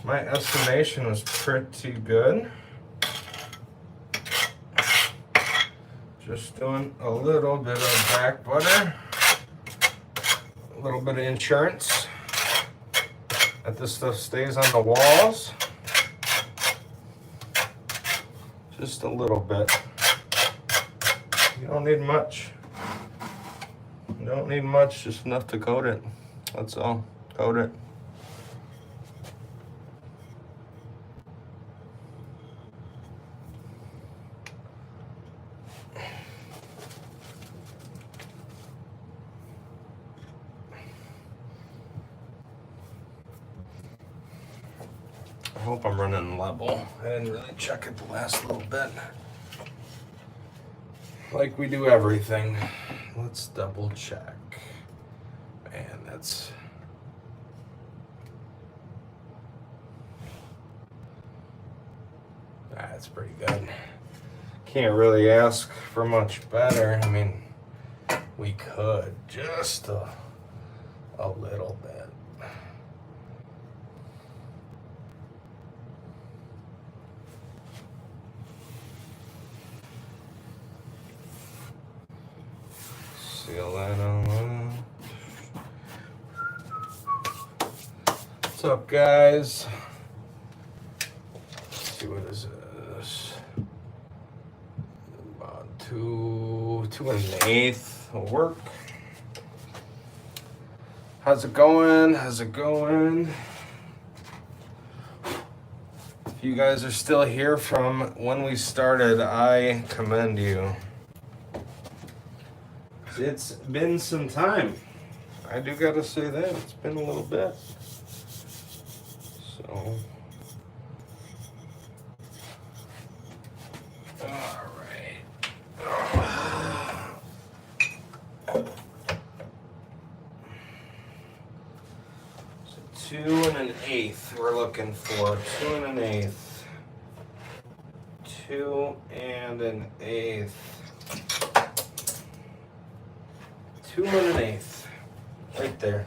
my estimation was pretty good. Just doing a little bit of back butter, a little bit of insurance that this stuff stays on the walls. Just a little bit. You don't need much. You don't need much, just enough to coat it. That's all. Coat it. I hope I'm running level. I didn't really check it the last little bit. Like we do everything. Let's double check. Man, that's pretty good. Can't really ask for much better. I mean, we could just a little bit. Seal that on. What's up, guys? Let's see, what is this? About 2 1/8 will work. How's it going? How's it going? If you guys are still here from when we started, I commend you. It's been some time. I do gotta say that. It's been a little bit. So. Alright. So 2 1/8 we're looking for. 2 1/8. 2 1/8. 2 1/8, right there.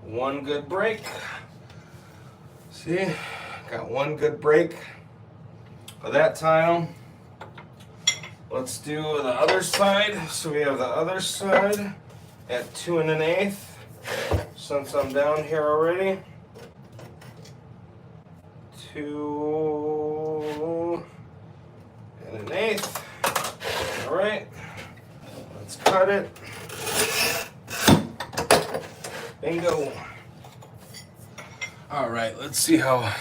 One good break. See, got one good break of that tile. Let's do the other side. So we have the other side at 2 1/8. Since I'm down here already. 2 1/8. All right, let's cut it. Bingo. All right, let's see how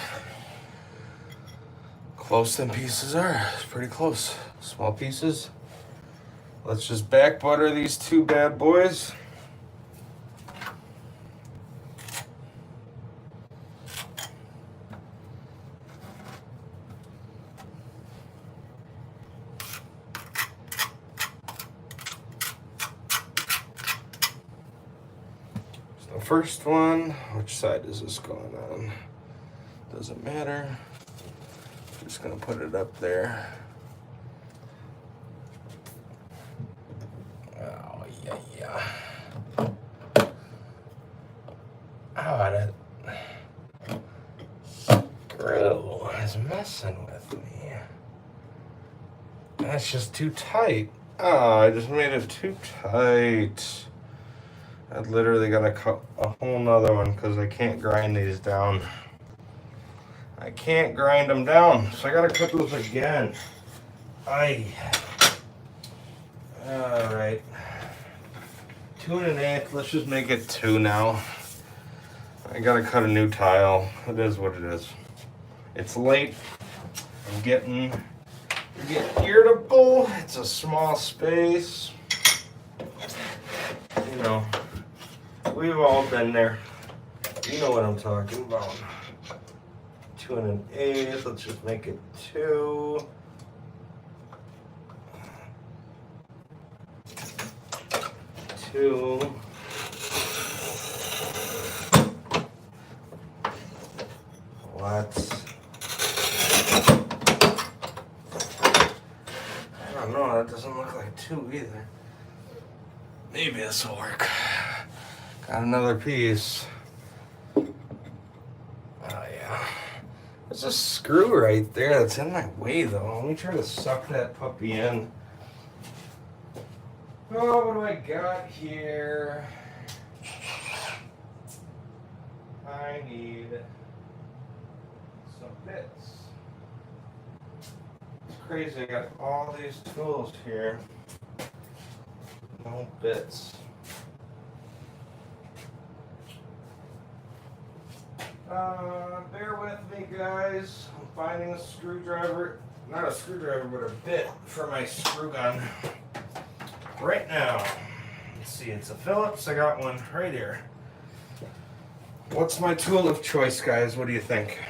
close them pieces are. It's pretty close. Small pieces. Let's just back butter these two bad boys. First one, which side is this going on? Doesn't matter. Just just gonna put it up there. Oh, yeah. Oh, that screw is messing with me. That's just too tight. Oh, I just made it too tight. I literally gotta cut a whole nother one because I can't grind these down. I can't grind them down, so I gotta cut those again. Aye. Alright. 2 1/8. Let's just make it 2 now. I gotta cut a new tile. It is what it is. It's late. I'm getting irritable. It's a small space. You know, we've all been there. You know what I'm talking about. 2 1/8. Let's just make it 2. What? I don't know, that doesn't look like 2 either. Maybe this will work. Got another piece. Oh yeah. There's a screw right there that's in my way though. Let me try to suck that puppy in. Oh, what do I got here? I need some bits. It's crazy, I got all these tools here. No bits. Bear with me, guys. I'm finding a screwdriver. Not a screwdriver, but a bit for my screw gun. Right now. Let's see, it's a Phillips. I got one right here. What's my tool of choice, guys? What do you think?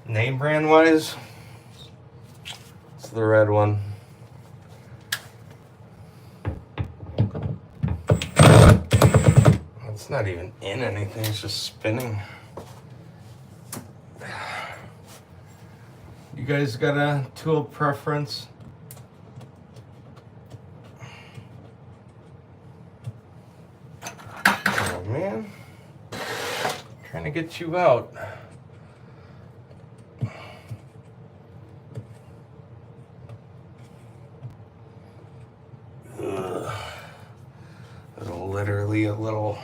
Name brand wise? It's the red one. It's not even in anything, it's just spinning. You guys got a tool preference? Oh man, trying to get you out. Literally a little,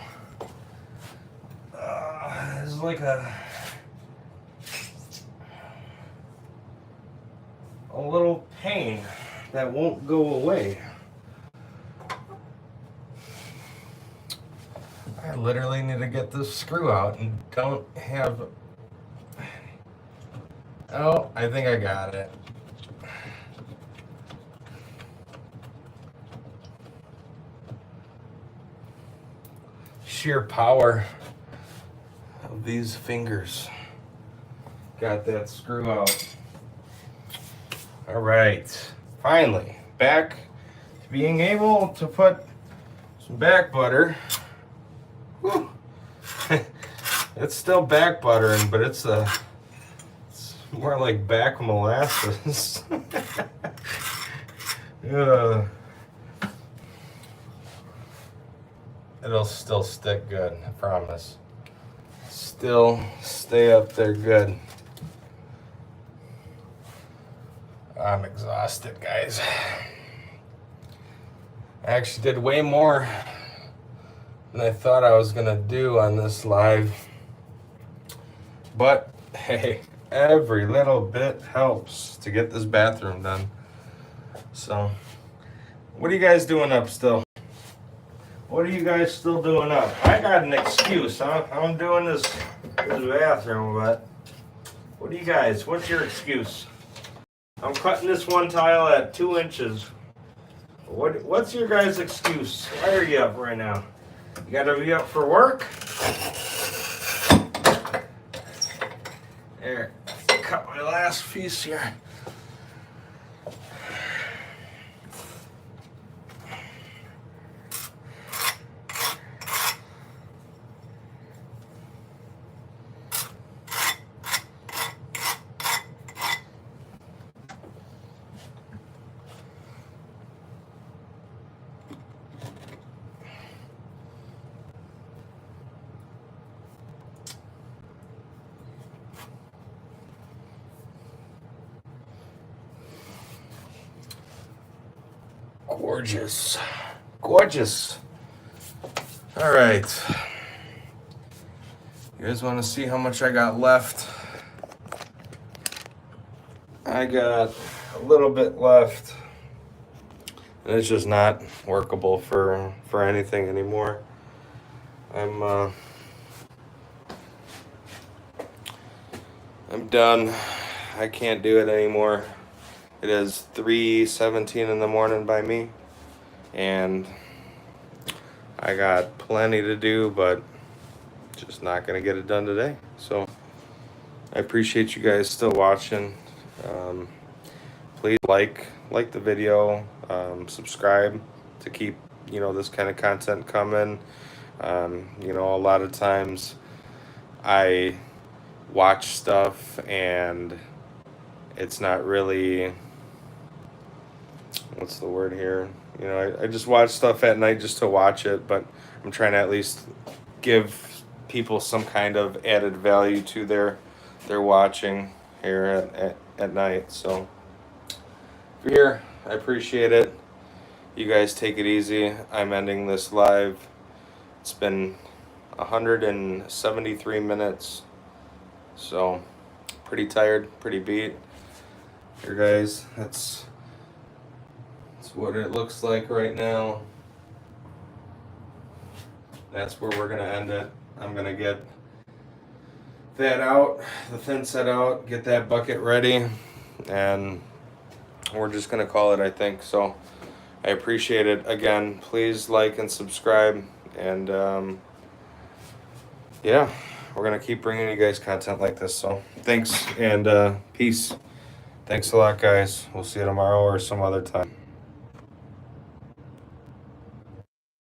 it's like a little pain that won't go away. I literally need to get this screw out and don't have, oh, I think I got it. Sheer power of these fingers. Got that screw out. All right, finally back to being able to put some back butter. Whew. It's still back buttering, but it's more like back molasses. It'll still stick good, I promise. Still stay up there good. I'm exhausted, guys. I actually did way more than I thought I was gonna do on this live. But hey, every little bit helps to get this bathroom done. So, what are you guys doing up still? What are you guys still doing up? I got an excuse, huh? I'm doing this bathroom, but what do you guys, what's your excuse? I'm cutting this one tile at 2 inches. What's your guys' excuse? Why are you up right now? You gotta be up for work? There, cut my last piece here. Gorgeous. Gorgeous. All right. You guys want to see how much I got left? I got a little bit left. And it's just not workable for anything anymore. I'm done. I can't do it anymore. It is 3:17 in the morning by me, and I got plenty to do, but just not gonna get it done today. So I appreciate you guys still watching. Please like the video, subscribe to keep this kind of content coming. A lot of times I watch stuff and it's not really, what's the word here? I just watch stuff at night just to watch it, but I'm trying to at least give people some kind of added value to their watching here at night. So if you're here, I appreciate it. You guys take it easy. I'm ending this live. It's been 173 minutes, so pretty tired, pretty beat. Here, guys, that's what it looks like right now. That's where we're gonna end it. I'm gonna get that out, the thin set out, get that bucket ready, and we're just gonna call it, I think. So I appreciate it. Again, please like and subscribe, and yeah, we're gonna keep bringing you guys content like this. So thanks, and peace. Thanks a lot, guys. We'll see you tomorrow or some other time.